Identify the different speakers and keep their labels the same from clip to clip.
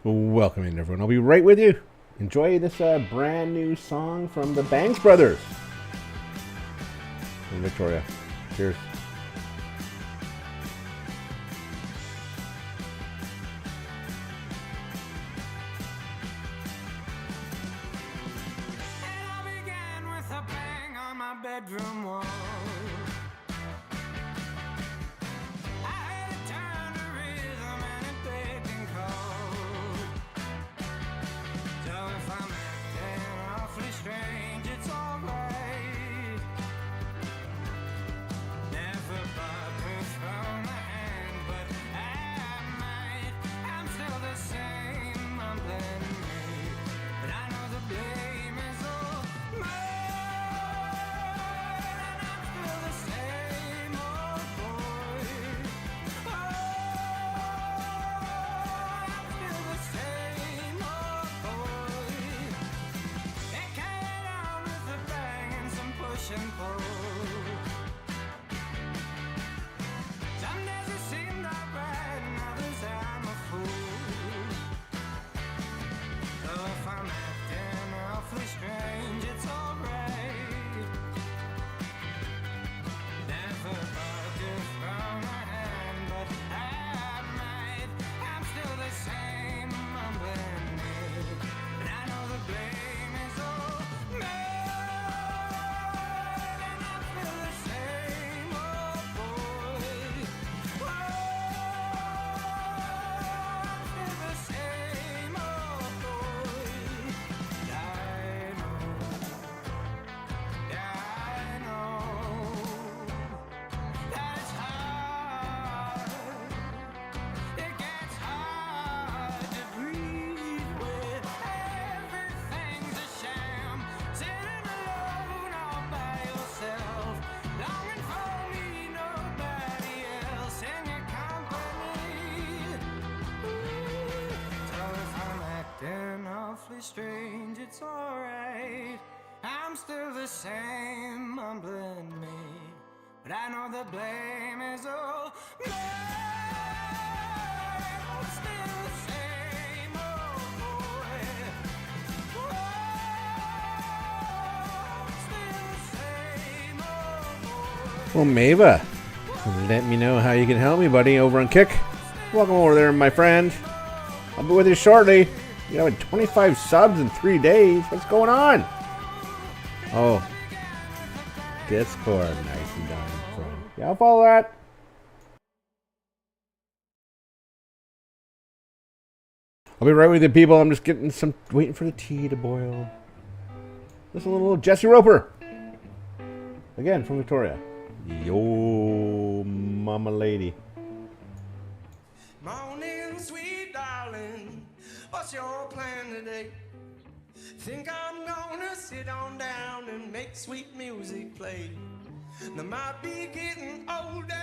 Speaker 1: Welcome in, everyone. I'll be right with you. Enjoy this brand new song from the Banks Brothers from Victoria. Cheers.
Speaker 2: And I began with a bang on my bedroom wall. I had it turned to rhythm and it begged and called. So if I'm acting awfully strange, it's alright. Never buggers from the hand, but I might. I'm still the same, I'm blaming me. But I know the blame is all mine. And I'm still the same old boy. Oh, I'm still the same old boy. It carried on with a bang and some push and pull. Some days it seemed alright and others I'm a fool. So if I'm acting awfully strange, it's alright. Never bugged from my hand, but I might. I'm still the same, mumbling me. And I know the blame is all mine. And I'm still the same old boy. Oh, I'm still the same old boy. I know, yeah, I know that it's hard. It gets hard to breathe when everything's a sham. Sitting alone all by yourself, longing for me, nobody else in your company. So if I'm acting awfully strange, it's alright. I'm still the same, mumbling me. But I know the blame is all mine. I'm still the same old boy. Oh, I'm still the same old boy.
Speaker 1: Well, Mava, let me know how you can help me, buddy, over on Kick. Welcome over there, my friend. I'll be with you shortly. You know, 25 subs in 3 days. What's going on? Oh, Discord, nice and done. So, yeah, I'll follow that. I'll be right with you, people. I'm just waiting for the tea to boil. Listen to a little Jesse Roper. Again, from Victoria. Yo, mama lady.
Speaker 2: Morning, sweet darling, what's your plan today? Think I'm gonna sit on down and make sweet music play. They might be getting older,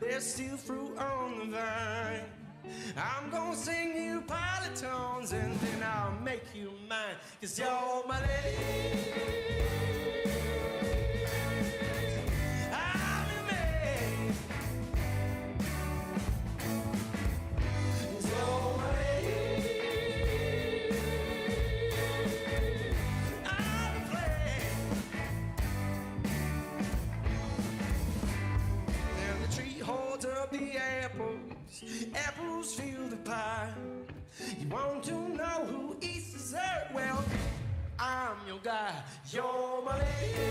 Speaker 2: there's still fruit on the vine. I'm gonna sing you polytones and then I'll make you mine, 'cause you're my lady. I'm your man. 'Cause you're my lady. I'm a plan. And the tree holds up the apples. Apples fill the pie. You want to know who eats dessert? Well, I'm your guy. You're my lady.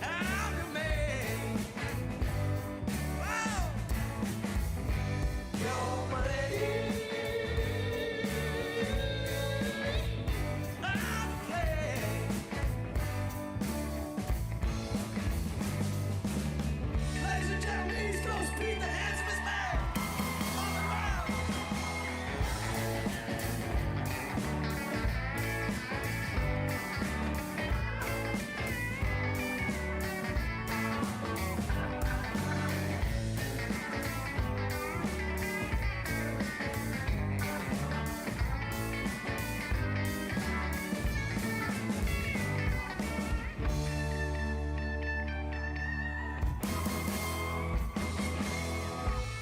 Speaker 2: I'm your man. Whoa. You're my lady. I'm a plan. Ladies and gentlemen, East Coast Pete, the handsomest man on the ground.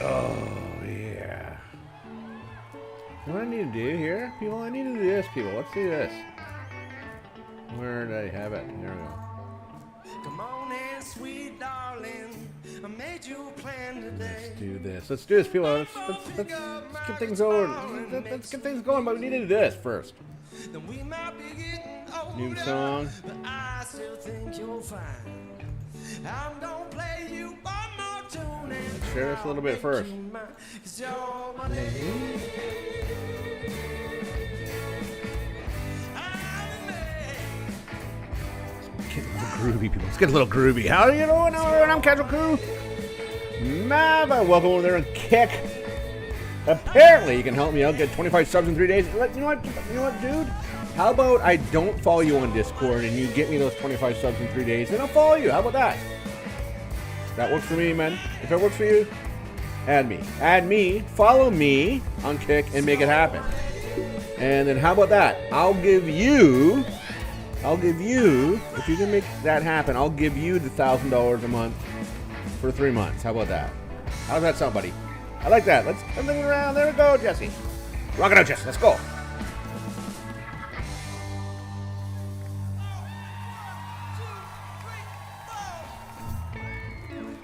Speaker 1: Oh, yeah. What I need to do here, people? I need to do this, people. Let's do this. Where did I have it? There we go.
Speaker 2: Come on in, sweet darling. I made you a plan today.
Speaker 1: Let's do this. Let's do this, people. Let's get things going. Let's get things going, but we need to do this first.
Speaker 2: Then we might be getting older,
Speaker 1: New song.
Speaker 2: but I still think you're fine. I'm gonna play you one more tune and
Speaker 1: Let's share this a little bit first.
Speaker 2: cause you're my lady.
Speaker 1: Get a little groovy, people. Let's get a little groovy. How are you doing, everyone? I'm CasualCoo. Welcome over there and kick. Apparently, you can help me out. Get 25 subs in 3 days. You know what, dude? How about I don't follow you on Discord and you get me those 25 subs in 3 days, and I'll follow you. How about that? That works for me, man. If it works for you, add me. Add me. Follow me on Kick and make it happen. And then how about that? I'll give you, if you can make that happen, I'll give you the $1,000 a month for 3 months. How about that? How does that sound, buddy? I like that. Let's turn it around. There we go, Jesse. Rock it out, Jesse. Let's go.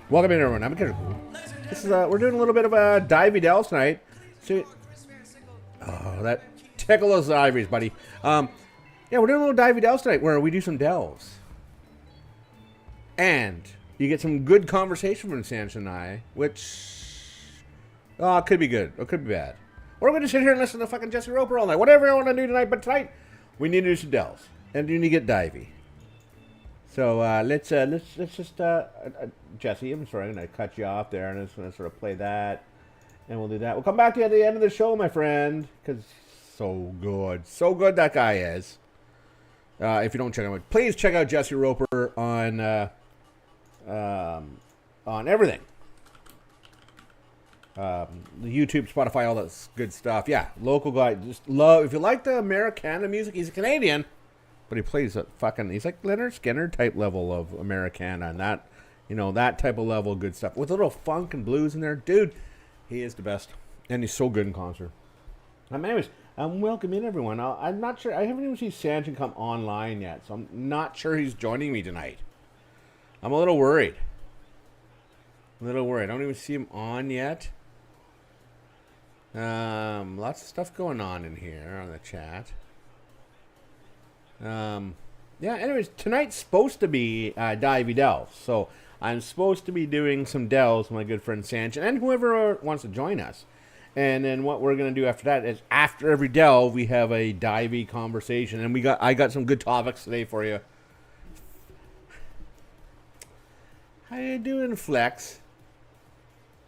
Speaker 1: Welcome in, everyone. I'm CasualCoo. This is we're doing a little bit of a Divey delves tonight. See, oh, that tickle those ivories, buddy. Yeah, we're doing a little Divey delves tonight where we do some delves, and you get some good conversation from Sanchin and I, which could be good or could be bad. Or we're going to sit here and listen to fucking Jesse Roper all night. Whatever I want to do tonight, but tonight we need to do some delves, and you need to get Divey. So let's just Jesse, I'm sorry, I'm gonna cut you off there, and I'm just gonna sort of play that, and we'll do that. We'll come back to you at the end of the show, my friend, because so good that guy is. If you don't check him out, please check out Jesse Roper on everything, the YouTube, Spotify, all that good stuff. Yeah, local guy. Just love. If you like the Americana music, he's a Canadian. But he plays a fucking, he's like Leonard Skinner type level of Americana, and that, you know, that type of level of good stuff. With a little funk and blues in there. Dude, he is the best. And he's so good in concert. Anyways, welcome in, everyone. I'm not sure, I haven't even seen Sanchin come online yet, so I'm not sure he's joining me tonight. I'm a little worried. I don't even see him on yet. Lots of stuff going on in here on the chat. Yeah, anyways, tonight's supposed to be Divey Delves, so I'm supposed to be doing some delves with my good friend Sanchin and whoever wants to join us. And then what we're going to do after that is after every delve, we have a Divey conversation, and I got some good topics today for you. How you doing, Flex?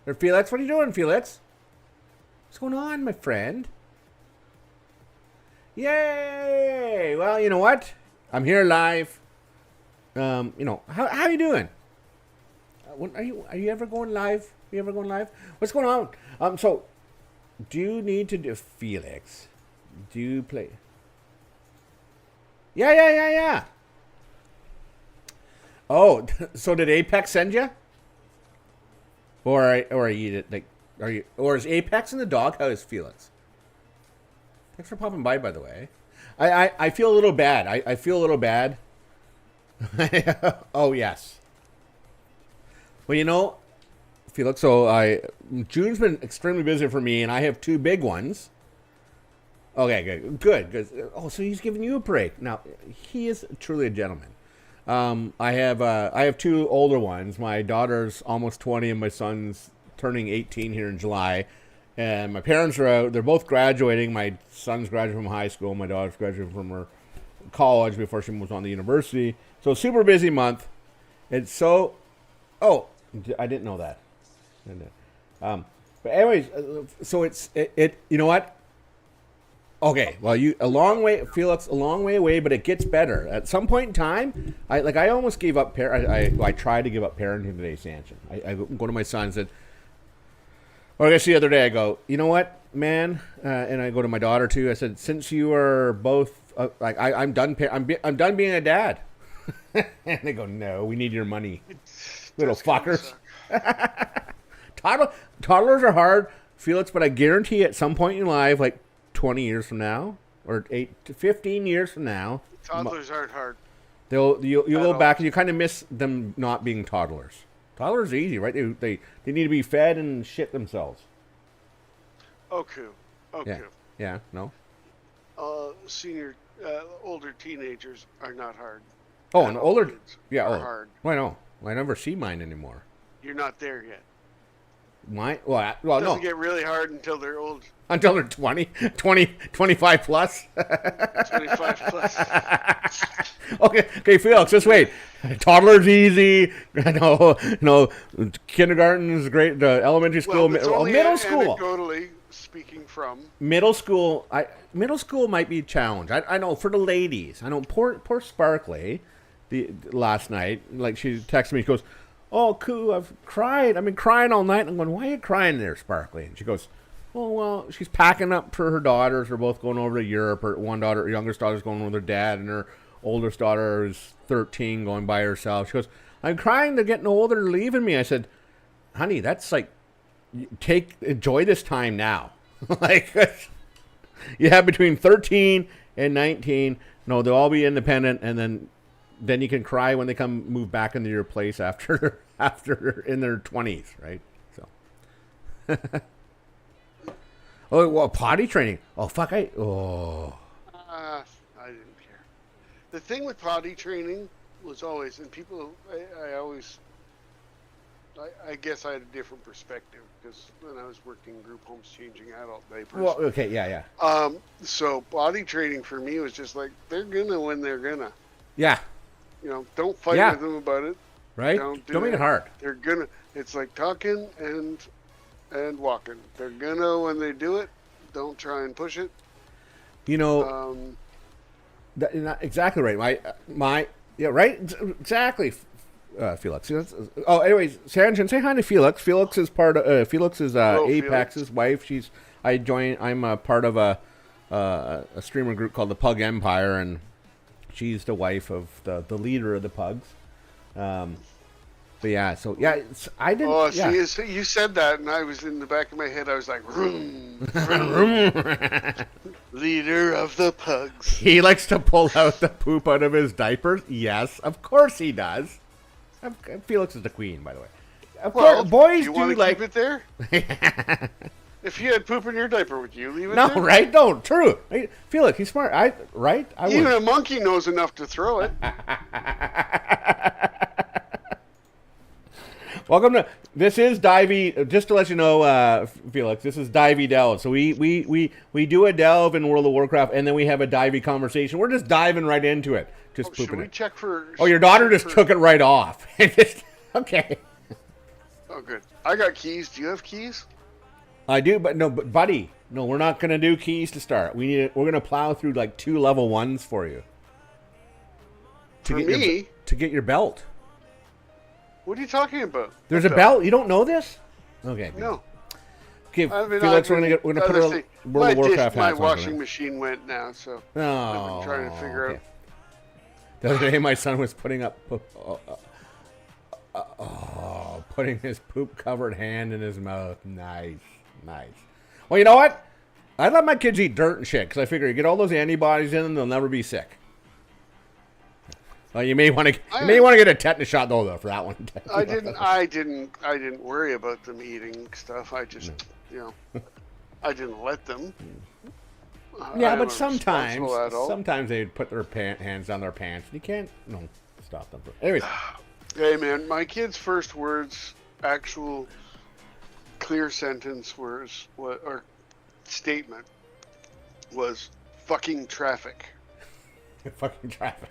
Speaker 1: Or Felix, what are you doing, Felix? What's going on, my friend? Yay! Well, you know what? I'm here live. You know, how you doing? Are you ever going live? What's going on? So, do you need to do Felix? Do you play? Yeah. Oh, so did Apex send you? Or are you like? Are you? Or is Apex in the doghouse, Felix? Thanks for popping by the way. I feel a little bad. I feel a little bad. Oh, yes. Well, you know, Felix, so June's been extremely busy for me, and I have 2 big ones. Okay, good. Oh, so he's giving you a break. Now, he is truly a gentleman. I have 2 older ones. My daughter's almost 20, and my son's turning 18 here in July. And my parents are out. They're both graduating. My son's graduating from high school. My daughter's graduating from her college before she moves on to university. So super busy month. It's so... Oh, I didn't know that. But anyways, so it you know what? Okay, well, a long way, Felix, a long way away, but it gets better. At some point in time, I almost gave up... I tried to give up parenting today, Sanchin. I go to my son and said... Or I guess the other day I go, you know what, man? And I go to my daughter too. I said, since you are both I'm done. I'm done being a dad. And they go, no, we need your money, little fuckers. Toddlers are hard, Felix, but I guarantee at some point in life, like 20 years from now, or 8 to 15 years from now,
Speaker 3: Toddlers aren't hard.
Speaker 1: you'll go
Speaker 3: all.
Speaker 1: back and you kind of miss them not being toddlers. Toddlers are easy, right? They need to be fed and shit themselves.
Speaker 3: Okay.
Speaker 1: Yeah. No.
Speaker 3: Older teenagers are not hard.
Speaker 1: Oh, and older.
Speaker 3: Kids
Speaker 1: Yeah.
Speaker 3: are
Speaker 1: Oh,
Speaker 3: hard.
Speaker 1: I know. I never see mine anymore.
Speaker 3: You're not there yet.
Speaker 1: Mine.
Speaker 3: It
Speaker 1: Well,
Speaker 3: doesn't
Speaker 1: no.
Speaker 3: get really hard until they're old.
Speaker 1: Until they're 20, 25 plus.
Speaker 3: 25 plus.
Speaker 1: Okay, Felix, just wait. Toddler's easy. No, kindergarten's great. The elementary school,
Speaker 3: Well, it's only
Speaker 1: middle school.
Speaker 3: Anecdotally speaking from.
Speaker 1: Middle school might be a challenge. I know for the ladies. I know poor Sparkly, last night, like she texted me. She goes, "Oh, Coo, I've cried. I've been crying all night." And I'm going, "Why are you crying there, Sparkly?" And she goes, "Oh, well, she's packing up for her daughters. They're both going over to Europe. Her youngest daughter's going with her dad, and her oldest daughter is 13, going by herself." She goes, "I'm crying. They're getting older. They're leaving me." I said, "Honey, that's like, enjoy this time now." Like, you have between 13 and 19. No, they'll all be independent, and then you can cry when they come move back into your place after in their 20s, right? So. Oh, well, potty training. Oh, fuck,
Speaker 3: I didn't care. The thing with potty training was always, and people, I guess I had a different perspective because when I was working group homes changing adult diapers.
Speaker 1: Well, okay, yeah.
Speaker 3: So potty training for me was just like, they're gonna when they're gonna.
Speaker 1: Yeah.
Speaker 3: Don't fight with them about it.
Speaker 1: Right? Don't make it hard.
Speaker 3: They're gonna. It's like talking and walking. They're gonna when they do it. Don't try and push it.
Speaker 1: Exactly right. Right? Exactly. Felix. Anyways, Sanchin, say hi to Felix. Felix is part of Felix's Apex's wife. I'm a part of a streamer group called the Pug Empire, and she's the wife of the leader of the Pugs. But yeah, so yeah, I didn't.
Speaker 3: Oh,
Speaker 1: yeah.
Speaker 3: you said that, and I was in the back of my head. I was like, vroom, vroom. Leader of the Pugs.
Speaker 1: He likes to pull out the poop out of his diapers. Yes, of course he does. Felix is the queen, by the way. Of course, boys
Speaker 3: you
Speaker 1: do like
Speaker 3: keep it there. If you had poop in your diaper, would you leave it
Speaker 1: no,
Speaker 3: there?
Speaker 1: right? No, true. Felix, he's smart. Right?
Speaker 3: Even a monkey knows enough to throw it.
Speaker 1: Welcome to this is Divey. Just to let you know, Felix, this is Divey Delve. So we do a delve in World of Warcraft, and then we have a Divey conversation. We're just diving right into it. Just pooping
Speaker 3: should we
Speaker 1: it.
Speaker 3: check for?
Speaker 1: Oh, your daughter just took it right off. Okay.
Speaker 3: Oh, good. I got keys. Do you have keys?
Speaker 1: I do, but buddy, no, we're not gonna do keys to start. We're gonna plow through like 2 level 1s for you. To get your belt.
Speaker 3: What are you talking about?
Speaker 1: There's a belt. You don't know this? Okay.
Speaker 3: No.
Speaker 1: Okay, Felix, we're gonna put our World of Warcraft hats on.
Speaker 3: My washing machine went now, so I've been trying to figure out.
Speaker 1: The other day, my son was putting his poop-covered hand in his mouth. Nice. Well, you know what? I let my kids eat dirt and shit because I figure you get all those antibodies in them, they'll never be sick. Well, you may want to get a tetanus shot though for that one.
Speaker 3: I didn't worry about them eating stuff. I just, I didn't let them.
Speaker 1: Yeah, but sometimes they put their hands on their pants. You can't stop them. Anyways.
Speaker 3: Hey man, my kid's first words, actual clear sentence or statement was "fucking traffic."
Speaker 1: Fucking traffic.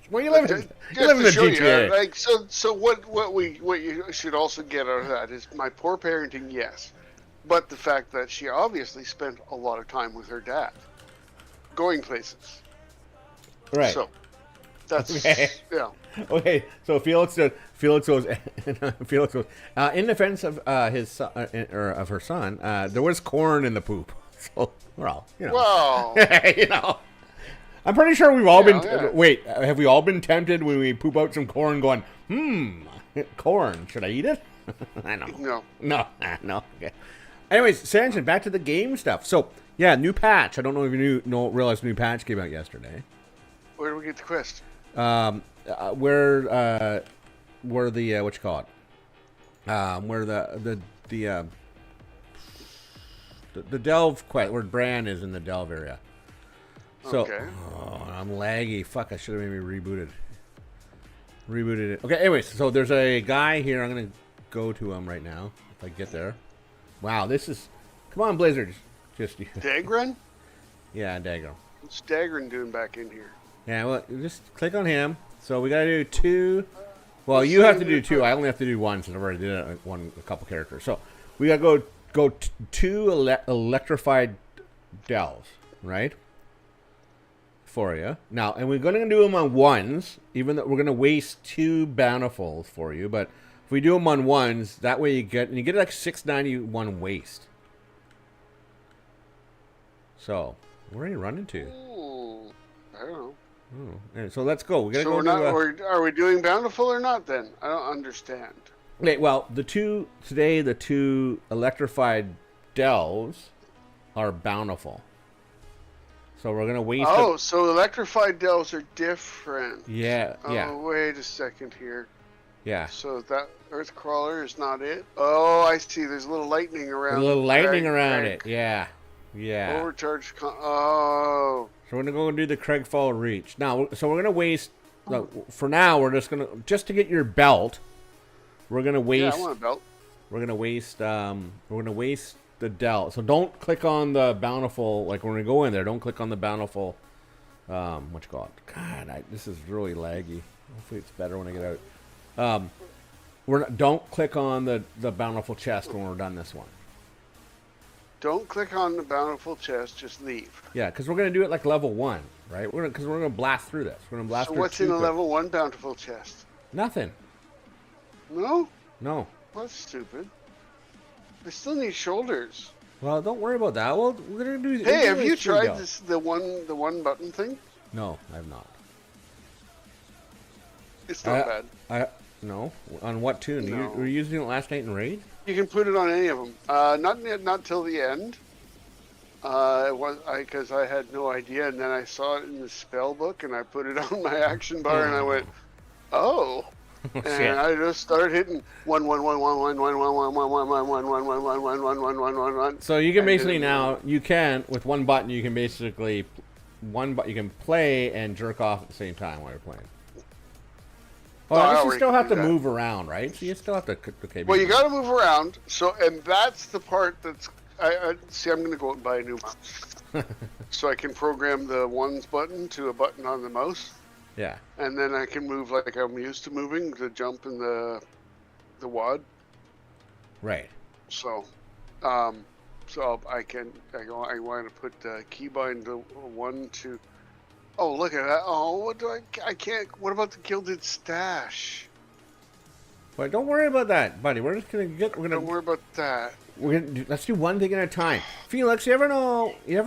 Speaker 1: Well, you live in the GTA.
Speaker 3: So what you should also get out of that is my poor parenting, yes, but the fact that she obviously spent a lot of time with her dad, going places.
Speaker 1: Right.
Speaker 3: So that's
Speaker 1: Okay, so Felix goes. In defense of his son, or of her son, there was corn in the poop. So well. I'm pretty sure we've all been.
Speaker 3: Yeah.
Speaker 1: Wait, have we all been tempted when we poop out some corn? Going, corn. Should I eat it? I don't know.
Speaker 3: No.
Speaker 1: No. Okay. Anyways, Sanchin, back to the game stuff. So, yeah, new patch. I don't know if you realized new patch came out yesterday.
Speaker 3: Where do we get the quest?
Speaker 1: Where the what you call it? Where the delve quest, where Bran is in the delve area. So,
Speaker 3: Okay.
Speaker 1: oh, I'm laggy. Fuck, I should have maybe rebooted it. Okay, anyways, so there's a guy here. I'm gonna go to him right now if I get there. Wow, this is. Come on, Blizzard. Just
Speaker 3: Dagran?
Speaker 1: yeah, Dagger.
Speaker 3: What's Dagran doing back in here?
Speaker 1: Yeah, well, just click on him. So we gotta do 2. Well, you have to do 2. I only have to do 1 since I've already did it a couple characters. So we gotta go 2 electrified delves, right? For you now, and we're gonna do them on 1s. Even though we're gonna waste 2 bountifuls for you, but if we do them on 1s, that way you get like 691 waste. So where are you running to?
Speaker 3: I don't know.
Speaker 1: Oh, and so let's go. We gotta
Speaker 3: So
Speaker 1: go.
Speaker 3: we're not. Are we doing bountiful or not? Then I don't understand.
Speaker 1: Okay, well, the 2 electrified delves are bountiful. So we're gonna waste.
Speaker 3: Oh, so electrified delves are different.
Speaker 1: Yeah, yeah,
Speaker 3: Oh, wait a second here.
Speaker 1: yeah.
Speaker 3: So that earth crawler is not it. Oh, I see. There's a little lightning around.
Speaker 1: A little lightning around
Speaker 3: Craig.
Speaker 1: it. Yeah, yeah.
Speaker 3: Overcharged. Oh.
Speaker 1: So we're gonna go and do the Craigfall Reach now. So we're gonna waste. For now, we're just to get your belt. We're gonna
Speaker 3: Yeah,
Speaker 1: waste.
Speaker 3: I want a belt.
Speaker 1: We're gonna waste. We're gonna waste the Dell. So don't click on the bountiful. Like when we go in there, don't click on the bountiful. What you call it? God, this is really laggy. Hopefully it's better when I get out. Don't click on the bountiful chest when we're done this one.
Speaker 3: Don't click on the bountiful chest. Just leave.
Speaker 1: Yeah, because we're gonna do it like level 1, right? We're gonna blast through this. We're gonna blast.
Speaker 3: So
Speaker 1: through
Speaker 3: what's in a level 1 bountiful chest?
Speaker 1: Nothing.
Speaker 3: No.
Speaker 1: No.
Speaker 3: That's stupid. I still need shoulders.
Speaker 1: Well, don't worry about that. Well, we're gonna do.
Speaker 3: Hey, have you tried this? The one button thing?
Speaker 1: No, I have not.
Speaker 3: It's not bad.
Speaker 1: No. On what tune?
Speaker 3: No.
Speaker 1: You were using it last night in raid?
Speaker 3: You can put it on any of them. Not till the end. Because I had no idea, and then I saw it in the spell book, and I put it on my action bar, and I went, oh. And I just started hitting 1.
Speaker 1: So you can basically now with one button you can basically you can play and jerk off at the same time while you're playing. Oh, I guess you still have to move around, right? So you still have to. Okay.
Speaker 3: Well, you got to move around. So, and that's the part that's. I see. I'm going to go out and buy a new mouse, so I can program the ones button to a button on the mouse.
Speaker 1: Yeah.
Speaker 3: And then I can move like I'm used to moving, the jump and the wad.
Speaker 1: Right.
Speaker 3: So, so I want to put the keybind to 1, 2. Oh, look at that! Oh, what do I can't. What about the gilded stash?
Speaker 1: But don't worry about that, buddy. We're just gonna get.
Speaker 3: Don't worry about that.
Speaker 1: Let's do one thing at a time. Felix, you ever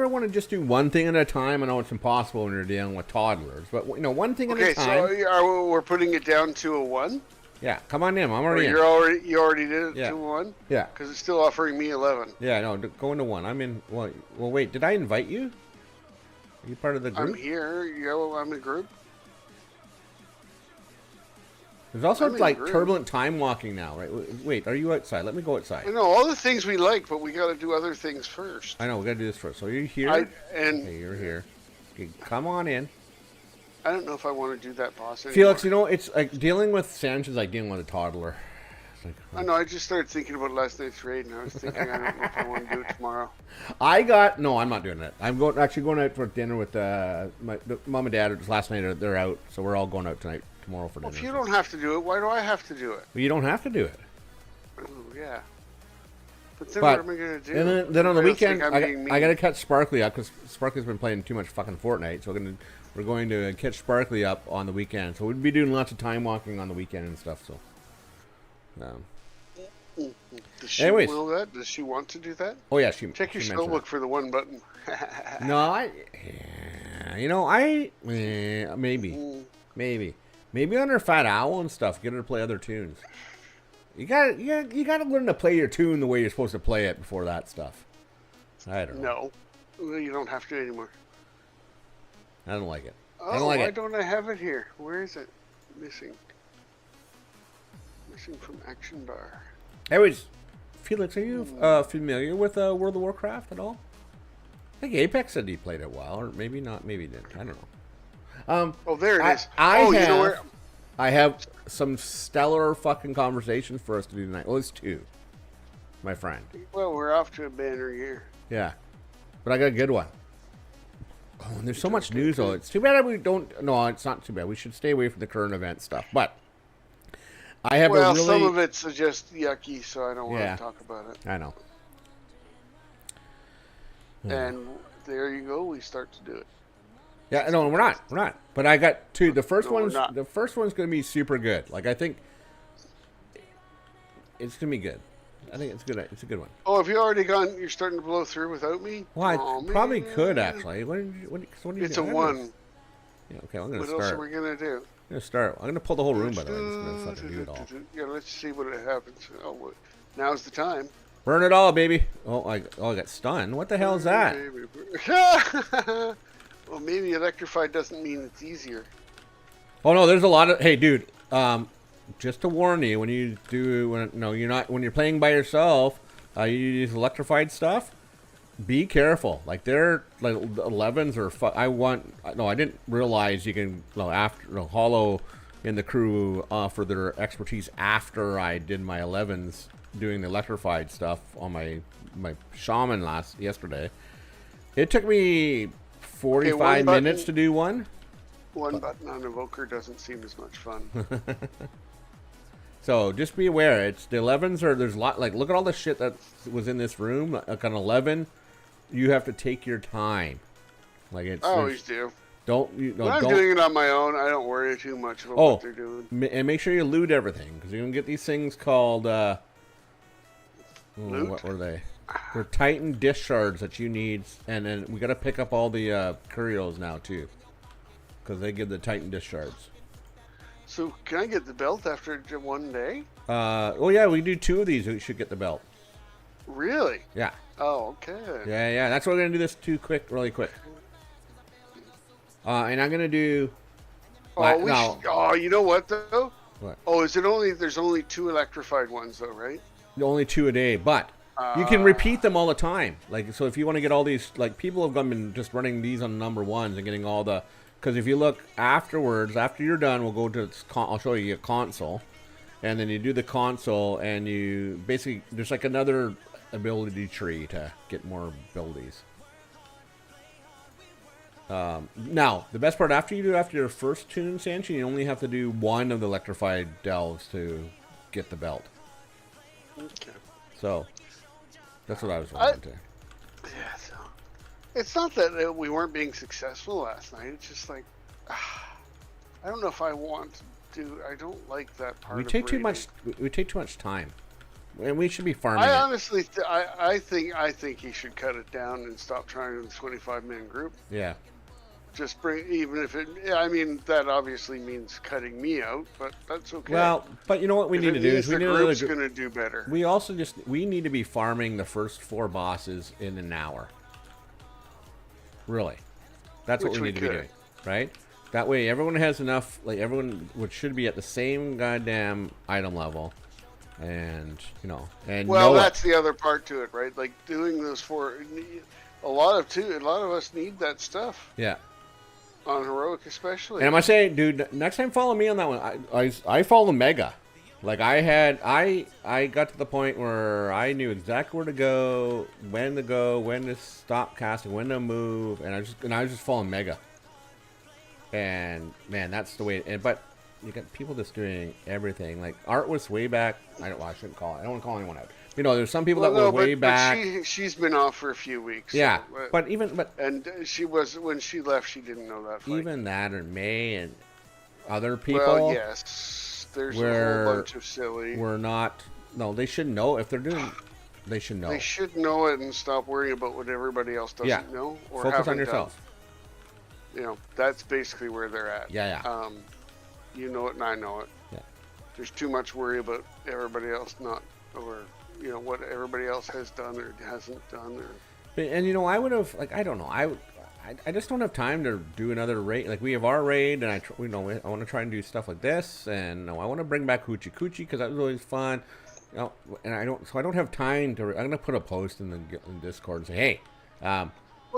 Speaker 1: want to just do one thing at a time? I know it's impossible when you're dealing with toddlers, but one thing at a time.
Speaker 3: Okay, so we're putting it down to a 1.
Speaker 1: Yeah, come on in. I'm already in.
Speaker 3: You already did it to 1.
Speaker 1: Yeah.
Speaker 3: Because it's still offering me 11.
Speaker 1: Yeah, no, go into 1. I'm in. Well, wait. Did I invite you? Are you part of the group?
Speaker 3: I'm here. Yeah, well, I'm in a group.
Speaker 1: There's also like turbulent time walking now, right? Wait, are you outside? Let me go outside.
Speaker 3: I know all the things we like, but we got to do other things first.
Speaker 1: I know we got to do this first. So you're here. Okay, you're here. Okay, come on in.
Speaker 3: I don't know if I want to do that, boss.
Speaker 1: Felix, it's like dealing with Sanchez like dealing with a toddler. Like,
Speaker 3: I know. I just started thinking about last night's raid, and I was thinking I don't know if I want to do it tomorrow.
Speaker 1: No, I'm not doing it. I'm actually going out for dinner with my mom and dad. Last night they're out, so we're all going out tomorrow for dinner.
Speaker 3: Well, if you don't have to do it, why do I have to do it?
Speaker 1: Well, you don't have to do it.
Speaker 3: Oh, yeah. But then what am I going to do?
Speaker 1: And then on the weekend, I got to catch Sparkly up because Sparkly's been playing too much fucking Fortnite. So we're going to catch Sparkly up on the weekend. So we'll be doing lots of time walking on the weekend and stuff. So.
Speaker 3: Does she will that? Does she want to do that?
Speaker 1: Oh yeah,
Speaker 3: check your spellbook for the 1 button.
Speaker 1: No, maybe on her Fat Owl and stuff. Get her to play other tunes. You gotta learn to play your tune the way you're supposed to play it before that stuff. I don't know.
Speaker 3: No, you don't have to anymore.
Speaker 1: I don't like it.
Speaker 3: Oh,
Speaker 1: I don't like
Speaker 3: why
Speaker 1: it.
Speaker 3: don't I have it here? Where is it? Missing. Missing from Action Bar.
Speaker 1: Anyways, Felix, are you familiar with World of Warcraft at all? I think Apex said he played it well, or maybe not. Maybe he didn't. I don't know.
Speaker 3: Oh, there it is.
Speaker 1: You
Speaker 3: know where?
Speaker 1: I have some stellar fucking conversations for us to do tonight. Well, it's two, my friend.
Speaker 3: Well, we're off to a banner year.
Speaker 1: Yeah, but I got a good one. Oh, and there's so much news, though. It's too bad we don't... No, it's not too bad. We should stay away from the current event stuff. But I have a really...
Speaker 3: some of it's just yucky, so I don't want to talk about it.
Speaker 1: I know.
Speaker 3: And there you go. We start to do it.
Speaker 1: Yeah, no, we're not. We're not. But I got two. The first one's
Speaker 3: not.
Speaker 1: the first one's going to be super good. Like, I think it's going to be good. I think it's good. It's a good one.
Speaker 3: Oh, have you already gone? You're starting to blow through without me?
Speaker 1: Well, I probably could, actually. What do you
Speaker 3: It's
Speaker 1: do?
Speaker 3: a one.
Speaker 1: Yeah, okay, I'm going to
Speaker 3: What
Speaker 1: start.
Speaker 3: else are we going to do?
Speaker 1: I'm going to start. I'm going to pull the whole room, by the way. I'm just going to fucking do it all.
Speaker 3: Yeah, let's see what happens. Oh, now's the time.
Speaker 1: Burn it all, baby. Oh, I got stunned. What the hell is that?
Speaker 3: Well, maybe electrified doesn't mean it's easier.
Speaker 1: Oh no, there's a lot of. Hey, dude. Just to warn you, when you're playing by yourself, you use electrified stuff. Be careful. Like they're like 11s or I didn't realize you can Hollow in the crew offer their expertise after I did my 11s doing the electrified stuff on my shaman yesterday. It took me 45 minutes to do one.
Speaker 3: One button on Evoker doesn't seem as much fun.
Speaker 1: So just be aware. It's the 11s there's a lot, like, look at all the shit that was in this room. Like an 11, you have to take your time. Like it's.
Speaker 3: I always do.
Speaker 1: When
Speaker 3: I'm doing it on my own, I don't worry too much about what they're doing.
Speaker 1: And make sure you loot everything, because you're going to get these things called,
Speaker 3: loot?
Speaker 1: What were they? They're Titan dish shards that you need, and then we got to pick up all the curios now, too. Because they give the Titan dish shards.
Speaker 3: So, can I get the belt after one day?
Speaker 1: Oh yeah, we do 2 of these, we should get the belt.
Speaker 3: Really?
Speaker 1: Yeah.
Speaker 3: Oh, okay.
Speaker 1: Yeah, that's why we're going to do this really quick. And I'm going to do...
Speaker 3: you know what, though?
Speaker 1: What?
Speaker 3: Oh, there's only 2 electrified ones, though, right?
Speaker 1: Only 2 a day, but you can repeat them all the time. Like, so if you want to get all these... Like, people have been just running these on number 1s and getting all the... Because if you look afterwards, after you're done, we'll go to... I'll show you a console. And then you do the console, and you... Basically, there's like another ability tree to get more abilities. Now, the best part, after your first tune, Sanchin, you only have to do 1 of the electrified delves to get the belt.
Speaker 3: Okay.
Speaker 1: So, that's what I was wanting to.
Speaker 3: Yeah, so... It's not that we weren't being successful last night. It's just like... I don't know if I want to do... I don't like that part
Speaker 1: We
Speaker 3: of
Speaker 1: take too
Speaker 3: raiding.
Speaker 1: We take too much time. And we should be farming
Speaker 3: I
Speaker 1: it.
Speaker 3: honestly... I think he should cut it down and stop trying the 25-man group.
Speaker 1: Yeah.
Speaker 3: Just bring... Even if it... I mean, that obviously means cutting me out, but that's okay.
Speaker 1: Well, but you know what we need to do is we
Speaker 3: the
Speaker 1: need
Speaker 3: group's going to do better.
Speaker 1: We also we need to be farming the first 4 bosses in an hour. Really. That's what we need to be doing, right? That way everyone has enough, like everyone should be at the same goddamn item level. And,
Speaker 3: well, that's the other part to it, right? Like doing those 4, a lot of us need that stuff.
Speaker 1: Yeah.
Speaker 3: On heroic especially.
Speaker 1: And am I saying, dude, next time follow me on that one. I follow Mega. Like I got to the point where I knew exactly where to go, when to stop casting, when to move, and I was just following Mega. And man, that's the way. But you got people just doing everything. Like Art was way back. I shouldn't call it. I don't want to call anyone out. There's some people that were way back.
Speaker 3: But she's been off for a few weeks.
Speaker 1: Yeah,
Speaker 3: so, and she was when she left. She didn't know that fight.
Speaker 1: Even that, or May and other people.
Speaker 3: Well, yes. There's a whole bunch of silly.
Speaker 1: We're not. No, they should know if they're doing. They should know.
Speaker 3: They should know it and stop worrying about what everybody else doesn't know. Or
Speaker 1: focus on yourself.
Speaker 3: That's basically where they're at.
Speaker 1: Yeah.
Speaker 3: You know it and I know it.
Speaker 1: Yeah.
Speaker 3: there's too much worry about everybody else not, or what everybody else has done or hasn't done.
Speaker 1: And I would have, like, I don't know, I just don't have time to do another raid. Like, we have our raid, and I want to try and do stuff like this, and I want to bring back Hoochie Coochie because that was always fun. And I don't have time to. I'm gonna put a post in Discord and say, hey.
Speaker 3: Well,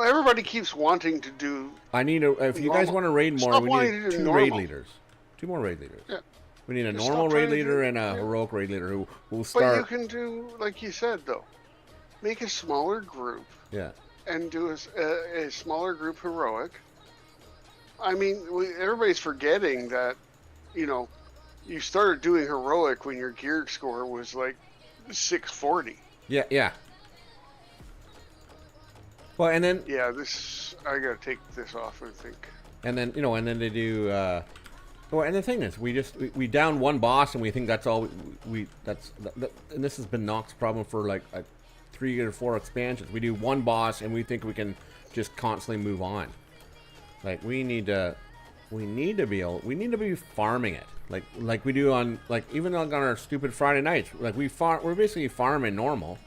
Speaker 3: everybody keeps wanting to do.
Speaker 1: I need if you guys want to raid more, we need 2 raid leaders. 2 more raid leaders.
Speaker 3: Yeah.
Speaker 1: We need a normal raid leader and a heroic raid leader who will start.
Speaker 3: But you can do, like you said, though. Make a smaller group.
Speaker 1: Yeah.
Speaker 3: And do a smaller group heroic. I mean, everybody's forgetting that, you started doing heroic when your gear score was like 640.
Speaker 1: Yeah. Well, and then
Speaker 3: I gotta take this off, I think.
Speaker 1: And then and then they do. Well, and the thing is, we down one boss, and we think that's all and this has been Nox's problem for like 3 or 4 expansions. We do one boss, and we think we can just constantly move on. Like we need to be farming it, like we do on even on our stupid Friday nights. Like we're basically farming normal,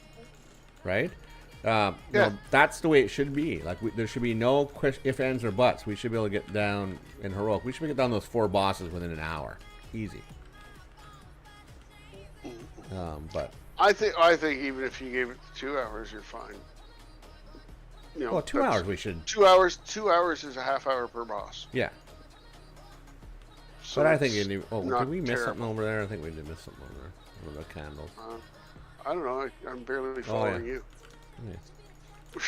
Speaker 1: right? That's the way it should be. Like there should be no ifs, ands, or buts. We should be able to get down in heroic. We should get down those 4 bosses within an hour, easy. But
Speaker 3: I think even if you gave it 2 hours, you're fine.
Speaker 1: 2 hours we should.
Speaker 3: 2 hours. 2 hours is a half hour per boss.
Speaker 1: Yeah.
Speaker 3: So
Speaker 1: but I think did we miss
Speaker 3: terrible.
Speaker 1: something over there? I think we did miss something over there. Over the candles.
Speaker 3: I don't know. I'm barely following you.
Speaker 1: Yeah.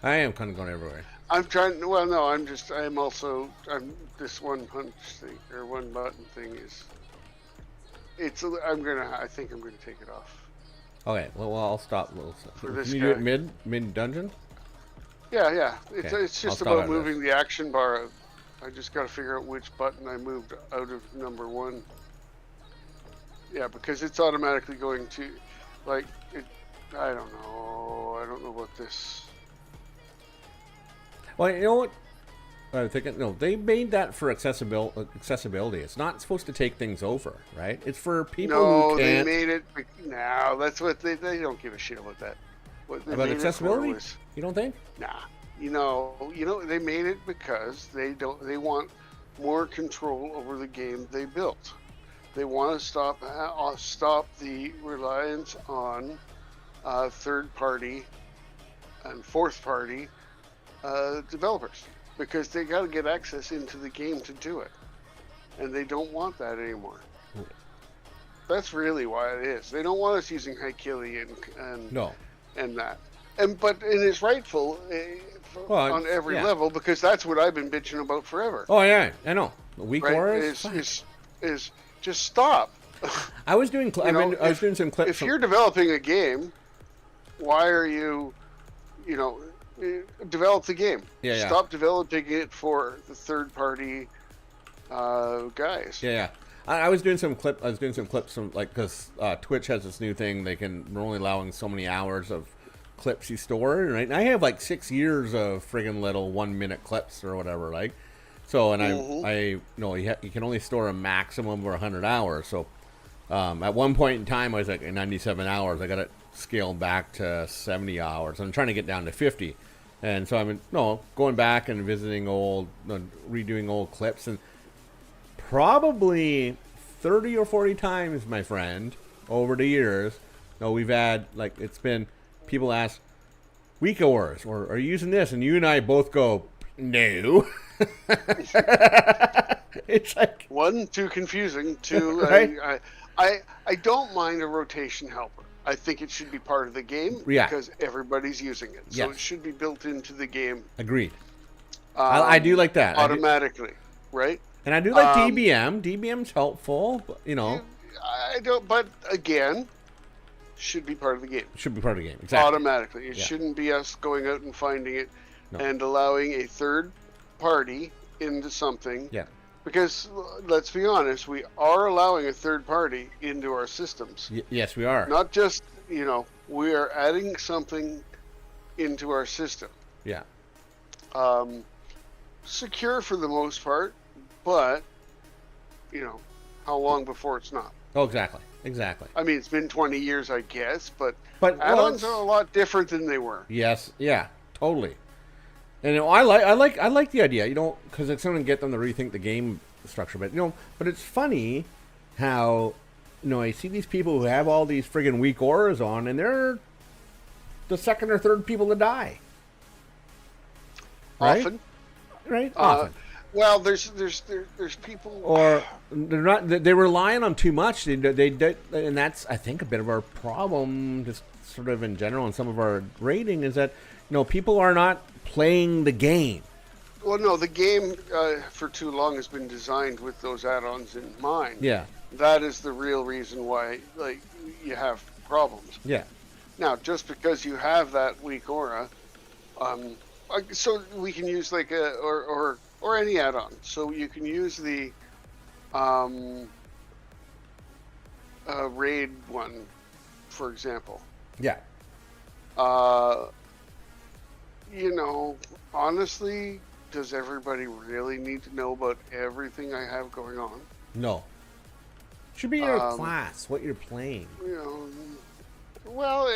Speaker 1: I am kind of going everywhere.
Speaker 3: I'm trying. Well, no. I'm this one punch thing or one button thing is. I think I'm gonna take it off.
Speaker 1: Okay. Well, I'll stop.
Speaker 3: For this
Speaker 1: Can you do it mid dungeon?
Speaker 3: Yeah.
Speaker 1: Okay.
Speaker 3: It's just about moving the action bar. I just got to figure out which button I moved out of number 1. Yeah, because it's automatically going to, I don't know. I don't know about this.
Speaker 1: Well, you know what? I'm thinking, no, they made that for accessibility. It's not supposed to take things over, right? It's for people who can't.
Speaker 3: They made it. No, that's what they don't give a shit about that. What they
Speaker 1: about
Speaker 3: made
Speaker 1: accessibility?
Speaker 3: It for was,
Speaker 1: you don't think?
Speaker 3: Nah. They made it because they want more control over the game they built. They want to stop the reliance on third party and fourth party developers, because they got to get access into the game to do it, and they don't want that anymore. That's really why it is. They don't want us using Haikili and that. And it's rightful on every level, because that's what I've been bitching about forever.
Speaker 1: Oh yeah, I know. The weak
Speaker 3: wars is just stop.
Speaker 1: I was doing. I was doing some clips.
Speaker 3: If you're developing a game, why are you, develop the game?
Speaker 1: Yeah.
Speaker 3: Stop developing it for the third party guys.
Speaker 1: Yeah. I was doing some clips. Because Twitch has this new thing. We're only allowing so many hours of clips you store, right? And I have 6 years of friggin' little 1 minute clips or whatever, so, and you can only store a maximum of 100 hours. So at one point in time I was at 97 hours. I got it scaled back to 70 hours. I'm trying to get down to 50, and so I'm going back and visiting redoing old clips, and probably 30 or 40 times, my friend, over the years, we've had it's been. People ask, weak wars, or are you using this? And you and I both go, no. It's like, 1, too confusing. 2,
Speaker 3: right? I don't mind a rotation helper. I think it should be part of the game because everybody's using it. So it should be built into the game.
Speaker 1: Agreed. I do like that.
Speaker 3: Automatically, right?
Speaker 1: And I do like DBM. DBM's helpful, but,
Speaker 3: I don't, but again, should be part of the game.
Speaker 1: Should be part of the game, exactly.
Speaker 3: Automatically. It shouldn't be us going out and finding it and allowing a third party into something.
Speaker 1: Yeah.
Speaker 3: Because, let's be honest, we are allowing a third party into our systems.
Speaker 1: Yes, we are.
Speaker 3: Not just, we are adding something into our system.
Speaker 1: Yeah.
Speaker 3: Secure for the most part, but, how long before it's not?
Speaker 1: Oh, exactly. Exactly.
Speaker 3: I mean, it's been 20 years, I guess, but
Speaker 1: But
Speaker 3: add-ons are a lot different than they were.
Speaker 1: Yes. Yeah. Totally. And I like the idea, because it's going to get them to rethink the game structure. But but it's funny how I see these people who have all these friggin' weak auras on, and they're the second or third people to die. Right?
Speaker 3: Often.
Speaker 1: Right. Often.
Speaker 3: Well, there's people,
Speaker 1: Or they're not. They rely on them too much. They and that's, I think, a bit of our problem, just sort of in general, and some of our rating is that people are not playing the game.
Speaker 3: Well, no, the game for too long has been designed with those add-ons in mind.
Speaker 1: Yeah.
Speaker 3: That is the real reason why, you have problems.
Speaker 1: Yeah.
Speaker 3: Now, just because you have that weak aura, so we can use or any add-on. So you can use the raid one, for example.
Speaker 1: Yeah.
Speaker 3: Honestly, does everybody really need to know about everything I have going on?
Speaker 1: No. Should be your class, what you're playing.
Speaker 3: Well,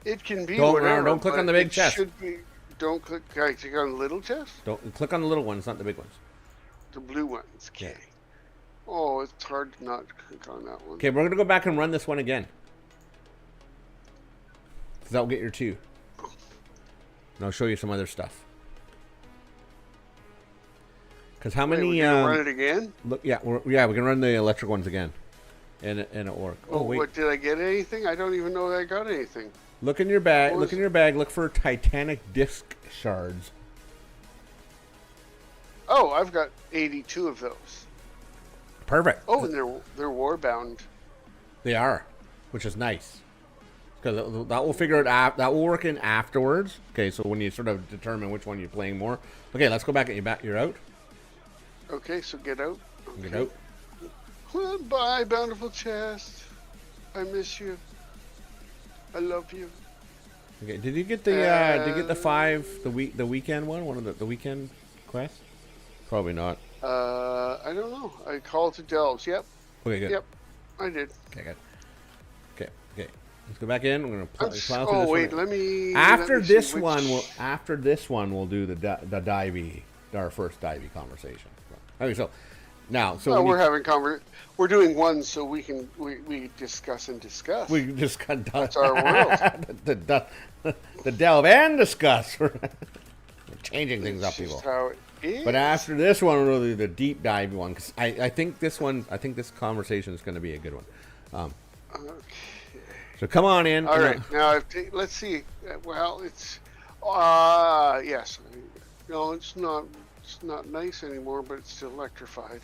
Speaker 3: it can be
Speaker 1: Don't
Speaker 3: whatever.
Speaker 1: don't click on the big chest.
Speaker 3: Should be. Don't click. Can I click on the little chest?
Speaker 1: Don't click on the little ones, not the big ones.
Speaker 3: The blue ones. Okay.
Speaker 1: Yeah.
Speaker 3: Oh, it's hard to not click on that one.
Speaker 1: Okay, we're gonna go back and run this one again. Cause that'll get your 2. And I'll show you some other stuff. Cause how many?
Speaker 3: We're gonna run it again?
Speaker 1: Look, we can run the electric ones again, and it'll work. Oh wait,
Speaker 3: what, did I get anything? I don't even know that I got anything.
Speaker 1: Look in your bag. Look in your bag. Look for Titanic disc shards.
Speaker 3: Oh, I've got 82 of those.
Speaker 1: Perfect.
Speaker 3: Oh, and they're warbound.
Speaker 1: They are, which is nice. Because that will figure it out. That will work in afterwards. Okay, so when you sort of determine which one you're playing more. Okay, let's go back. You're out.
Speaker 3: Okay, so get out. Okay.
Speaker 1: Get out.
Speaker 3: Goodbye, bountiful chest. I miss you. I love you.
Speaker 1: Okay, did you get the 5 the weekend one of the weekend quests? Probably not.
Speaker 3: I don't know. I called to Delves. Yep.
Speaker 1: Okay, good.
Speaker 3: Yep, I did.
Speaker 1: Okay, good. Okay. Let's go back in. We're gonna plow through
Speaker 3: oh
Speaker 1: this
Speaker 3: wait,
Speaker 1: one.
Speaker 3: let me.
Speaker 1: After
Speaker 3: let me
Speaker 1: this
Speaker 3: see which...
Speaker 1: one, we'll do the Divey, our first Divey conversation. Okay, so now,
Speaker 3: we're doing one so we discuss and discuss.
Speaker 1: We just got done.
Speaker 3: That's our world.
Speaker 1: the delve and discuss. We're changing things up,
Speaker 3: It's
Speaker 1: people.
Speaker 3: just how it is.
Speaker 1: But after this one, we'll do the deep dive one, because I think this conversation is going to be a good one.
Speaker 3: Okay.
Speaker 1: So come on in.
Speaker 3: All right. Now, let's see. Well, it's yes. No, it's not. It's not nice anymore, but it's still electrified.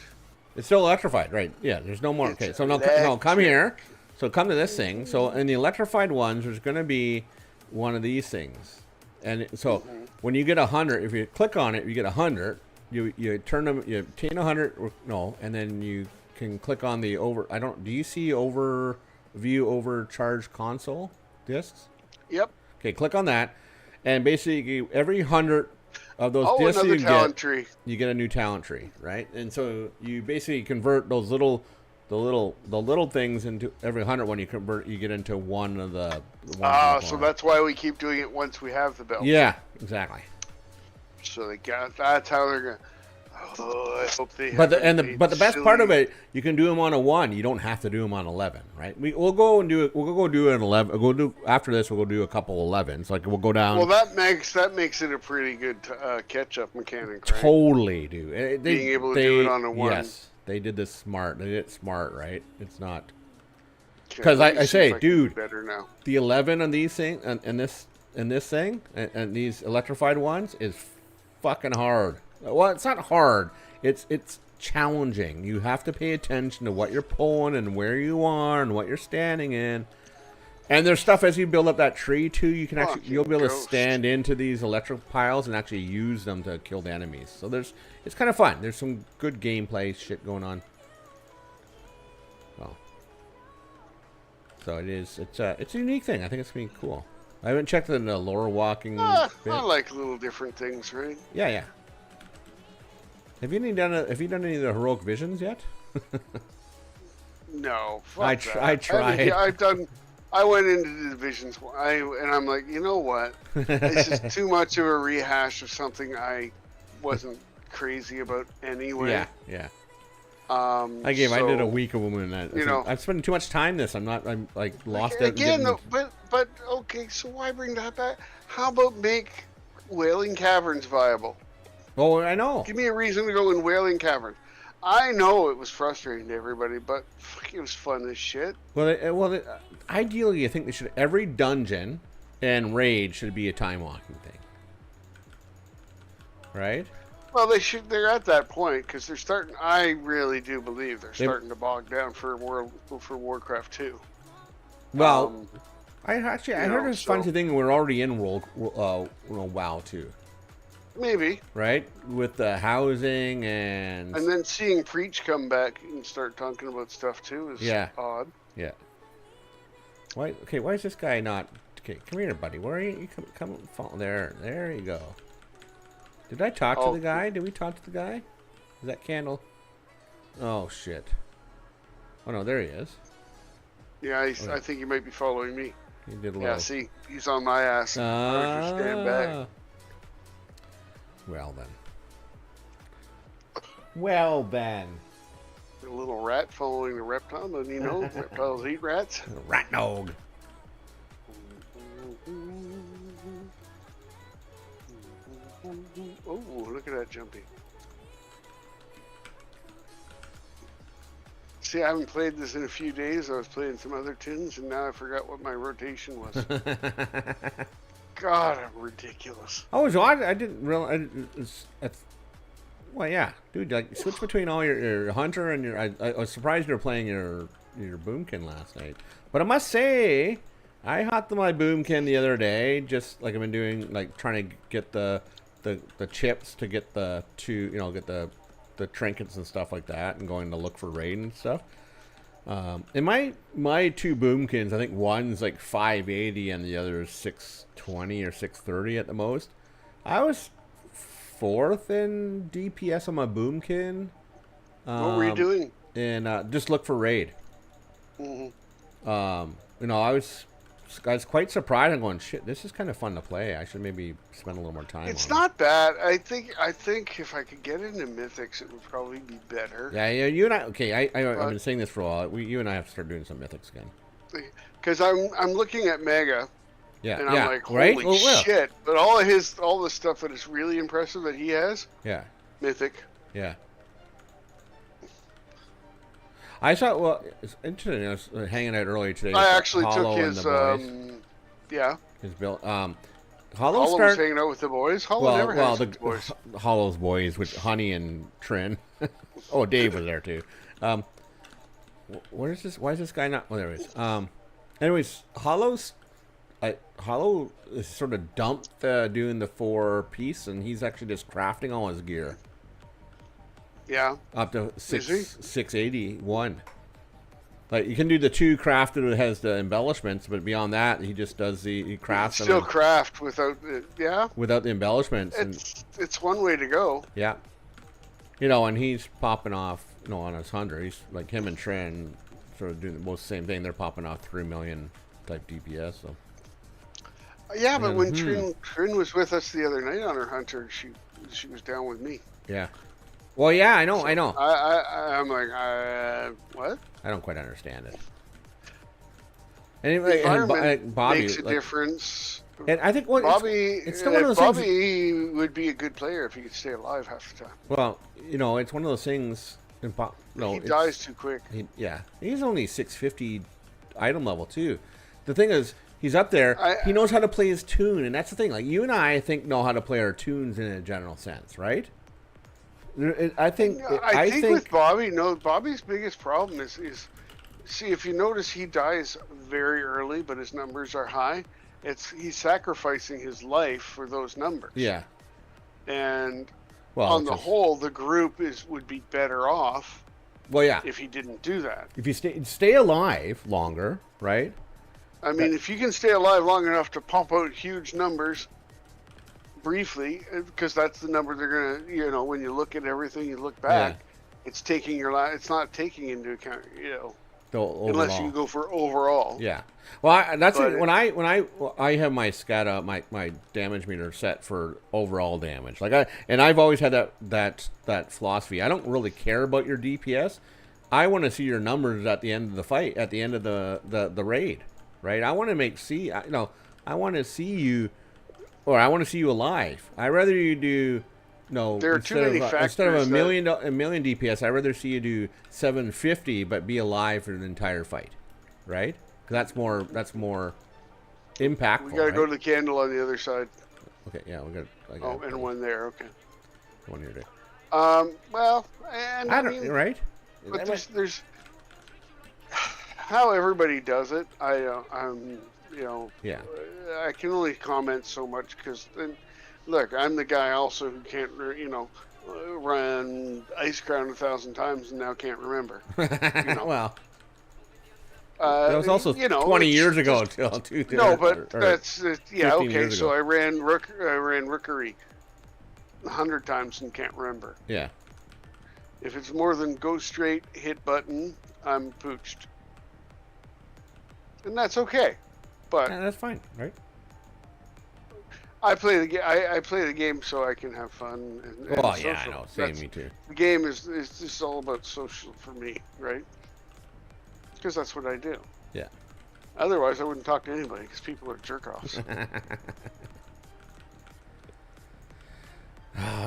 Speaker 1: It's still electrified, right? Yeah. There's no more.
Speaker 3: It's
Speaker 1: Okay. So no, come here. So come to this thing. So in the electrified ones, there's going to be one of these things, and so when you get 100, if you click on it, you get 100. You turn them. You obtain 100. No, and then you can click on the over. Do you see view overcharged console discs?
Speaker 3: Yep.
Speaker 1: Okay, click on that, and basically every 100 of those discs you get a new talent tree, right? And so you basically convert those little things into every 100 one you get into one of the.
Speaker 3: So that's why we keep doing it once we have the belt.
Speaker 1: Yeah, exactly.
Speaker 3: So that's how they're gonna. Oh, I hope they.
Speaker 1: But the best part of it, you can do them on a 1. You don't have to do them on 11, right? We'll go do an 11. After this. We'll go do a couple 11s. Like we'll go down.
Speaker 3: Well, that makes it a pretty good catch-up mechanic, right?
Speaker 1: Totally, dude.
Speaker 3: Being able to do it on a 1.
Speaker 1: Yes, they did this smart. They did it smart, right? It's not. Because I say, dude,
Speaker 3: better now.
Speaker 1: The 11 on these things and this thing and these electrified ones is fucking hard. Well, it's not hard. It's challenging. You have to pay attention to what you're pulling and where you are and what you're standing in. And there's stuff as you build up that tree too. You can you'll be able to stand into these electric piles and actually use them to kill the enemies. So it's kind of fun. There's some good gameplay shit going on. Well, so it's a unique thing. I think it's gonna be cool. I haven't checked in the lore walking.
Speaker 3: I like little different things, right?
Speaker 1: Yeah. Have you done any of the heroic visions yet?
Speaker 3: No,
Speaker 1: I
Speaker 3: fuck that.
Speaker 1: I tried.
Speaker 3: I went into the divisions. And I'm like, you know what? This is too much of a rehash of something I wasn't crazy about anyway.
Speaker 1: Yeah.
Speaker 3: I
Speaker 1: did a week of them, and
Speaker 3: you know,
Speaker 1: I'm spending too much time this. I'm like lost out.
Speaker 3: Again, but okay. So why bring that back? How about make Wailing Caverns viable?
Speaker 1: Oh, I know.
Speaker 3: Give me a reason to go in Wailing Caverns. I know it was frustrating to everybody, but fuck, it was fun as shit.
Speaker 1: Well, ideally, I think they should every dungeon and raid should be a time walking thing, right?
Speaker 3: Well, they should. They're at that point because they're starting. I really do believe they're starting to bog down for Warcraft 2.
Speaker 1: Well, I heard this funny thing. We're already in WoW 2.
Speaker 3: Maybe.
Speaker 1: Right? With the housing and
Speaker 3: then seeing Preach come back and start talking about stuff too is odd.
Speaker 1: Yeah. Why is this guy not... Okay, come here, buddy. Where are you? Come fall there. There you go. Did I talk to the guy? Did we talk to the guy? Is that candle? Oh, shit. Oh, no, there he is.
Speaker 3: Yeah, I think he might be following me.
Speaker 1: He did a little...
Speaker 3: Yeah, see? He's on my ass. I just stand back.
Speaker 1: Well then.
Speaker 3: A little rat following the reptile, but you know, reptiles eat rats.
Speaker 1: Rat dog.
Speaker 3: Oh, look at that jumping. See, I haven't played this in a few days. I was playing some other tins, and now I forgot what my rotation was. God, I'm ridiculous.
Speaker 1: Oh, so I didn't realize. Well, yeah, dude. Like, switch between all your hunter and your. I was surprised you were playing your boomkin last night, but I must say, I hopped my boomkin the other day, just like I've been doing, like trying to get the chips to get the get the trinkets and stuff like that, and going to look for raid and stuff. And my two boomkins, I think one's like 580 and the other is 620 or 630 at the most. I was fourth in DPS on my boomkin.
Speaker 3: What were you doing?
Speaker 1: And just look for raid.
Speaker 3: Mm-hmm.
Speaker 1: I was quite surprised. I'm going, shit, this is kind of fun to play. I should maybe spend a little more time.
Speaker 3: It's not bad. I think if I could get into Mythics, it would probably be better.
Speaker 1: Yeah. You and I. Okay, I've been saying this for a while. You and I have to start doing some Mythics again.
Speaker 3: Because I'm looking at Mega.
Speaker 1: Yeah.
Speaker 3: And I'm like, holy shit! But all the stuff that is really impressive that he has.
Speaker 1: Yeah.
Speaker 3: Mythic.
Speaker 1: Yeah. I saw. Well, it's interesting. I was hanging out earlier today.
Speaker 3: I actually took his.
Speaker 1: His build.
Speaker 3: Hollow was hanging out with the boys. Hollow never hangs with the boys.
Speaker 1: Hollow's boys, which Honey and Trin. Oh, Dave was there too. Where is this? Why is this guy not? Oh, there he is. Anyways, Hollow is sort of dumped doing the 4-piece, and he's actually just crafting all his gear.
Speaker 3: Yeah.
Speaker 1: Up to 681. Like, you can do the 2 crafted that has the embellishments, but beyond that, he just does he crafts them.
Speaker 3: Still craft without
Speaker 1: without the embellishments.
Speaker 3: It's one way to go.
Speaker 1: Yeah. And he's popping off, on his 100. He's like him and Trin sort of doing the most same thing. They're popping off 3 million type DPS. So.
Speaker 3: Yeah, but when Trin was with us the other night on her hunter, she was down with me.
Speaker 1: Yeah. Well, yeah, I know.
Speaker 3: I'm like, what?
Speaker 1: I don't quite understand it.
Speaker 3: Anyway,
Speaker 1: and Bobby
Speaker 3: makes a difference.
Speaker 1: And I think
Speaker 3: Bobby,
Speaker 1: it's still one of those
Speaker 3: Bobby
Speaker 1: things.
Speaker 3: would be a good player if he could stay alive half the time.
Speaker 1: Well, it's one of those things.
Speaker 3: He dies too quick.
Speaker 1: He's only 650 item level too. The thing is, he's up there. He knows how to play his tune, and that's the thing. Like, you and I think know how to play our tunes in a general sense, right? I think
Speaker 3: with Bobby, Bobby's biggest problem is see, if you notice, he dies very early, but his numbers are high. He's sacrificing his life for those numbers.
Speaker 1: Yeah.
Speaker 3: And on the whole, the group would be better off.
Speaker 1: Well, yeah.
Speaker 3: If he didn't do that.
Speaker 1: If you stay alive longer, right?
Speaker 3: I mean, if you can stay alive long enough to pump out huge numbers briefly, because that's the number they're gonna, when you look at everything, you look back, it's taking it's not taking into account,
Speaker 1: The overall.
Speaker 3: Unless you go for overall.
Speaker 1: Yeah. Well, that's
Speaker 3: But
Speaker 1: when I have my SCADA my damage meter set for overall damage. I've always had that philosophy. I don't really care about your DPS. I want to see your numbers at the end of the fight, at the end of the raid, right? I want to I want to see you, or I want to see you alive. I rather you do. No,
Speaker 3: there are too many factors.
Speaker 1: Instead of a million DPS, I'd rather see you do 750, but be alive for the entire fight, right? 'Cause that's more impactful.
Speaker 3: We got to
Speaker 1: right?
Speaker 3: go to the candle on the other side.
Speaker 1: Okay, yeah, we got.
Speaker 3: Oh, and one there. Okay.
Speaker 1: One here, too.
Speaker 3: Well, and
Speaker 1: I don't. Right?
Speaker 3: But there's how everybody does it. I'm
Speaker 1: Yeah.
Speaker 3: I can only comment so much because then. Look, I'm the guy also who can't, run Ice Crown 1,000 times and now can't remember.
Speaker 1: Well, that was also 20 years ago.
Speaker 3: No, but that's yeah. Okay, so
Speaker 1: ago.
Speaker 3: I ran Rookery 100 times and can't remember.
Speaker 1: Yeah.
Speaker 3: If it's more than go straight, hit button, I'm pooched, and that's okay. But
Speaker 1: yeah, that's fine, right?
Speaker 3: I play the game so I can have fun. And
Speaker 1: yeah,
Speaker 3: social.
Speaker 1: I know. Same, me too.
Speaker 3: The game is just all about social for me, right? Because that's what I do.
Speaker 1: Yeah.
Speaker 3: Otherwise, I wouldn't talk to anybody because people are jerk-offs.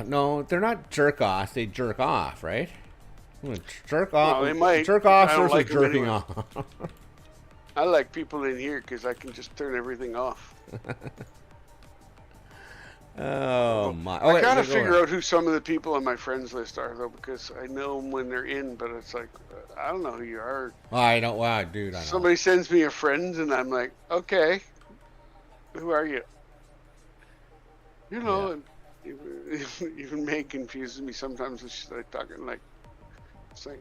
Speaker 1: No, they're not jerk-offs. They jerk off, right? Jerk off.
Speaker 3: Well, they might.
Speaker 1: Jerk-offs
Speaker 3: I don't
Speaker 1: versus
Speaker 3: like them
Speaker 1: jerking
Speaker 3: anyway.
Speaker 1: off.
Speaker 3: I like people in here because I can just turn everything off.
Speaker 1: Oh my!
Speaker 3: I gotta figure out who some of the people on my friends list are though, because I know them when they're in, but it's like I don't know who you are.
Speaker 1: I don't. Wow, dude! I know.
Speaker 3: Somebody sends me a friend, and I'm like, okay, who are you? And even Meg confuses me sometimes when she's like talking like, it's like,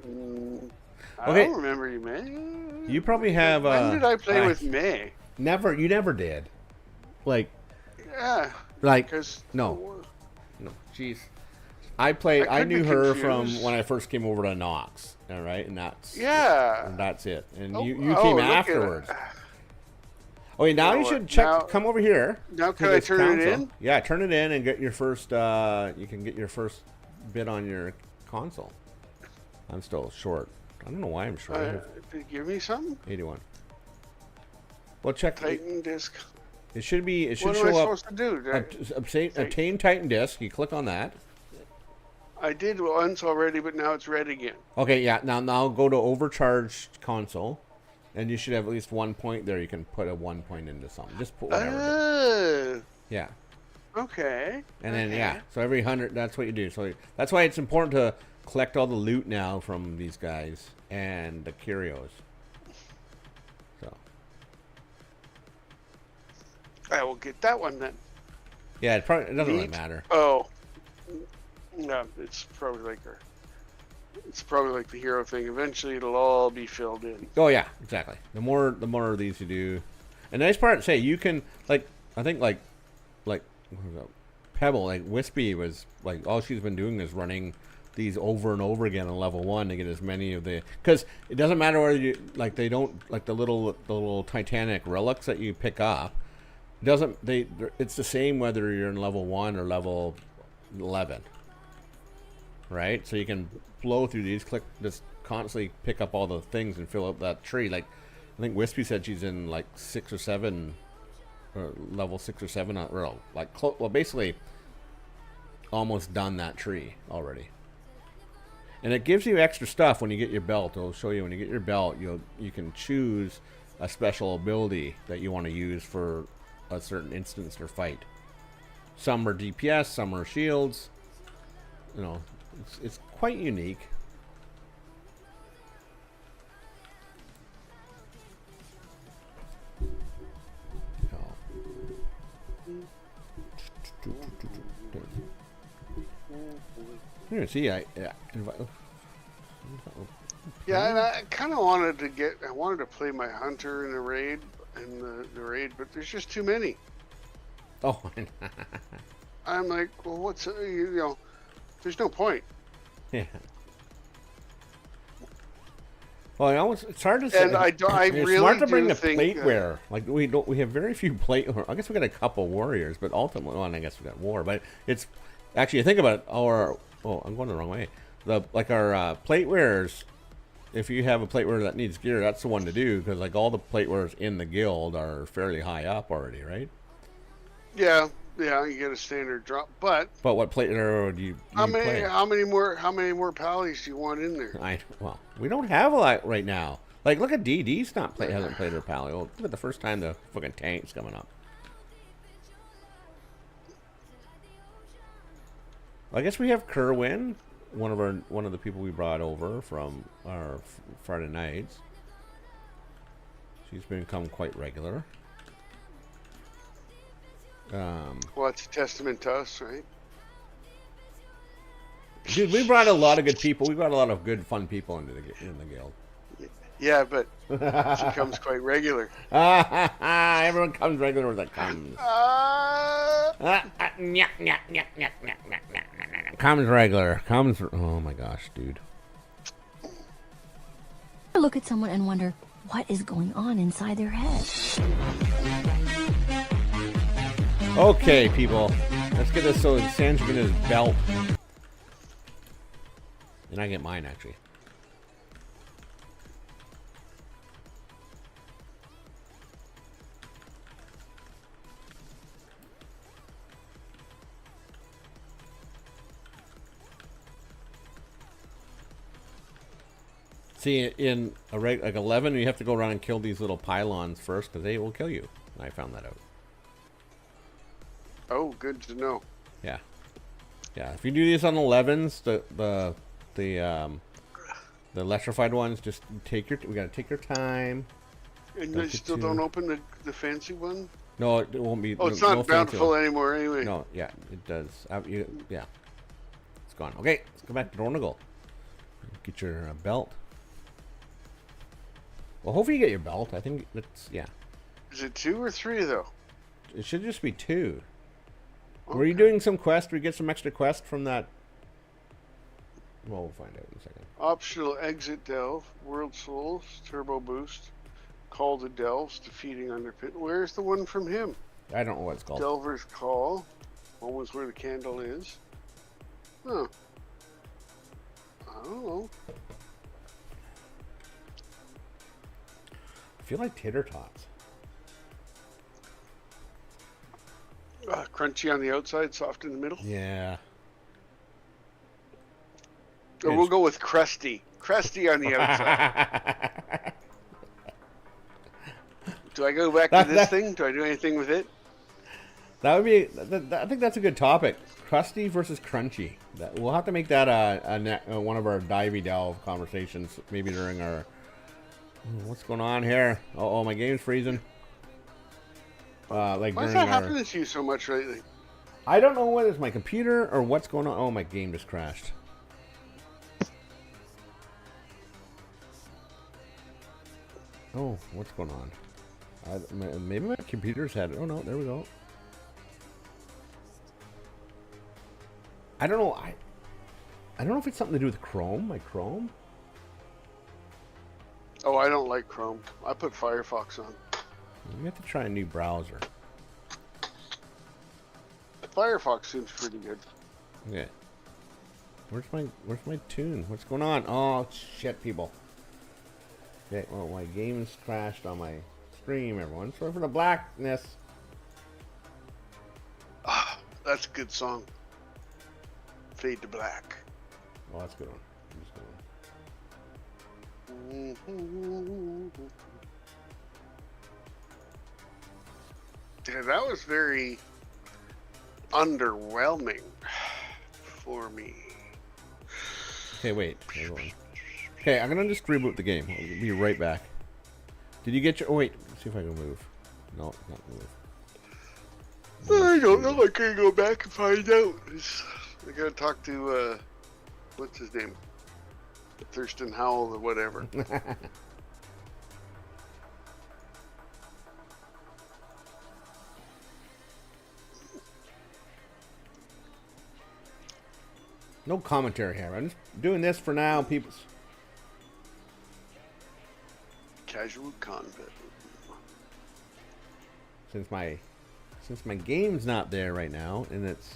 Speaker 3: I don't remember you, man.
Speaker 1: You probably have.
Speaker 3: When did I play with May?
Speaker 1: Never. You never did. Like.
Speaker 3: Yeah.
Speaker 1: Like
Speaker 3: Because
Speaker 1: no, jeez. I knew her from when I first came over to Knox. All right, and that's it. And you came afterwards. Okay, now you should check. Come over here.
Speaker 3: Now can I turn it in?
Speaker 1: Yeah, turn it in and get your first. You can get your first bit on your console. I'm still short. I don't know why I'm short.
Speaker 3: Did you give me something?
Speaker 1: 81. Well, check.
Speaker 3: Titan disc.
Speaker 1: It should be. It should
Speaker 3: what
Speaker 1: show
Speaker 3: am I
Speaker 1: up.
Speaker 3: supposed to do?
Speaker 1: Obtain Titan disk. You click on that.
Speaker 3: I did once already, but now it's red again.
Speaker 1: Okay, yeah. Now go to overcharged console, and you should have at least 1 point there. You can put a 1 point into something. Just put whatever. Yeah.
Speaker 3: Okay.
Speaker 1: And then so every 100, that's what you do. So that's why it's important to collect all the loot now from these guys and the curios. So.
Speaker 3: I will get that one then.
Speaker 1: Yeah, it doesn't really matter.
Speaker 3: Oh. No, it's probably like the hero thing. Eventually it'll all be filled in.
Speaker 1: Oh yeah, exactly. The more of these you do. And the nice part, say you can I think like Pebble, like Wispy was like all she's been doing is running these over and over again on level 1 to get as many of the, because it doesn't matter whether you they don't like the little Titanic relics that you pick up. It's the same whether you're in level 1 or level 11. Right? So you can blow through these, just constantly pick up all the things and fill up that tree. Like, I think Wispy said she's in like 6 or 7, or level 6 or 7, basically almost done that tree already. And it gives you extra stuff when you get your belt. It'll show you when you get your belt, you can choose a special ability that you want to use for a certain instance or fight. Some are DPS, some are shields. It's quite unique. Here, see, and
Speaker 3: I kind of wanted to play my hunter in the raid, but there's just too many.
Speaker 1: Oh,
Speaker 3: I'm like, well, what's there's no point.
Speaker 1: Yeah. Well, it's hard to say.
Speaker 3: And I
Speaker 1: it's
Speaker 3: really
Speaker 1: smart to bring
Speaker 3: do
Speaker 1: the
Speaker 3: think,
Speaker 1: plateware. Like we have very few plate. I guess we got a couple warriors, but ultimately, well, I guess we got war. But it's actually, you think about it. I'm going the wrong way. Our platewares. If you have a plateware that needs gear, that's the one to do because like all the platewares in the guild are fairly high up already, right?
Speaker 3: Yeah, you get a standard drop, but
Speaker 1: what plateware do you play?
Speaker 3: How many more pallies do you want in there?
Speaker 1: Well, we don't have a lot right now. Like, look at DD's hasn't played her pally. Well, look at the first time the fucking tank's coming up. I guess we have Kerwin, one of the people we brought over from our Friday nights. She's become quite regular.
Speaker 3: Well, it's a testament to us, right?
Speaker 1: Dude, we brought a lot of good people. We brought a lot of good, fun people in the guild.
Speaker 3: Yeah, but she comes quite regular.
Speaker 1: Everyone comes regular when it comes. Comes regular. Oh my gosh, dude.
Speaker 4: I look at someone and wonder what is going on inside their head.
Speaker 1: Okay, people. Let's get this so Sanchin can get his belt. And I get mine, actually. See, in like 11, you have to go around and kill these little pylons first because they will kill you. I found that out.
Speaker 3: Oh, good to know.
Speaker 1: Yeah. If you do these on 11s, the electrified ones, just we gotta take your time.
Speaker 3: And you still don't open the fancy one?
Speaker 1: No, it won't be.
Speaker 3: Oh, it's not bountiful anymore anyway.
Speaker 1: No, yeah, it does. Yeah, it's gone. Okay, let's go back to Dornagle. Get your belt. Well, hopefully you get your belt. I think that's, yeah.
Speaker 3: Is it 2 or 3 though?
Speaker 1: It should just be 2.
Speaker 3: Okay.
Speaker 1: Were you doing some quest? Did we get some extra quest from that? Well, we'll find out in a second.
Speaker 3: Optional exit delve, world souls, turbo boost, call to delves, defeating underpin. Where's the one from him?
Speaker 1: I don't know what it's called.
Speaker 3: Delver's call, almost where the candle is. Huh. I don't know.
Speaker 1: I feel like tater tots.
Speaker 3: Crunchy on the outside, soft in the middle.
Speaker 1: Yeah.
Speaker 3: Or we'll go with crusty. Crusty on the outside. Do I go back to this thing? Do I do anything with it?
Speaker 1: That would be. I think that's a good topic. Crusty versus crunchy. We'll have to make that one of our Divey delve conversations, maybe during our. What's going on here? Oh, my game's freezing. Like
Speaker 3: why is that happening to you so much lately?
Speaker 1: I don't know whether it's my computer or what's going on. Oh, my game just crashed. Oh, what's going on? Maybe my computer's had it. Oh no, there we go. I don't know. I don't know if it's something to do with Chrome. My Chrome.
Speaker 3: Oh, I don't like Chrome. I put Firefox on.
Speaker 1: You have to try a new browser.
Speaker 3: Firefox seems pretty good.
Speaker 1: Okay. Where's my tune? What's going on? Oh shit, people. Okay, well, my game's crashed on my stream, everyone. Sorry for the blackness.
Speaker 3: Ah, that's a good song. Fade to Black.
Speaker 1: Oh, that's a good one.
Speaker 3: Yeah, that was very underwhelming for me.
Speaker 1: Okay, wait. Okay, I'm gonna just reboot the game. I'll be right back. Did you get your? Oh wait, let's see if I can move. No, not move.
Speaker 3: I don't know. I can't go back and find out. I gotta talk to what's his name? Thurston Howell or whatever.
Speaker 1: No commentary here. I'm just doing this for now, peeps.
Speaker 3: Casual convict.
Speaker 1: Since my game's not there right now, and it's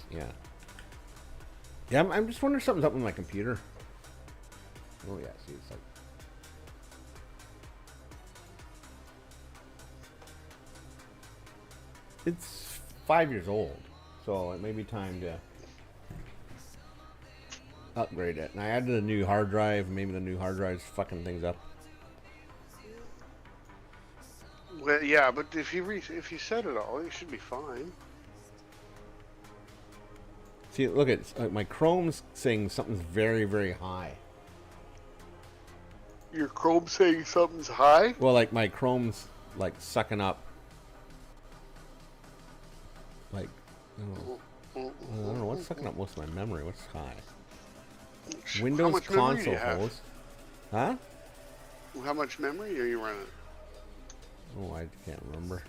Speaker 1: I'm just wondering something's up with my computer. Oh yeah, see it's like. It's 5 years old, so it may be time to upgrade it. And I added a new hard drive. Maybe the new hard drive's fucking things up.
Speaker 3: Well, yeah, but if you set it all, it should be fine.
Speaker 1: See, look at my Chrome's saying something's very, very high.
Speaker 3: Your Chrome saying something's high?
Speaker 1: Well, like my Chrome's like sucking up. Like, I don't know what's sucking up most of my memory. What's high? Windows console host. Huh?
Speaker 3: How much memory are you running?
Speaker 1: Oh, I can't remember.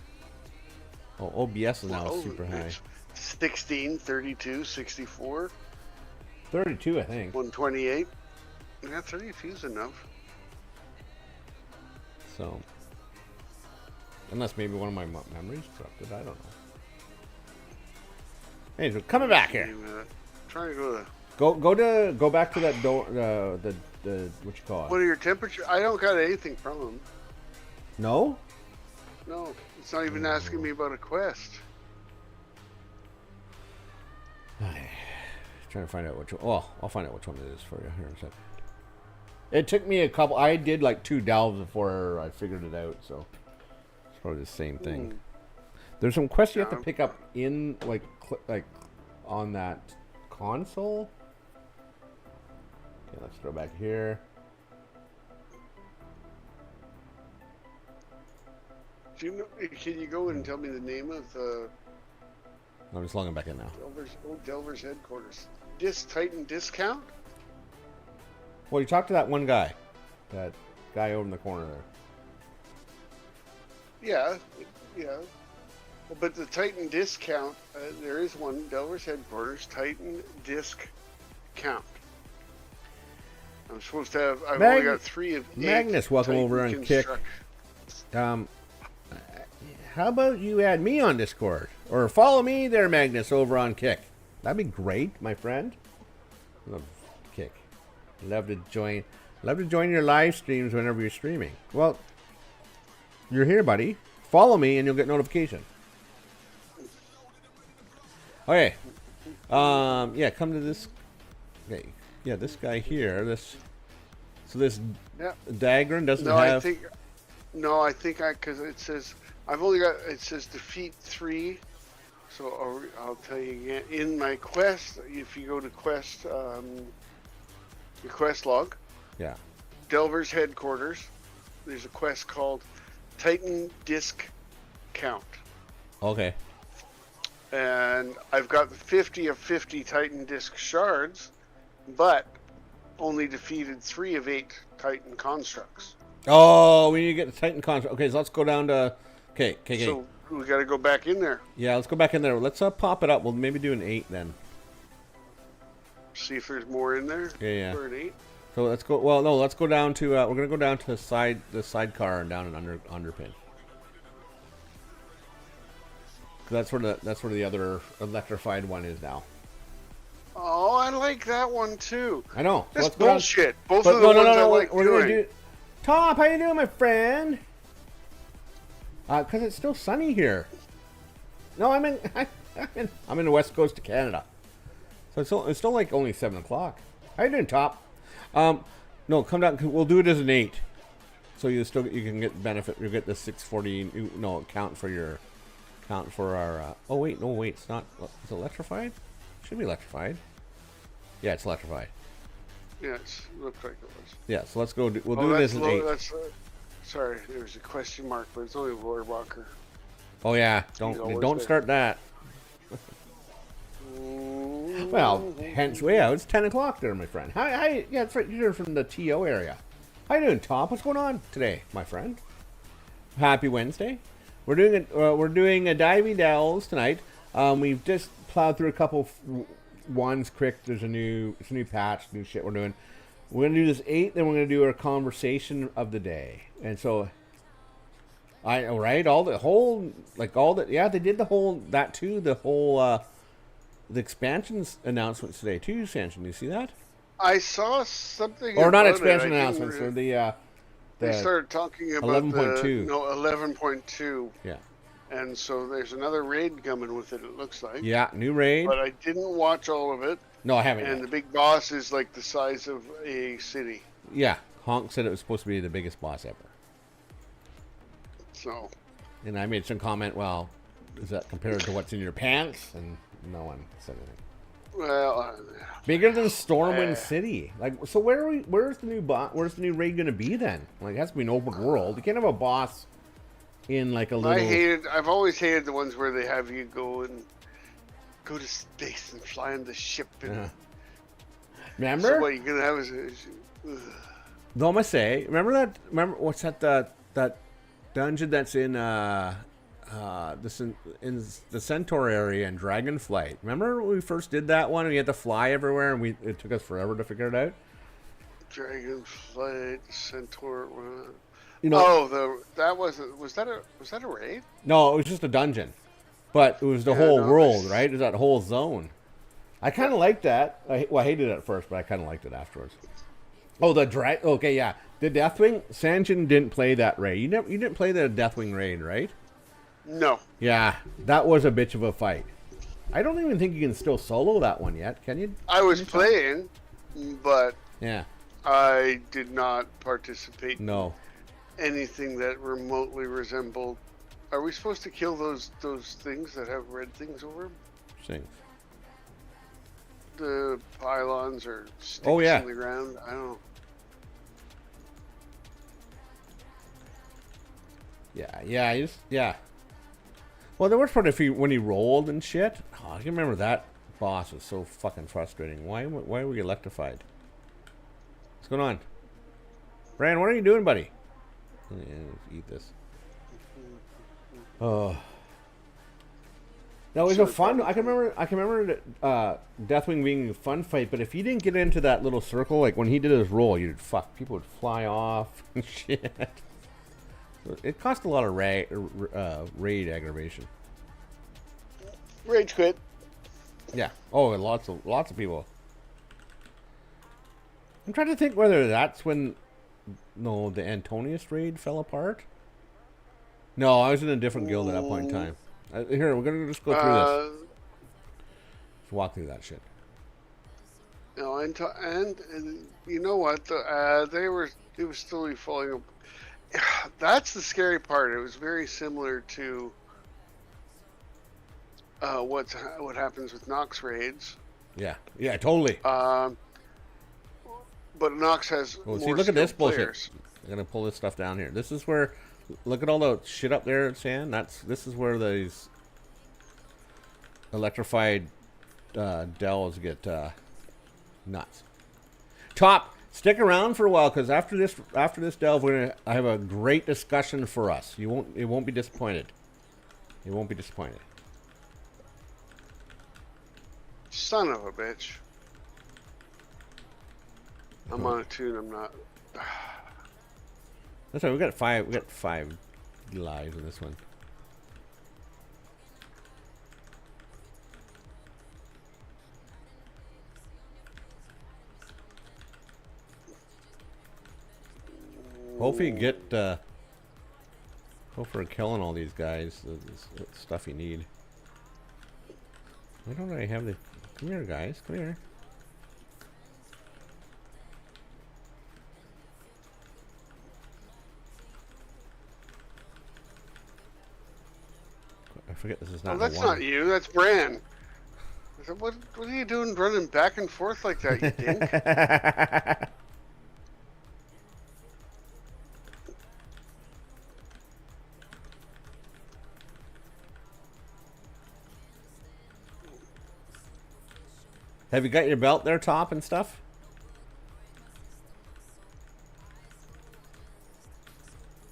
Speaker 1: Oh, OBS is now super high.
Speaker 3: 16, 32, 64.
Speaker 1: 32, I think.
Speaker 3: 128. Yeah, 32 is enough.
Speaker 1: So, unless maybe one of my memories corrupted, I don't know. Hey, so coming back here.
Speaker 3: Trying to go
Speaker 1: go back to that door. The what you call it?
Speaker 3: What are your temperature? I don't got anything from them.
Speaker 1: No.
Speaker 3: No, it's not even asking me about a quest.
Speaker 1: Trying to find out which one. Well, I'll find out which one it is for you here in a sec. It took me a couple. I did like 2 delves before I figured it out, so it's probably the same thing. There's some quests you have to pick up in like on that console. Okay, let's go back here.
Speaker 3: Do you know? Can you go and tell me the name of the?
Speaker 1: I'm just logging back in now.
Speaker 3: Delver's headquarters. Titan discount?
Speaker 1: Well, you talked to that one guy. That guy over in the corner there.
Speaker 3: Yeah. Well, but the Titan discount, there is one. Delver's headquarters, Titan disc count. I'm supposed to have. I've only got 3 of 8.
Speaker 1: Magnus, welcome
Speaker 3: Titan
Speaker 1: over on Kick. How about you add me on Discord? Or follow me there, Magnus, over on Kick. That'd be great, my friend. Love Kick. Love to join your live streams whenever you're streaming. Well, you're here, buddy. Follow me and you'll get notification. Okay. Yeah, come to this. Okay. Yeah, this guy here. This Dagran doesn't have.
Speaker 3: I think because it says I've only got. It says defeat 3. So I'll tell you again. In my quest, if you go to quest, your quest log.
Speaker 1: Yeah.
Speaker 3: Delver's headquarters. There's a quest called Titan Disc Count.
Speaker 1: Okay.
Speaker 3: And I've got 50 of 50 Titan Disc shards, but only defeated 3 of 8 Titan constructs.
Speaker 1: Oh, we need to get the Titan construct. Okay, so let's go down to. Okay.
Speaker 3: So we got to go back in there.
Speaker 1: Yeah, let's go back in there. Let's pop it up. We'll maybe do an 8 then.
Speaker 3: See if there's more in there.
Speaker 1: Yeah.
Speaker 3: For an 8.
Speaker 1: So let's go. Well, no, let's go down to. We're gonna go down to the sidecar and down an underpin. That's where the other electrified one is now.
Speaker 3: Oh, I like that one too.
Speaker 1: I know.
Speaker 3: That's bullshit. Both of the ones I like
Speaker 1: we're
Speaker 3: doing.
Speaker 1: Gonna do. Top, how you doing, my friend? Because it's still sunny here. No, I'm in the west coast of Canada, so it's still like only 7 o'clock. How you doing, Top? No, come down. We'll do it as an 8, so you can get benefit. You get the 640. No, count for our. Oh wait, it's not. Is it electrified? Should be electrified. Yeah, it's electrified.
Speaker 3: Yeah, it looked like it was.
Speaker 1: Yeah, so let's go. We'll do it as an 8.
Speaker 3: Sorry, there was a question mark, but it's only Lord Walker.
Speaker 1: Oh yeah, don't start that. Well, hence, yeah, it's 10 o'clock there, my friend. Hi, yeah, that's right. You're from the TO area. How you doing, Top? What's going on today, my friend? Happy Wednesday. We're doing a Divey Dells tonight. We've just plowed through a couple ones quick. It's a new patch, new shit we're doing. We're gonna do this 8, then we're gonna do our conversation of the day. And so, I know, right? All the whole, like all the, yeah, they did the whole, that too, the whole, the expansions announcements today too, Sanchin. You see that?
Speaker 3: I saw something
Speaker 1: Or not
Speaker 3: about
Speaker 1: expansion
Speaker 3: it.
Speaker 1: announcements, or
Speaker 3: They
Speaker 1: the
Speaker 3: started talking about
Speaker 1: 11.2.
Speaker 3: 11.2,
Speaker 1: Yeah.
Speaker 3: and so there's another raid coming with it. It looks like.
Speaker 1: Yeah, new raid.
Speaker 3: But I didn't watch all of it.
Speaker 1: No, I haven't
Speaker 3: And
Speaker 1: yet.
Speaker 3: the big boss is like the size of a city.
Speaker 1: Yeah, Honk said it was supposed to be the biggest boss ever.
Speaker 3: So.
Speaker 1: And I made some comment, well, is that compared to what's in your pants? And no one said anything.
Speaker 3: Well,
Speaker 1: bigger than Stormwind City. Like, so where's the new raid gonna be then? Like, it has to be an open world. You can't have a boss in like a little.
Speaker 3: I've always hated the ones where they have you go to space and fly on the ship. And
Speaker 1: Remember?
Speaker 3: So what you're gonna have is.
Speaker 1: Though I must say, remember what's that dungeon that's in the Centaur area in Dragonflight? Remember when we first did that one and we had to fly everywhere and it took us forever to figure it out?
Speaker 3: Dragonflight, Centaur.
Speaker 1: You know,
Speaker 3: was that a raid?
Speaker 1: No, it was just a dungeon, but it was the whole world, right? It was that whole zone. I kind of liked that. I hated it at first, but I kind of liked it afterwards. Oh, okay, yeah, the Deathwing. Sanchin didn't play that raid. You didn't play the Deathwing raid, right?
Speaker 3: No.
Speaker 1: Yeah, that was a bitch of a fight. I don't even think you can still solo that one yet. Can you?
Speaker 3: I was playing, but
Speaker 1: yeah,
Speaker 3: I did not participate.
Speaker 1: No.
Speaker 3: In anything that remotely resembled. Are we supposed to kill those things that have red things over them?
Speaker 1: Things.
Speaker 3: The pylons or sticks
Speaker 1: in
Speaker 3: the ground. I don't know.
Speaker 1: Yeah. Well, the worst part when he rolled and shit. Oh, I can remember that boss was so fucking frustrating. Why were we electrified? What's going on, Brian? What are you doing, buddy? Yeah, eat this. Oh. No, it was a fun. I can remember Deathwing being a fun fight, but if you didn't get into that little circle, like when he did his roll, people would fly off and shit. It cost a lot of raid aggravation.
Speaker 3: Rage quit.
Speaker 1: Yeah. Oh, and lots of people. I'm trying to think whether that's when the Antonius raid fell apart. No, I was in a different guild at that point in time. Here, we're gonna just go through this. Let's walk through that shit.
Speaker 3: No, and you know what? It was slowly falling apart. That's the scary part. It was very similar to what happens with Nox raids.
Speaker 1: Yeah, totally.
Speaker 3: But Nox has more
Speaker 1: see, look at this bullshit.
Speaker 3: Players.
Speaker 1: I'm gonna pull this stuff down here. This is where, look at all the shit up there, San. This is where these electrified delves get nuts. Top. Stick around for a while, because after this delve, I have a great discussion for us. It won't be disappointed. You won't be disappointed.
Speaker 3: Son of a bitch. I'm on a tune. I'm not.
Speaker 1: That's right. We got five lives in this one. Hopefully you get hope for killing all these guys. The stuff you need. Why don't I have the? Come here, guys. Come here. I forget this is not.
Speaker 3: Oh, that's not you. That's Bran. I said, what are you doing, running back and forth like that, you dink?
Speaker 1: Have you got your belt there, Top, and stuff?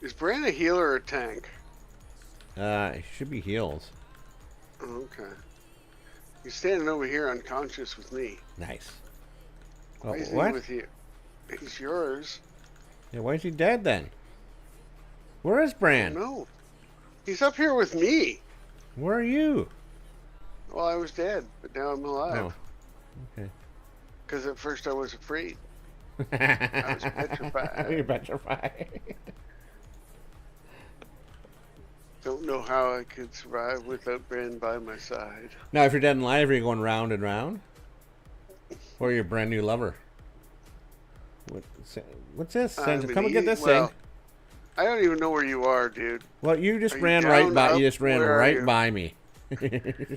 Speaker 3: Is Bran a healer or a tank?
Speaker 1: It should be heals.
Speaker 3: Oh, okay. He's standing over here unconscious with me.
Speaker 1: Nice.
Speaker 3: Why is he
Speaker 1: what?
Speaker 3: with you? He's yours.
Speaker 1: Yeah, why is he dead then? Where is Bran?
Speaker 3: No. He's up here with me.
Speaker 1: Where are you?
Speaker 3: Well, I was dead, but now I'm alive.
Speaker 1: Oh, okay.
Speaker 3: Because at first I was afraid. I was petrified.
Speaker 1: You're petrified.
Speaker 3: Don't know how I could survive without Ben by my side.
Speaker 1: Now, if you're dead and alive, are you going round and round? Or your brand new lover? What's this? Sanchin? Come and get this thing.
Speaker 3: I don't even know where you are, dude.
Speaker 1: Well, you just
Speaker 3: Are
Speaker 1: ran
Speaker 3: you
Speaker 1: right
Speaker 3: down,
Speaker 1: by.
Speaker 3: up?
Speaker 1: You just ran
Speaker 3: Where are
Speaker 1: right
Speaker 3: you?
Speaker 1: by me.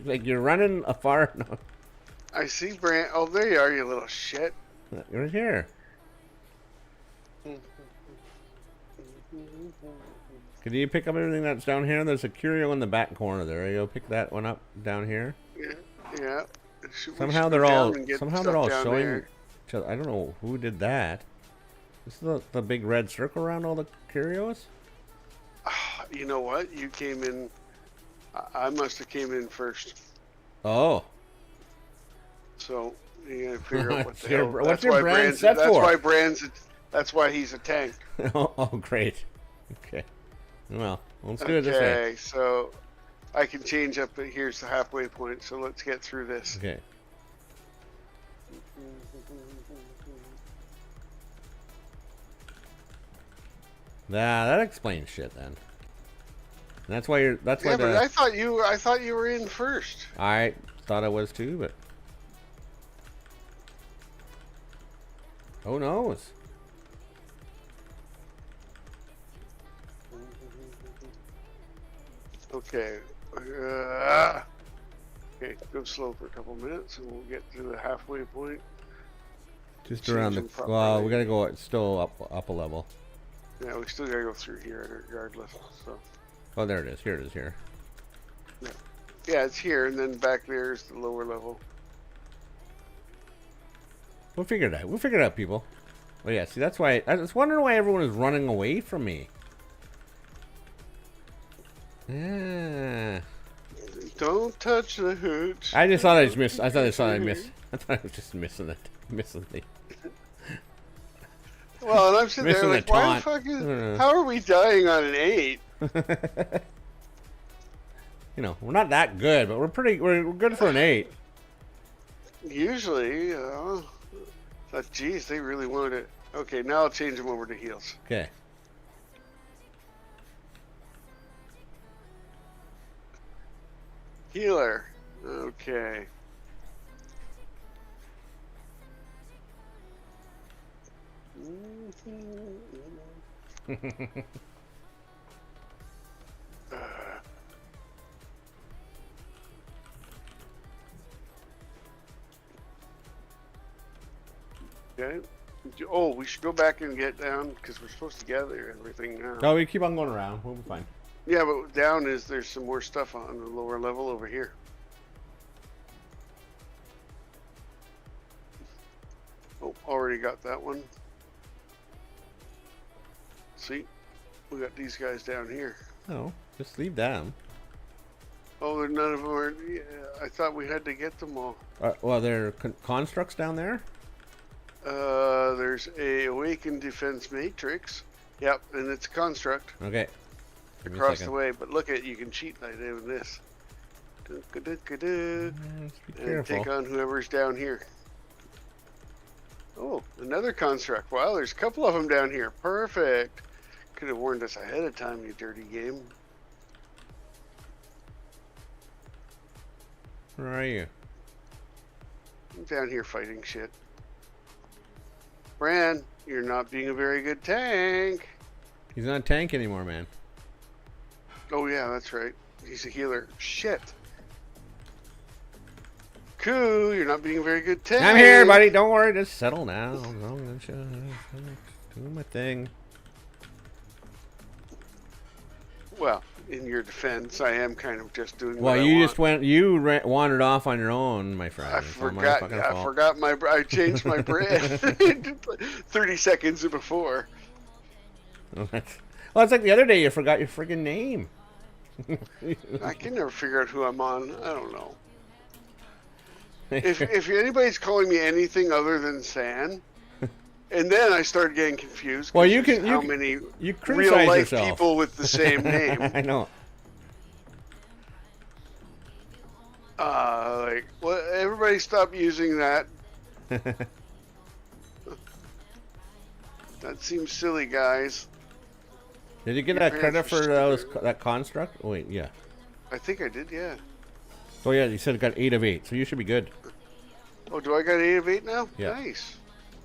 Speaker 1: Like you're running afar. No,
Speaker 3: I see Brand. Oh, there you are, you little shit.
Speaker 1: you're right here. Could you pick up everything that's down here? There's a curio in the back corner there. You go pick that one up down here.
Speaker 3: Yeah.
Speaker 1: Somehow they're all showing. I don't know who did that. This is the big red circle around all the curios.
Speaker 3: You know what? You came in. I must have came in first.
Speaker 1: Oh.
Speaker 3: So you gotta figure out what the hell.
Speaker 1: What's your brand set for?
Speaker 3: That's why he's a tank.
Speaker 1: Oh, great. Okay. Well, let's do it this way.
Speaker 3: Okay, so I can change up. Here's the halfway point. So let's get through this.
Speaker 1: Okay. Nah, that explains shit then. And that's why you're. That's why.
Speaker 3: Yeah, but I thought you were in first.
Speaker 1: I thought I was too, but. Who knows?
Speaker 3: Okay. Okay, go slow for a couple minutes, and we'll get to the halfway point.
Speaker 1: Just
Speaker 3: Change
Speaker 1: around the.
Speaker 3: them properly.
Speaker 1: Well, we gotta go still up a level.
Speaker 3: Yeah, we still gotta go through here regardless. So.
Speaker 1: Oh, there it is. Here it is. Here.
Speaker 3: Yeah, it's here, and then back there is the lower level.
Speaker 1: We'll figure it out. We'll figure it out, people. Oh yeah. See, that's why I was wondering why everyone is running away from me. Yeah.
Speaker 3: Don't touch the hooch.
Speaker 1: I just thought I just missed. I thought I missed. I thought I was just missing it. Missing the.
Speaker 3: Well, and I'm sitting there
Speaker 1: Missing
Speaker 3: like,
Speaker 1: the
Speaker 3: why the
Speaker 1: taunt.
Speaker 3: fuck is? How are we dying on an 8?
Speaker 1: You know, we're not that good, but we're good for an 8.
Speaker 3: Usually, but geez, they really wanted it. Okay, now I'll change them over to heals.
Speaker 1: Okay.
Speaker 3: Healer. Okay. Okay. Oh, we should go back and get down because we're supposed to gather everything now.
Speaker 1: No, we keep on going around. We'll be fine.
Speaker 3: Yeah, but down there's some more stuff on the lower level over here. Oh, already got that one. See, we got these guys down here.
Speaker 1: No, just leave them.
Speaker 3: Oh, none of them are. Yeah, I thought we had to get them all.
Speaker 1: Well, there are constructs down there.
Speaker 3: There's a awakened defense matrix. Yep, and it's a construct.
Speaker 1: Okay. Give me a
Speaker 3: Across
Speaker 1: second.
Speaker 3: the way, but look at you can cheat by doing this.
Speaker 1: Let's be
Speaker 3: And
Speaker 1: careful.
Speaker 3: take on whoever's down here. Oh, another construct. Wow, there's a couple of them down here. Perfect. Could have warned us ahead of time, you dirty game.
Speaker 1: Where are you?
Speaker 3: I'm down here fighting shit. Bran, you're not being a very good tank.
Speaker 1: He's not a tank anymore, man.
Speaker 3: Oh yeah, that's right. He's a healer. Shit. Koo, you're not being a very good tank.
Speaker 1: I'm here, buddy. Don't worry. Just settle down. I'm doing my thing.
Speaker 3: Well, in your defense, I am kind of just doing.
Speaker 1: Well,
Speaker 3: what
Speaker 1: you
Speaker 3: I
Speaker 1: just
Speaker 3: want.
Speaker 1: wandered off on your own, my friend.
Speaker 3: I
Speaker 1: It's not my
Speaker 3: forgot.
Speaker 1: fucking
Speaker 3: I
Speaker 1: fault.
Speaker 3: forgot my. I changed my brand 30 seconds before.
Speaker 1: Well, it's like the other day you forgot your friggin' name.
Speaker 3: I can never figure out who I'm on. I don't know. If anybody's calling me anything other than San, and then I started getting confused.
Speaker 1: Well,
Speaker 3: how many
Speaker 1: you
Speaker 3: real
Speaker 1: criticize
Speaker 3: life
Speaker 1: yourself.
Speaker 3: people with the same name.
Speaker 1: I know.
Speaker 3: Like, well, everybody stop using that. That seems silly, guys.
Speaker 1: Did you get
Speaker 3: Your
Speaker 1: a credit
Speaker 3: pants
Speaker 1: for
Speaker 3: are
Speaker 1: that construct? Oh, wait, yeah.
Speaker 3: I think I did, yeah.
Speaker 1: Oh, yeah, you said it got 8 of 8, so you should be good.
Speaker 3: Oh, do I got 8 of 8 now?
Speaker 1: Yeah.
Speaker 3: Nice.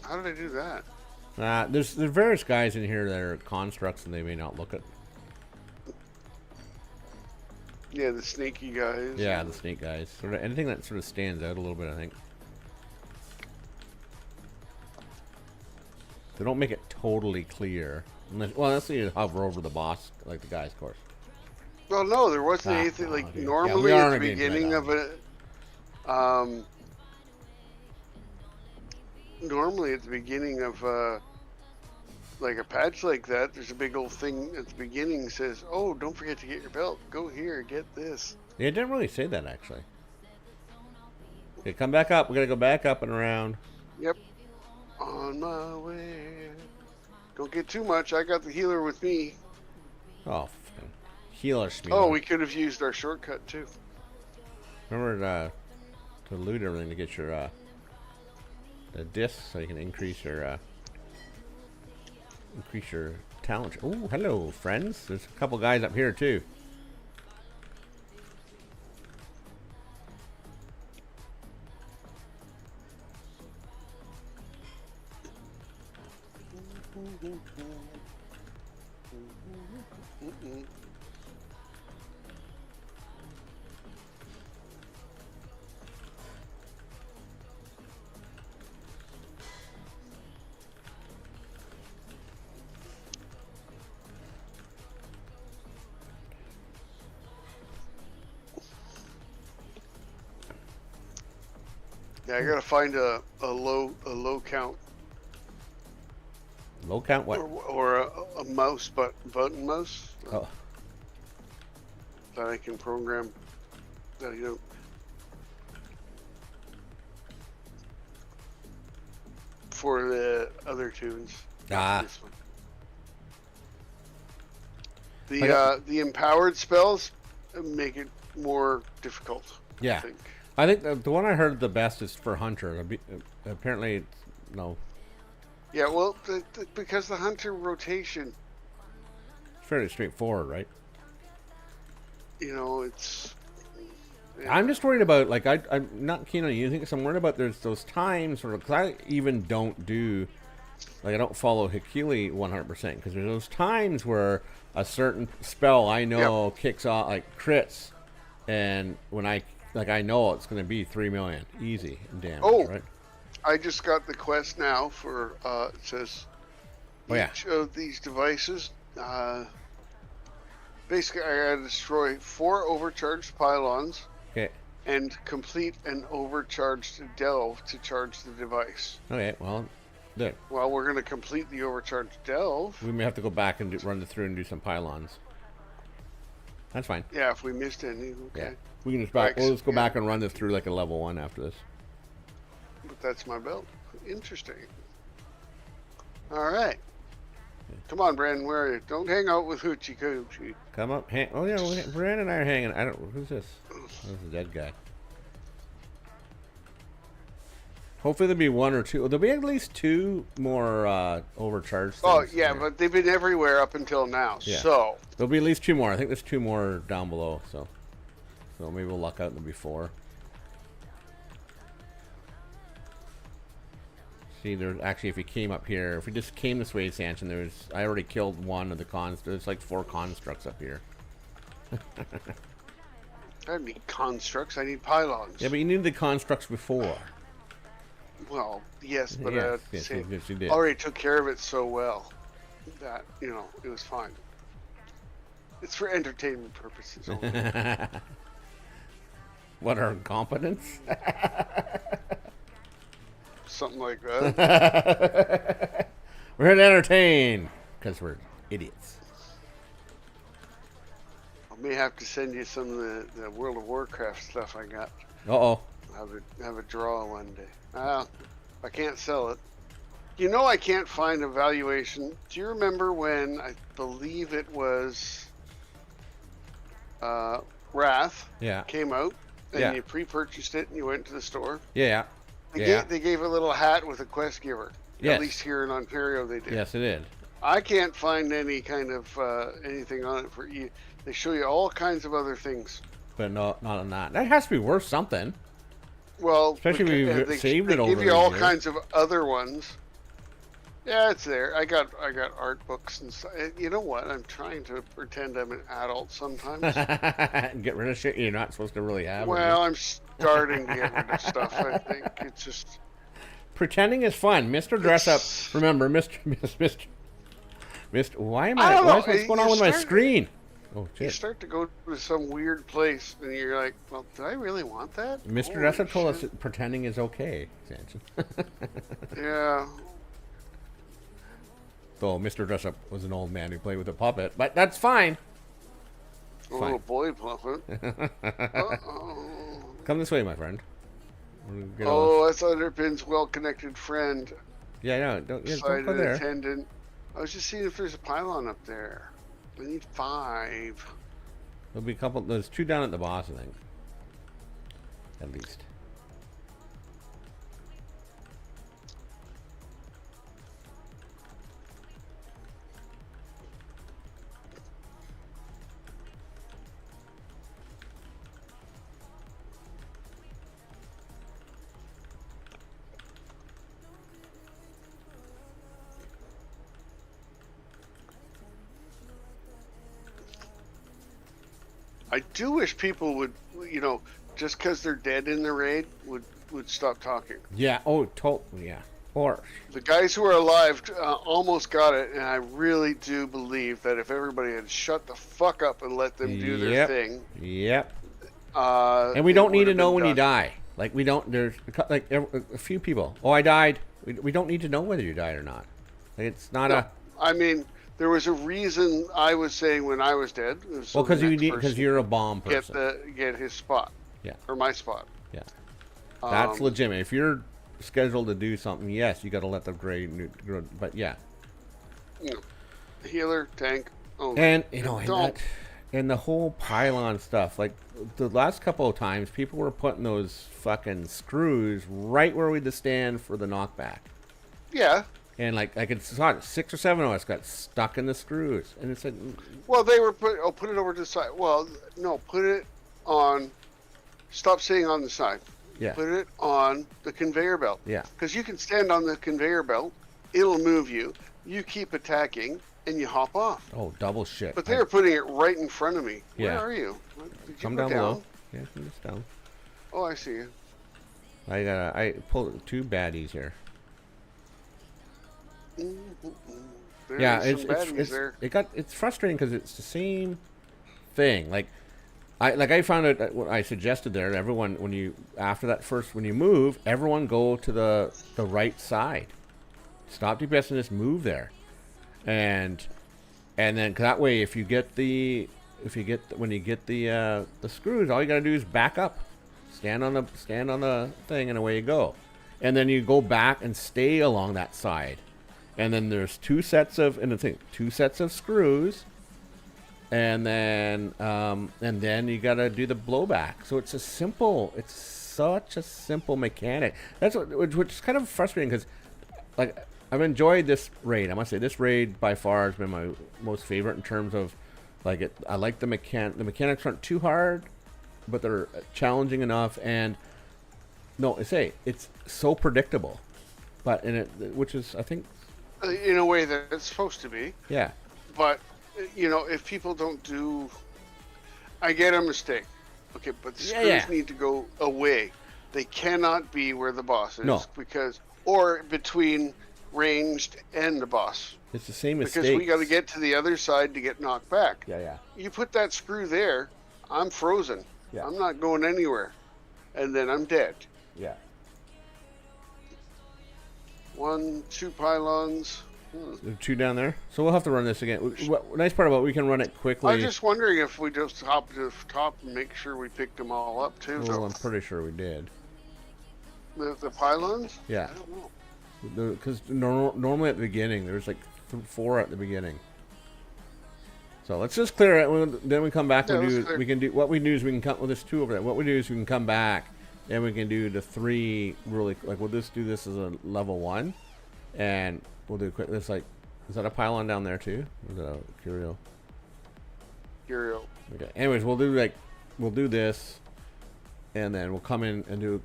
Speaker 3: How did I do that?
Speaker 1: There's various guys in here that are constructs, and they may not look it.
Speaker 3: Yeah, the sneaky guys.
Speaker 1: Yeah, the snake guys. Sort of anything that sort of stands out a little bit, I think. They don't make it totally clear. Unless you hover over the boss, like the guy's course.
Speaker 3: Well, no, there wasn't anything. Like,
Speaker 1: okay.
Speaker 3: normally
Speaker 1: Yeah,
Speaker 3: at the beginning of a... normally at the beginning of like a patch like that, there's a big old thing at the beginning that says, oh, don't forget to get your belt. Go here, get this.
Speaker 1: Yeah, it didn't really say that, actually. Okay, come back up. We gotta go back up and around.
Speaker 3: Yep. On my way. Don't get too much. I got the healer with me.
Speaker 1: Oh, fucking healer speed.
Speaker 3: Oh, we could have used our shortcut too.
Speaker 1: Remember to loot everything to get your the disc, so you can increase your talent. Oh, hello, friends. There's a couple guys up here too.
Speaker 3: Yeah, I gotta find a low count
Speaker 1: Low count what?
Speaker 3: or a mouse button mouse
Speaker 1: Oh,
Speaker 3: that I can program. That you know. For the other tunes.
Speaker 1: Ah.
Speaker 3: This one. The empowered spells make it more difficult.
Speaker 1: yeah.
Speaker 3: I think.
Speaker 1: I think the one I heard the best is for Hunter. Apparently, no,
Speaker 3: Yeah, well, because the hunter rotation,
Speaker 1: it's fairly straightforward, right?
Speaker 3: you know, it's.
Speaker 1: I'm just worried about, like, I'm not keen on using it because I'm worried about there's those times where, because I even don't do, like, I don't follow Hikili 100% because there's those times where a certain spell I know kicks off, like, crits, and when I know it's going to be 3 million easy damage, right?
Speaker 3: I just got the quest now for, it says, each of these devices, basically I gotta destroy 4 overcharged pylons.
Speaker 1: Okay.
Speaker 3: And complete an overcharged delve to charge the device.
Speaker 1: Okay, well, good.
Speaker 3: Well, we're going to complete the overcharged delve.
Speaker 1: We may have to go back and run it through and do some pylons. That's fine.
Speaker 3: Yeah, if we missed any, okay.
Speaker 1: Yeah. We can just we'll just go back and run this through like a level 1 after this.
Speaker 3: But that's my belt. Interesting. All right. Come on, Brandon, where are you? Don't hang out with Hoochie Coochie.
Speaker 1: Come up. Oh, yeah, Brandon and I are hanging. Who's this? Oh, this is a dead guy. Hopefully there'll be 1 or 2. There'll be at least 2 more overcharged things.
Speaker 3: Oh, yeah, but they've been everywhere up until now,
Speaker 1: yeah.
Speaker 3: So.
Speaker 1: There'll be at least 2 more. I think there's 2 more down below, so maybe we'll luck out and there'll be 4. See, there's actually, if you came up here, if we just came this way, Sanchin, I already killed 1 of the there's like 4 constructs up here.
Speaker 3: I don't need constructs, I need pylons.
Speaker 1: Yeah, but you needed the constructs before.
Speaker 3: Well, yes, but
Speaker 1: yes, you did.
Speaker 3: already took care of it so well that, you know, it was fine. It's for entertainment purposes only.
Speaker 1: What, our incompetence?
Speaker 3: Something like that.
Speaker 1: We're here to entertain because we're idiots.
Speaker 3: I may have to send you some of the World of Warcraft stuff I got.
Speaker 1: Uh-oh.
Speaker 3: Have a draw one day. I can't sell it. You know, I can't find a valuation. Do you remember when, I believe it was Wrath
Speaker 1: yeah.
Speaker 3: came out, and
Speaker 1: Yeah.
Speaker 3: you pre-purchased it and you went to the store.
Speaker 1: Yeah.
Speaker 3: They gave a little hat with a quest giver.
Speaker 1: Yes.
Speaker 3: At least here in Ontario they did.
Speaker 1: Yes, it did.
Speaker 3: I can't find any kind of anything on it for you. They show you all kinds of other things.
Speaker 1: But no, not on that. That has to be worth something.
Speaker 3: Well,
Speaker 1: Especially if you've saved it over
Speaker 3: They give you
Speaker 1: the
Speaker 3: all
Speaker 1: years.
Speaker 3: kinds of other ones. Yeah, it's there. I got art books and stuff. You know what? I'm trying to pretend I'm an adult sometimes.
Speaker 1: Get rid of shit you're not supposed to really have.
Speaker 3: Well, I'm starting to get rid of stuff. I think it's just
Speaker 1: pretending is fun. Mr. Dress Up. Remember, Mr. Why am
Speaker 3: I don't know.
Speaker 1: what's going on with my screen? Oh
Speaker 3: you
Speaker 1: shit.
Speaker 3: start to go to some weird place and you're like, well, do I really want that?
Speaker 1: Mr. Dress Up told us that pretending is okay, Sanchin.
Speaker 3: Yeah.
Speaker 1: Though Mr. Dress Up was an old man who played with a puppet, but that's fine.
Speaker 3: A little boy puppet. Uh-oh.
Speaker 1: Come this way, my friend. We'll get
Speaker 3: Oh, that's Underpin's well-connected friend.
Speaker 1: Yeah, no, don't go
Speaker 3: Site
Speaker 1: there.
Speaker 3: attendant. I was just seeing if there's a pylon up there. I need 5.
Speaker 1: There'll be a couple. There's 2 down at the boss, I think. At least.
Speaker 3: I do wish people would, just because they're dead in the raid, would stop talking.
Speaker 1: Yeah. Oh, totally. Yeah. Of course.
Speaker 3: The guys who are alive almost got it, and I really do believe that if everybody had shut the fuck up and let them do their thing.
Speaker 1: Yep.
Speaker 3: And
Speaker 1: we don't need to know when you die. Like we don't. There's like a few people. Oh, I died. We don't need to know whether you died or not. Like, it's not a.
Speaker 3: I mean, there was a reason I was saying when I was dead.
Speaker 1: Well, because you're a bomb person.
Speaker 3: Get his spot.
Speaker 1: Yeah.
Speaker 3: Or my spot.
Speaker 1: Yeah. That's legitimate. If you're scheduled to do something, yes, you got to let the grade. But yeah.
Speaker 3: Healer, tank. Oh,
Speaker 1: and and the whole pylon stuff. Like the last couple of times, people were putting those fucking screws right where we'd stand for the knockback.
Speaker 3: Yeah.
Speaker 1: And like I saw it, 6 or 7 of us got stuck in the screws, and it said,
Speaker 3: well, they were put it over to the side. Well, no, put it on. Stop saying on the side.
Speaker 1: Yeah.
Speaker 3: Put it on the conveyor belt.
Speaker 1: Yeah.
Speaker 3: Because you can stand on the conveyor belt, it'll move you. You keep attacking, and you hop off.
Speaker 1: oh, double shit.
Speaker 3: But they were putting it right in front of me.
Speaker 1: Yeah.
Speaker 3: Where are you? Did you
Speaker 1: Come
Speaker 3: go
Speaker 1: down below. Yeah, come just down.
Speaker 3: Oh, I see you.
Speaker 1: I pulled 2 baddies here.
Speaker 3: There
Speaker 1: Yeah,
Speaker 3: is some baddies there.
Speaker 1: it's frustrating because it's the same thing. Like I found it. What I suggested there, everyone when you move, everyone go to the right side. Stop DPS and just move there, and then that way when you get the screws, all you gotta do is back up, stand on the thing, and away you go, and then you go back and stay along that side. And then there's 2 sets of screws, and then you gotta do the blowback. So it's such a simple mechanic. That's which is kind of frustrating because, like, I've enjoyed this raid. I must say this raid by far has been my most favorite in terms of, like, I like the mechanics. The mechanics aren't too hard, but they're challenging enough. And it's so predictable, but which is I think.
Speaker 3: In a way that it's supposed to be.
Speaker 1: Yeah.
Speaker 3: But, if people don't do... I get a mistake. Okay, but the screws need to go away. They cannot be where the boss is.
Speaker 1: No.
Speaker 3: Or between ranged and the boss.
Speaker 1: It's the same mistake.
Speaker 3: Because we got to get to the other side to get knocked back.
Speaker 1: Yeah.
Speaker 3: You put that screw there, I'm frozen.
Speaker 1: Yeah.
Speaker 3: I'm not going anywhere. And then I'm dead.
Speaker 1: Yeah.
Speaker 3: 1, 2 pylons.
Speaker 1: There are 2 down there. So we'll have to run this again. Nice part about it, we can run it quickly.
Speaker 3: I'm just wondering if we just hop to the top and make sure we picked them all up too.
Speaker 1: Well, I'm pretty sure we did.
Speaker 3: The pylons?
Speaker 1: Yeah.
Speaker 3: I don't know.
Speaker 1: Because normally at the beginning, there's like 4 at the beginning. So let's just clear it. Then we come back.
Speaker 3: Yeah,
Speaker 1: And
Speaker 3: let's
Speaker 1: do.
Speaker 3: clear.
Speaker 1: We can do what we do is we can come. Well, there's 2 over there. What we do is we can come back, and we can do the 3 really. Like we'll just do this as a level 1, and we'll do quick. This like, is that a pylon down there too? Or is that a curio?
Speaker 3: Curio.
Speaker 1: Okay. Anyways, we'll do this, and then we'll come in and do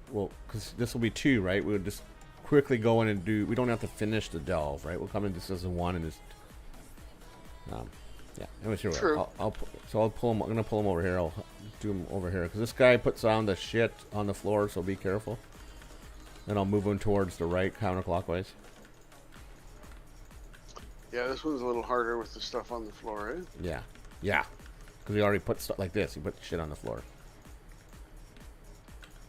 Speaker 1: because this will be 2, right? We'll just quickly go in and do. We don't have to finish the delve, right? We'll come in just as a 1 and just. Yeah. Anyways, here we
Speaker 3: True.
Speaker 1: go. I'll pull him. I'm gonna pull him over here. I'll do him over here because this guy puts on the shit on the floor, so be careful. And I'll move him towards the right counterclockwise.
Speaker 3: Yeah, this one's a little harder with the stuff on the floor, eh?
Speaker 1: Yeah. Yeah. Because he already put stuff like this. He put shit on the floor.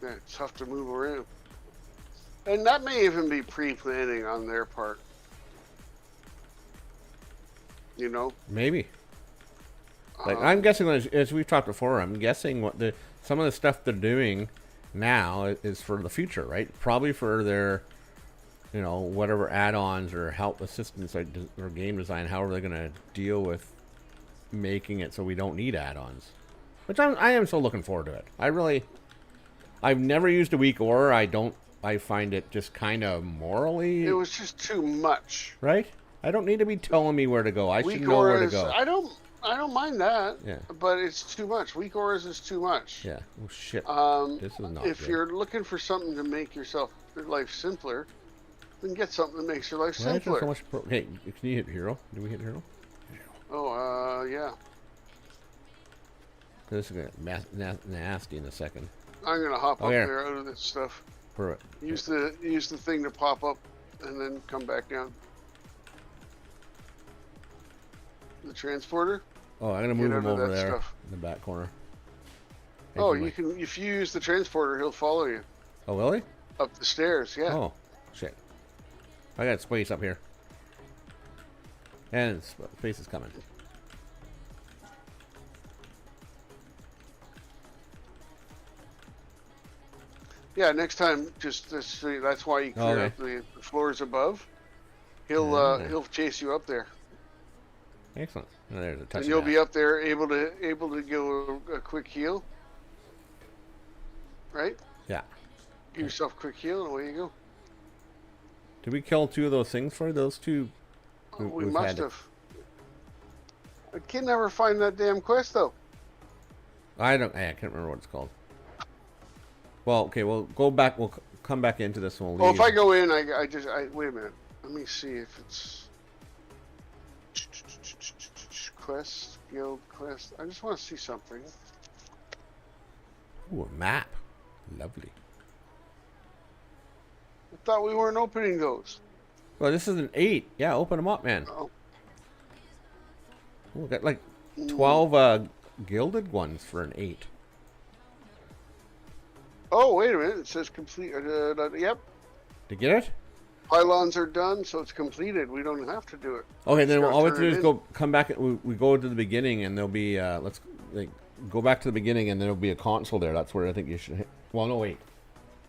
Speaker 3: Yeah, it's tough to move around. And that may even be pre-planning on their part. You know?
Speaker 1: Maybe. Like I'm guessing, as we've talked before, I'm guessing what some of the stuff they're doing now is for the future, right? Probably for their, whatever add-ons or help assistance or game design, however they're gonna deal with making it so we don't need add-ons. Which I am so looking forward to it. I've never used a weak ore. I find it just kind of morally.
Speaker 3: It was just too much.
Speaker 1: Right? I don't need to be telling me where to go. I should
Speaker 3: Weak
Speaker 1: know where to
Speaker 3: ores,
Speaker 1: go.
Speaker 3: I don't mind that.
Speaker 1: Yeah.
Speaker 3: But it's too much. Weak ores is too much.
Speaker 1: Yeah. Oh shit. This is not
Speaker 3: If
Speaker 1: good.
Speaker 3: you're looking for something to make your life simpler, then get something that makes your life
Speaker 1: Why is there
Speaker 3: simpler.
Speaker 1: so much hey, can you hit hero? Do we hit hero?
Speaker 3: Oh, yeah.
Speaker 1: This is gonna nasty in a second.
Speaker 3: I'm gonna hop up
Speaker 1: here.
Speaker 3: there out of this stuff.
Speaker 1: For
Speaker 3: Use the thing to pop up, and then come back down. The transporter.
Speaker 1: Oh, I'm gonna move
Speaker 3: Get
Speaker 1: him
Speaker 3: out of
Speaker 1: over
Speaker 3: that
Speaker 1: there
Speaker 3: stuff.
Speaker 1: in the back corner.
Speaker 3: Oh,
Speaker 1: Making
Speaker 3: you can. If you use the transporter, he'll follow you
Speaker 1: Oh, really?
Speaker 3: up the stairs. Yeah.
Speaker 1: Oh, shit. I got space up here. And space is coming.
Speaker 3: Yeah. Next time, that's why you clear
Speaker 1: Okay.
Speaker 3: out the floors above. He'll chase you up there,
Speaker 1: Excellent. Oh, there's a touch.
Speaker 3: and you'll be up there able to go a quick heal. Right.
Speaker 1: Yeah.
Speaker 3: Give yourself a quick heal, and away you go.
Speaker 1: Did we kill 2 of those things for those 2?
Speaker 3: We
Speaker 1: we've
Speaker 3: must
Speaker 1: had it.
Speaker 3: have. I can never find that damn quest though.
Speaker 1: I can't remember what it's called. Well, okay, we'll go back. We'll come back into this and we'll leave.
Speaker 3: Well, if I go in, I wait a minute. Let me see if it's quest, guild quest. I just want to see something.
Speaker 1: Ooh, a map. Lovely.
Speaker 3: I thought we weren't opening those.
Speaker 1: Well, this is an 8. Yeah, open them up, man.
Speaker 3: Oh,
Speaker 1: We got like 12 gilded ones for an 8.
Speaker 3: oh, wait a minute. It says complete. Yep.
Speaker 1: Did you get it?
Speaker 3: Pylons are done, so it's completed. We don't have to do it.
Speaker 1: Okay, then
Speaker 3: Just
Speaker 1: all we
Speaker 3: gotta
Speaker 1: have to do
Speaker 3: turn
Speaker 1: is
Speaker 3: it
Speaker 1: come back. We go to the beginning, and there'll be go back to the beginning, and there'll be a console there. That's where I think you should hit. Well, no, wait.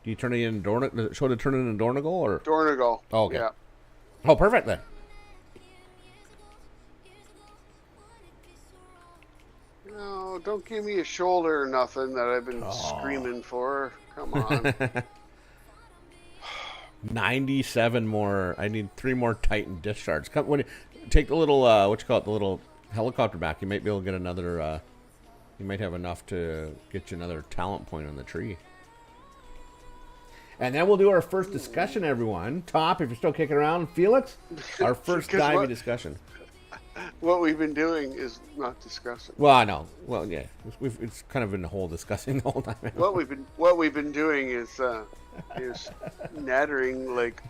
Speaker 1: Do you turn it in Does it show to turn it in Dornigal or?
Speaker 3: Dornigal.
Speaker 1: Oh, okay.
Speaker 3: Yeah.
Speaker 1: Oh, perfect then.
Speaker 3: No, don't give me a shoulder or nothing that I've been screaming for. Come on.
Speaker 1: 97 more. I need 3 more Titan discharge. Take the little the little helicopter back. You might be able to get another. You might have enough to get you another talent point on the tree. And then we'll do our first discussion, everyone. Top, if you're still kicking around, Felix, our first
Speaker 3: Guess
Speaker 1: divey
Speaker 3: what?
Speaker 1: discussion.
Speaker 3: What we've been doing is not discussing.
Speaker 1: Well, I know. Well, yeah, it's kind of been the whole discussing the whole time.
Speaker 3: What we've been doing is nattering like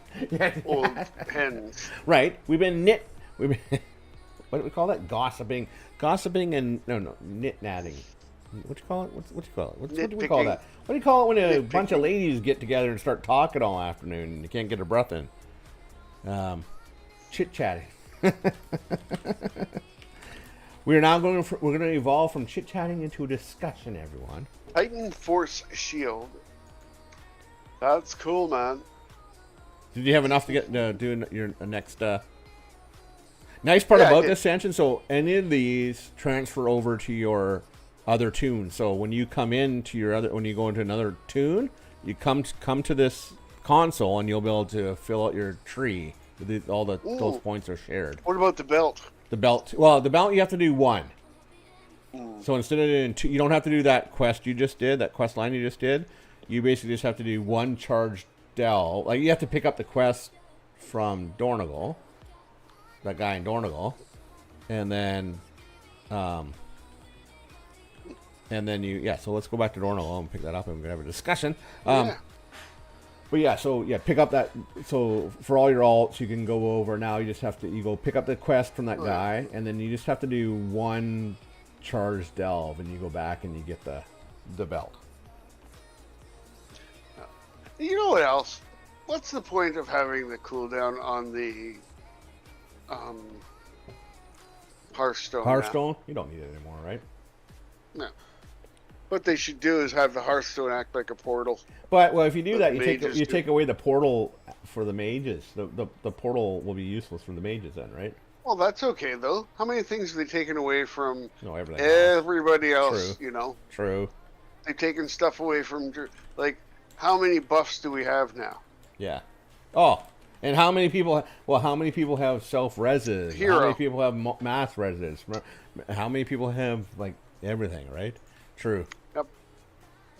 Speaker 3: old hens.
Speaker 1: Right. We've been what do we call that? Gossiping and nit natting. What do you call it? What do you call it? What do we call that? What do you call it when a bunch of ladies get together and start talking all afternoon and you can't get a breath in? Chit chatting. We're going to evolve from chit chatting into a discussion, everyone.
Speaker 3: Titan Force Shield. That's cool, man.
Speaker 1: Did you have enough to get do your next? Nice part
Speaker 3: Yeah,
Speaker 1: about this, Sanchin, so any of these transfer over to your other tune. So when you come into your other, when you go into another tune, you come to this console and you'll be able to fill out your tree. Those points are shared.
Speaker 3: What about the belt?
Speaker 1: The belt. Well, the belt you have to do one. So instead of doing two, you don't have to do that quest you just did, that quest line you just did. You basically just have to do one charged delve. Like you have to pick up the quest from Dornagal, that guy in Dornagal, and then so let's go back to Dornagal and pick that up and we can have a discussion.
Speaker 3: Yeah.
Speaker 1: But yeah, so yeah, pick up that. So for all your alts, you can go over now. You just have to go pick up the quest from that guy, and then you just have to do one charged delve, and you go back and you get the belt.
Speaker 3: You know what else? What's the point of having the cooldown on the Hearthstone?
Speaker 1: Hearthstone? You don't need it anymore, right?
Speaker 3: No. What they should do is have the Hearthstone act like a portal.
Speaker 1: But well, if you do that,
Speaker 3: mages
Speaker 1: you take away the portal for the mages. The portal will be useless for the mages then, right?
Speaker 3: Well, that's okay though. How many things have they taken away from
Speaker 1: everything
Speaker 3: everybody else?
Speaker 1: True.
Speaker 3: You know.
Speaker 1: True.
Speaker 3: They've taken stuff away from, like, how many buffs do we have now?
Speaker 1: Yeah. Oh, and how many people? Well, how many people have self-reses?
Speaker 3: Hero.
Speaker 1: How many people have mass reses? How many people have like everything? Right. True.
Speaker 3: Yep.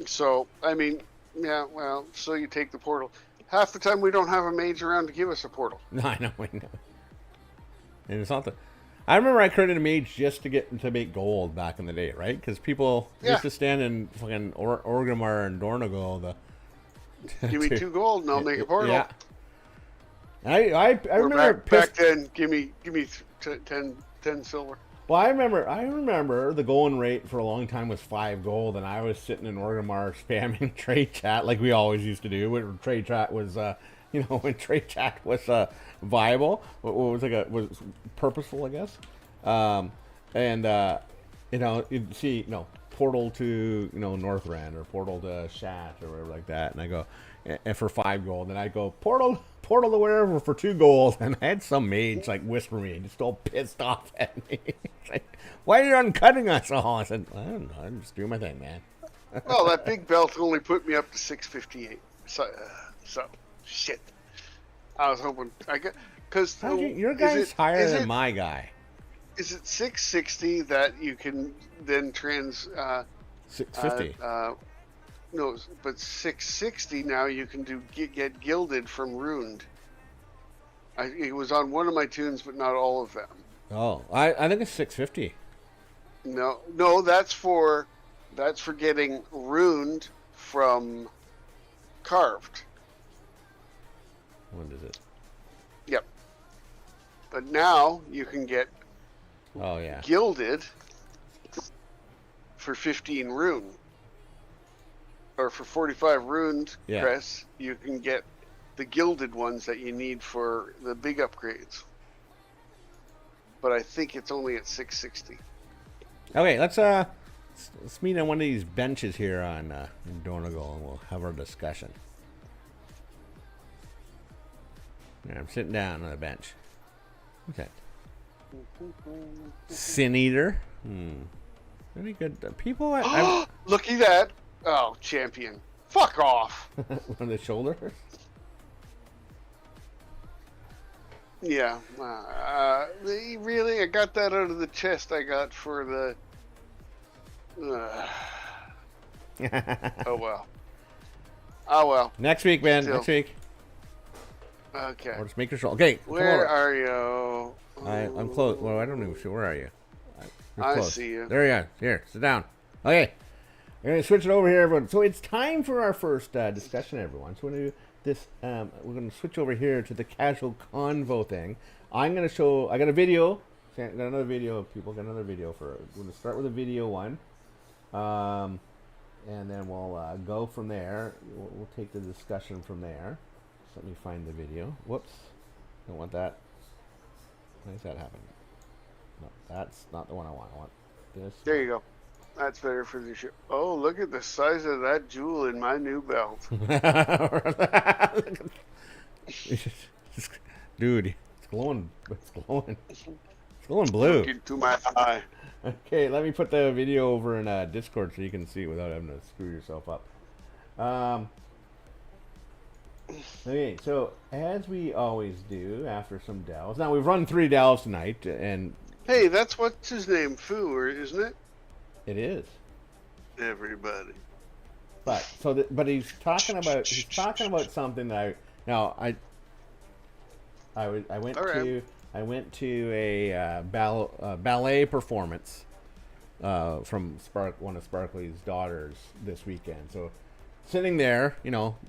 Speaker 3: So I mean, yeah. Well, so you take the portal. Half the time we don't have a mage around to give us a portal.
Speaker 1: No, I know. And it's not the. I remember I created a mage just to make gold back in the day, right? Because people used to stand in fucking Orgrimmar and Dornagal.
Speaker 3: Give me 2 gold and I'll make a portal.
Speaker 1: Yeah. I remember
Speaker 3: back then. Give me 10 silver.
Speaker 1: Well, I remember the going rate for a long time was 5 gold, and I was sitting in Orgrimmar spamming trade chat like we always used to do when trade chat was, when trade chat was viable, was purposeful, I guess. You'd see, portal to Northrend or portal to Shat or whatever like that, and I go, and for 5 gold, and I go portal to wherever for 2 gold, and I had some mage like whisper me, just all pissed off at me. It's like, why are you uncutting us all? I said, I don't know, I'm just doing my thing, man.
Speaker 3: Well, that big belt only put me up to 658. So shit. I was hoping I get because
Speaker 1: your guy's higher than my guy.
Speaker 3: Is it 660 that you can then
Speaker 1: 650.
Speaker 3: No, but 660 now you can get gilded from Ruined. It was on one of my tunes, but not all of them.
Speaker 1: Oh, I think it's 650.
Speaker 3: No, that's for getting Ruined from Carved.
Speaker 1: When is it?
Speaker 3: Yep. But now you can get gilded for 15 rune. Or for 45 ruined crest, you can get the gilded ones that you need for the big upgrades. But I think it's only at 660.
Speaker 1: Okay, let's meet on one of these benches here on in Dornagal, and we'll have our discussion. Yeah, I'm sitting down on a bench. What's that? Sin Eater. Really good people.
Speaker 3: Looky that. Oh, champion. Fuck off.
Speaker 1: On the shoulder?
Speaker 3: Yeah. Really? I got that out of the chest I got for the... Oh, well. Oh, well.
Speaker 1: Next week, man.
Speaker 3: Still.
Speaker 1: Next week.
Speaker 3: Okay.
Speaker 1: Or just make your shoulder. Okay.
Speaker 3: Where are you?
Speaker 1: I'm close. Well, I don't know. Where are you?
Speaker 3: I see you.
Speaker 1: There you are. Here, sit down. Okay. We're going to switch it over here, everyone. So it's time for our first discussion, everyone. So we're going to do this. We're going to switch over here to the casual convo thing. I'm going to show. I got a video. Got another video of people. Got another video for. We're going to start with a video one, and then we'll go from there. We'll take the discussion from there. So let me find the video. Whoops. Don't want that. Why is that happening? No, that's not the one I want. I want this.
Speaker 3: There you go. That's better for the show. Oh, look at the size of that jewel in my new belt.
Speaker 1: Dude, it's glowing. It's glowing. It's going blue.
Speaker 3: Look into my eye.
Speaker 1: Okay, let me put the video over in Discord so you can see it without having to screw yourself up. Okay, so as we always do after some delves. Now we've run 3 delves tonight, and
Speaker 3: Hey, that's what's his name, Foo, isn't it?
Speaker 1: it is.
Speaker 3: Everybody.
Speaker 1: But but he's talking about something that I went to a ballet performance from one of Sparkly's daughters this weekend. So sitting there,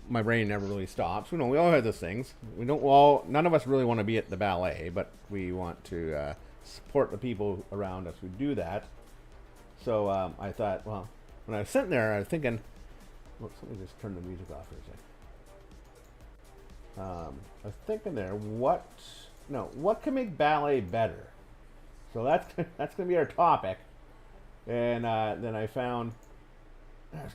Speaker 1: my brain never really stops. We all have those things. None of us really want to be at the ballet, but we want to support the people around us who do that. So I thought, well, when I was sitting there, I was thinking, let me just turn the music off for a second. I was thinking there, what can make ballet better? So that's going to be our topic. And then I was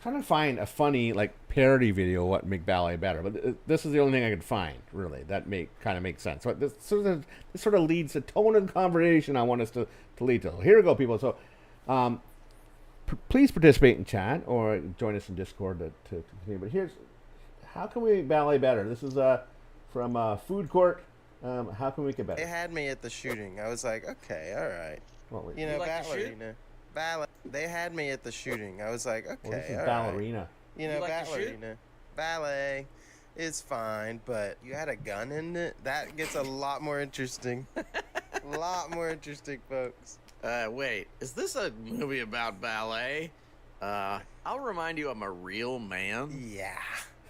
Speaker 1: trying to find a funny parody video what make ballet better, but this is the only thing I could find really that kind of makes sense. So this sort of leads the tone of the conversation I want us to lead to. Here we go, people. So please participate in chat or join us in Discord to continue. But here's how can we make ballet better? This is from Food Court. How can we make it better?
Speaker 5: They had me at the shooting. I was like, okay, all right.
Speaker 1: Well,
Speaker 5: You know, ballerina. They had me at the shooting. I was like, okay,
Speaker 1: this is
Speaker 5: all
Speaker 1: ballerina.
Speaker 5: right. You know,
Speaker 6: like to shoot?
Speaker 5: ballerina. Ballet is fine, but you had a gun in it? That gets a lot more interesting. A lot more interesting, folks.
Speaker 6: Wait, is this a movie about ballet? I'll remind you I'm a real man.
Speaker 5: Yeah.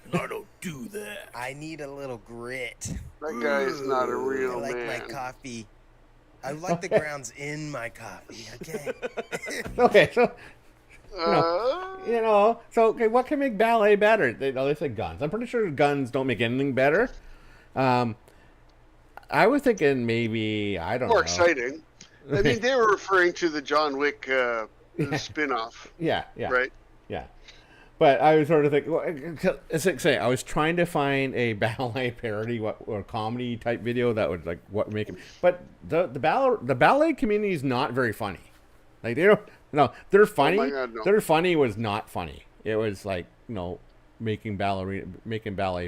Speaker 6: And I don't do that.
Speaker 5: I need a little grit.
Speaker 3: That guy is not a real
Speaker 5: I like
Speaker 3: man.
Speaker 5: my coffee. I like the grounds in my coffee, okay?
Speaker 1: Okay, so so okay, what can make ballet better? They say guns. I'm pretty sure guns don't make anything better. I was thinking maybe I don't know.
Speaker 3: More exciting. I mean, they were referring to the John Wick spin-off.
Speaker 1: Yeah,
Speaker 3: Right?
Speaker 1: yeah. But I was sort of thinking, I was trying to find a ballet parody or comedy type video that would what would make it. But the ballet community is not very funny. Like they're funny.
Speaker 3: Oh my God, no.
Speaker 1: Their funny was not funny. It was making ballet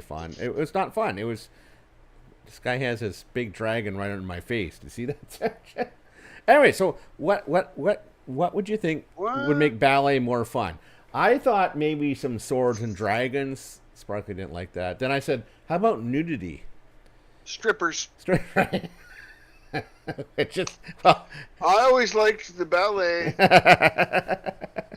Speaker 1: fun. It was not fun. It was this guy has this big dragon right under my face. Do you see that? Anyway, so what would you think would make ballet more fun? I thought maybe some swords and dragons. Sparkly didn't like that. Then I said, how about nudity?
Speaker 3: Strippers.
Speaker 1: It just,
Speaker 3: I always liked the ballet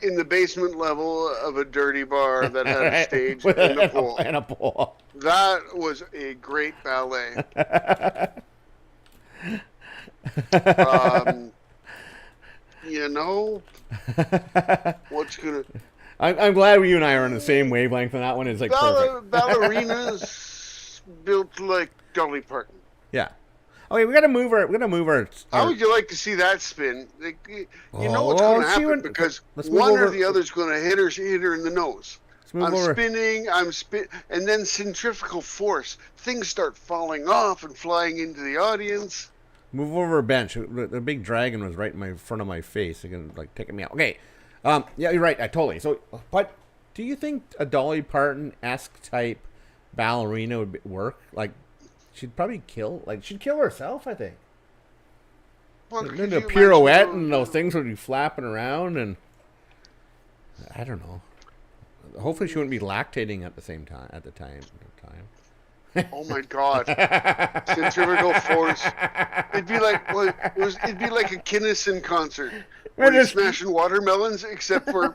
Speaker 3: in the basement level of a dirty bar that had a stage and a pool.
Speaker 1: And a pool.
Speaker 3: That was a great ballet. What's gonna...
Speaker 1: I'm glad you and I are on the same wavelength on that one. It's perfect.
Speaker 3: Ballerinas built like Dolly Parton.
Speaker 1: Yeah. Okay, we're gonna move our.
Speaker 3: How would you like to see that spin? You know what's going to happen because one or the other's going to hit her in the nose. Spinning, and then centrifugal force. Things start falling off and flying into the audience.
Speaker 1: Move over a bench. The big dragon was right in front of my face. It can taking me out. Okay. Yeah, you're right. Totally. So, but do you think a Dolly Parton-esque type ballerina would work? She'd probably she'd kill herself, I think.
Speaker 3: Well,
Speaker 1: and then the pirouette and those things would be flapping around, and I don't know. Hopefully, she wouldn't be lactating at the same time. At the time.
Speaker 3: Oh my God! Centrifugal force. It'd be like a Kinnison concert where you're smashing watermelons, except for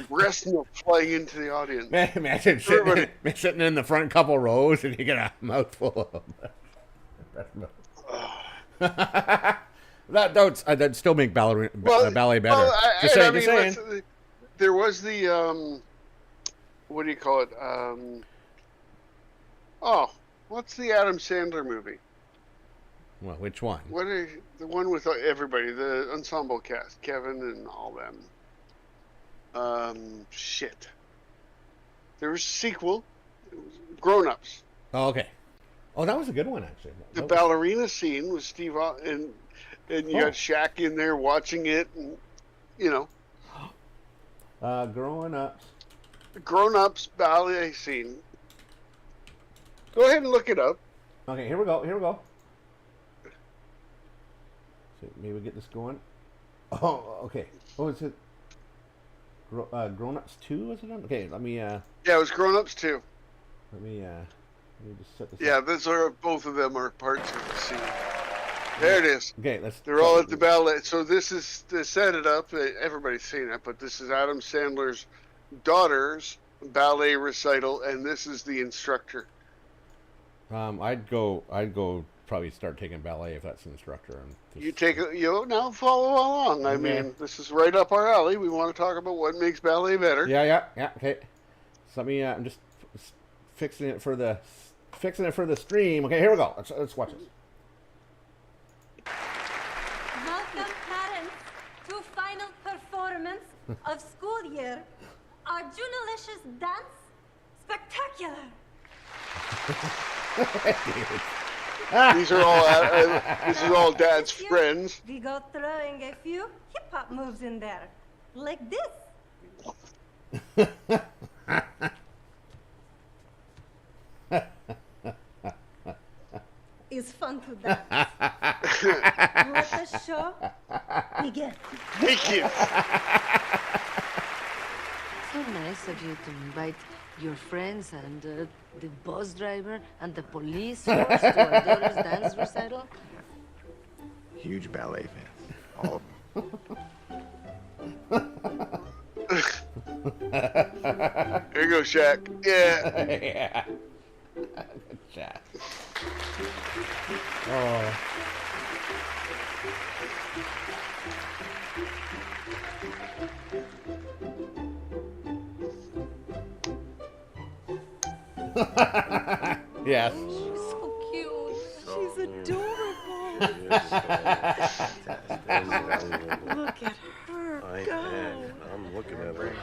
Speaker 3: breast milk flying into the audience.
Speaker 1: Imagine sitting in the front couple rows and you get a mouthful of breast milk. That'd still make ballet better. Just saying.
Speaker 3: There was the what do you call it? What's the Adam Sandler movie?
Speaker 1: Well, which one?
Speaker 3: The one with everybody, the ensemble cast, Kevin and all them. Shit. There was a sequel. It was Grown Ups.
Speaker 1: Oh, okay. Oh, that was a good one, actually.
Speaker 3: The
Speaker 1: That was-
Speaker 3: ballerina scene with Steve and you got Shaq in there watching it, and you know,
Speaker 1: growing up.
Speaker 3: grown-ups ballet scene. Go ahead and look it up.
Speaker 1: Okay, here we go. So maybe we get this going. Oh, okay. Oh, is it Grown Ups 2? Was it on? Okay, let me
Speaker 3: Yeah, it was grown-ups too.
Speaker 1: let me just set this
Speaker 3: Yeah,
Speaker 1: up.
Speaker 3: those are both of them are parts of the scene. There it is.
Speaker 1: Okay, let's.
Speaker 3: They're all at the ballet. So this is to set it up. Everybody's seen it, but this is Adam Sandler's daughter's ballet recital, and this is the instructor.
Speaker 1: I'd go probably start taking ballet if that's the instructor. And just,
Speaker 3: You take now follow along. I
Speaker 1: Okay.
Speaker 3: mean, this is right up our alley. We want to talk about what makes ballet better.
Speaker 1: Yeah. Okay. So let me. I'm just fixing it for the stream. Okay, here we go. Let's watch this.
Speaker 7: Welcome, parents, to final performance of school year. Our Junalicious dance spectacular.
Speaker 3: These are all. This is all Dad's
Speaker 7: This year,
Speaker 3: friends.
Speaker 7: We go throwing a few hip hop moves in there, like this. It's fun to dance. Let the show begin.
Speaker 3: Thank you.
Speaker 8: So nice of you to invite your friends and the bus driver and the police force to our daughter's dance recital.
Speaker 9: Huge ballet fan. All of
Speaker 3: Here you go, Shaq. Yeah.
Speaker 1: Yeah. Good job. Oh. Yes.
Speaker 8: So cute.
Speaker 7: She's adorable. Look at her
Speaker 9: I
Speaker 7: go.
Speaker 9: am. I'm looking at her.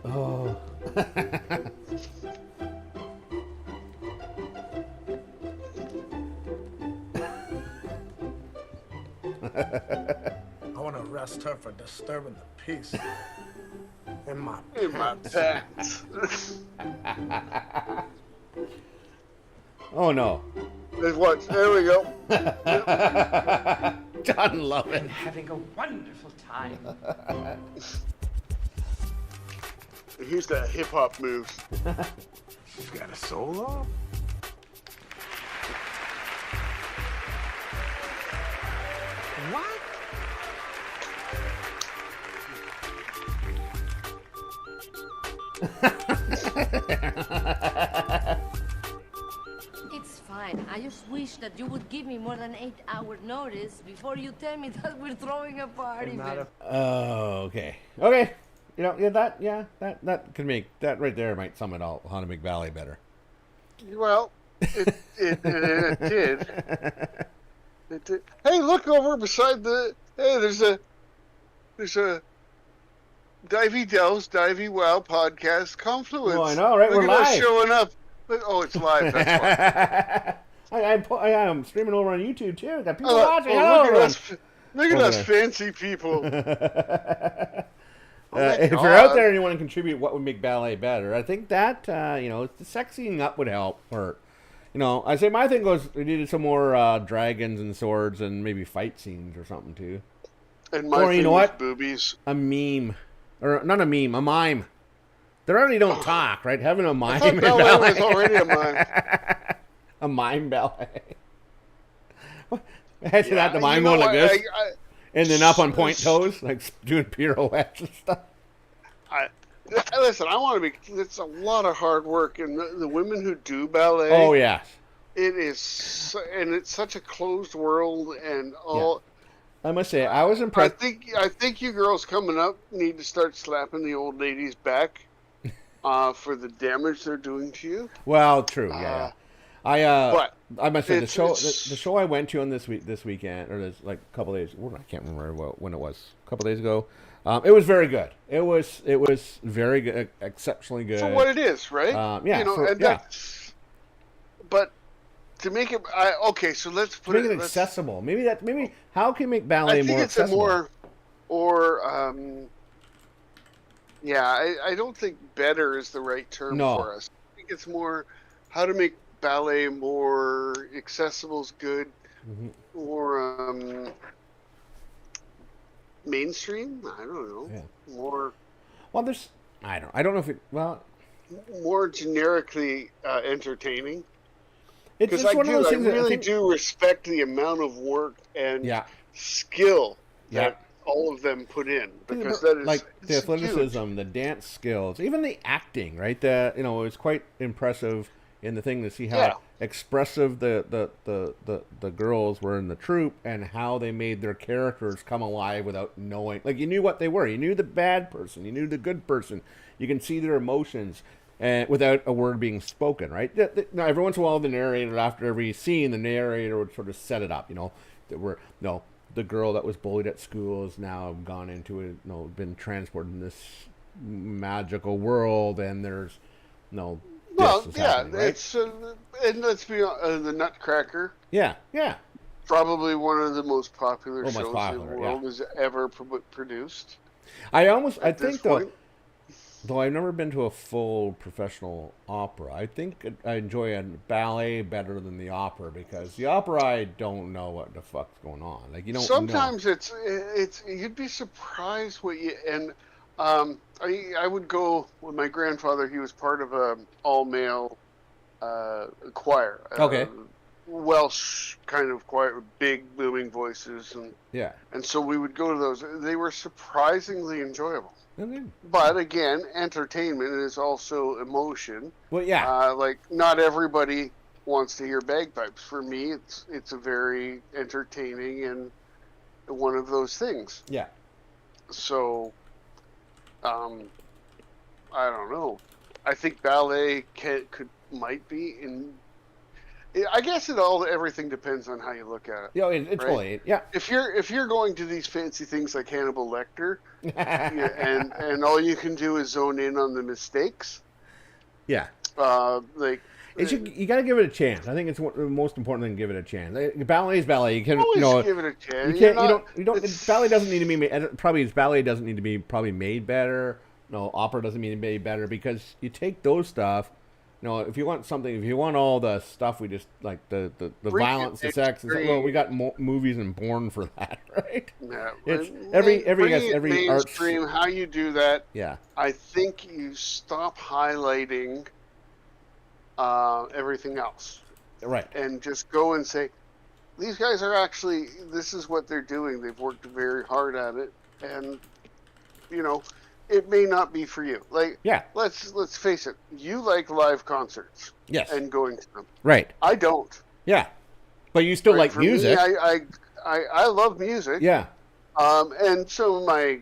Speaker 1: Oh.
Speaker 10: I want to arrest her for disturbing the peace in my
Speaker 3: In my pants.
Speaker 1: Oh no.
Speaker 3: Let's watch. There we go.
Speaker 1: John Lovett.
Speaker 11: Having a wonderful time.
Speaker 3: Here's the hip hop moves.
Speaker 9: She's got a solo?
Speaker 11: What?
Speaker 8: It's fine. I just wish that you would give me more than 8-hour notice before you tell me that we're throwing a party. man.
Speaker 1: Oh, okay. Okay. You know, that could make that right there might sum it all how to make ballet better.
Speaker 3: Well, it did. It did. Hey, look over beside the. Hey, there's a Divey Dells, Divey WoW podcast confluence.
Speaker 1: Oh, I know, right?
Speaker 3: Look
Speaker 1: We're
Speaker 3: at us
Speaker 1: live.
Speaker 3: showing up. Look, oh, it's live. That's why.
Speaker 1: I am streaming over on YouTube too. Got people
Speaker 3: Oh,
Speaker 1: watching.
Speaker 3: oh,
Speaker 1: Hello,
Speaker 3: look at
Speaker 1: everyone.
Speaker 3: us. Look at
Speaker 1: Over
Speaker 3: us
Speaker 1: there.
Speaker 3: fancy people. Oh my
Speaker 1: If you're out
Speaker 3: God.
Speaker 1: there and you want to contribute, what would make ballet better? I think that the sexying up would help. Or, I say my thing goes. We needed some more dragons and swords and maybe fight scenes or something too.
Speaker 3: And my
Speaker 1: Or you
Speaker 3: thing
Speaker 1: know
Speaker 3: was
Speaker 1: what?
Speaker 3: boobies.
Speaker 1: A meme, or not a meme, a mime. They already don't talk, right? Having a
Speaker 3: I
Speaker 1: mime
Speaker 3: thought
Speaker 1: in
Speaker 3: ballet
Speaker 1: ballet.
Speaker 3: was already a mime.
Speaker 1: A mime ballet. Imagine that the
Speaker 3: You
Speaker 1: mime
Speaker 3: know
Speaker 1: going like
Speaker 3: what?
Speaker 1: this, and then up on point toes, like doing pirouettes and stuff.
Speaker 3: Listen, I want to be. It's a lot of hard work, and the women who do ballet.
Speaker 1: Oh yes.
Speaker 3: It is, and it's such a closed world, and all.
Speaker 1: I must say, I was
Speaker 3: I
Speaker 1: impressed.
Speaker 3: think you girls coming up need to start slapping the old ladies back, for the damage they're doing to you.
Speaker 1: Well, true, yeah.
Speaker 3: But
Speaker 1: I must say the
Speaker 3: it's-
Speaker 1: show I went to on this weekend, or this like a couple days. I can't remember when it was. A couple days ago. It was very good. It was very good, exceptionally good.
Speaker 3: for what it is, right?
Speaker 1: Yeah,
Speaker 3: You know,
Speaker 1: for-
Speaker 3: and
Speaker 1: yeah.
Speaker 3: but to make it, okay, so let's put
Speaker 1: Make it accessible. Maybe how can you make ballet
Speaker 3: I think
Speaker 1: more
Speaker 3: it's
Speaker 1: accessible?
Speaker 3: I don't think better is the right term
Speaker 1: No.
Speaker 3: for us. I think it's more how to make ballet more accessible is good, more mainstream. I don't know.
Speaker 1: Yeah.
Speaker 3: More.
Speaker 1: Well, I don't know if it. Well,
Speaker 3: more generically entertaining.
Speaker 1: It's
Speaker 3: Because
Speaker 1: one of those things.
Speaker 3: I really do respect the amount of work and
Speaker 1: Yeah.
Speaker 3: skill
Speaker 1: Yeah.
Speaker 3: that all of them put in. Because that is
Speaker 1: like the
Speaker 3: it's
Speaker 1: athleticism,
Speaker 3: huge.
Speaker 1: the dance skills, even the acting. Right, it was quite impressive in the thing to see how expressive the girls were in the troupe and how they made their characters come alive without knowing. Like you knew what they were. You knew the bad person. You knew the good person. You can see their emotions. And without a word being spoken, right? Now, every once in a while, the narrator, after every scene, the narrator would sort of set it up. The girl that was bullied at school has now gone into been transported in this magical world, and there's
Speaker 3: Well,
Speaker 1: happening, right?
Speaker 3: it's and let's be the Nutcracker.
Speaker 1: Yeah.
Speaker 3: Probably one of the most popular
Speaker 1: Most
Speaker 3: shows
Speaker 1: popular,
Speaker 3: the world has ever produced.
Speaker 1: I
Speaker 3: At this
Speaker 1: think
Speaker 3: point.
Speaker 1: though I've never been to a full professional opera, I think I enjoy a ballet better than the opera because the opera I don't know what the fuck's going on. Like you don't.
Speaker 3: Sometimes it's you'd be surprised what you and I would go with my grandfather. He was part of a all male choir.
Speaker 1: Okay.
Speaker 3: Welsh kind of choir with big booming voices and so we would go to those. They were surprisingly enjoyable.
Speaker 1: Okay.
Speaker 3: But again, entertainment is also emotion.
Speaker 1: Well, yeah.
Speaker 3: Like not everybody wants to hear bagpipes. For me, it's a very entertaining and one of those things.
Speaker 1: Yeah.
Speaker 3: So, I don't know. I think ballet might be in. I guess everything depends on how you look at it.
Speaker 1: Yeah, it's totally. Yeah.
Speaker 3: If you're going to these fancy things like Hannibal Lecter, and all you can do is zone in on the mistakes.
Speaker 1: Yeah. You got to give it a chance. I think it's the most important thing. Give it a chance. Ballet is ballet. You can
Speaker 3: always give it a chance.
Speaker 1: Ballet doesn't need to be made. Ballet doesn't need to be made better. No, opera doesn't need to be made better because you take those stuff. If you want all the stuff we just like the violence, the sex. We got movies and porn for that, right?
Speaker 3: Yeah.
Speaker 1: It's every
Speaker 3: mainstream.
Speaker 1: art.
Speaker 3: How you do that?
Speaker 1: Yeah.
Speaker 3: I think you stop highlighting everything else,
Speaker 1: right?
Speaker 3: And just go and say, these guys are actually. This is what they're doing. They've worked very hard at it, and it may not be for you. Like, let's face it. You like live concerts,
Speaker 1: yes,
Speaker 3: and going to them,
Speaker 1: right?
Speaker 3: I don't.
Speaker 1: Yeah, but you still like
Speaker 3: for
Speaker 1: music.
Speaker 3: Me, I love music.
Speaker 1: Yeah.
Speaker 3: And some of my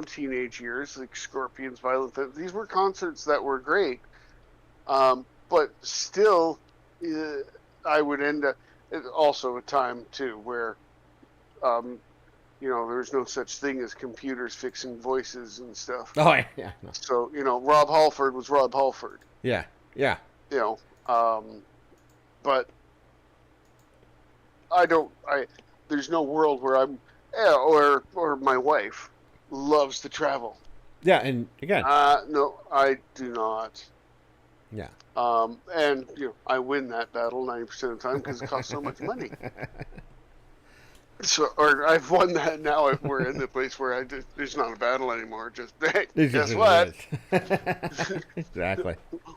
Speaker 3: teenage years, like Scorpions, Violent Femmes, these were concerts that were great. But still, I would end up. It's also a time too where, there's no such thing as computers fixing voices and stuff.
Speaker 1: Oh yeah. No.
Speaker 3: So Rob Halford was Rob Halford.
Speaker 1: Yeah.
Speaker 3: But there's no world where I'm. Yeah, or my wife loves to travel.
Speaker 1: Yeah, and again.
Speaker 3: No, I do not.
Speaker 1: Yeah.
Speaker 3: And I win that battle 90% of the time because it costs so much money. So, or I've won that now. We're in the place where there's not a battle anymore. Just hey, guess what?
Speaker 1: Exactly.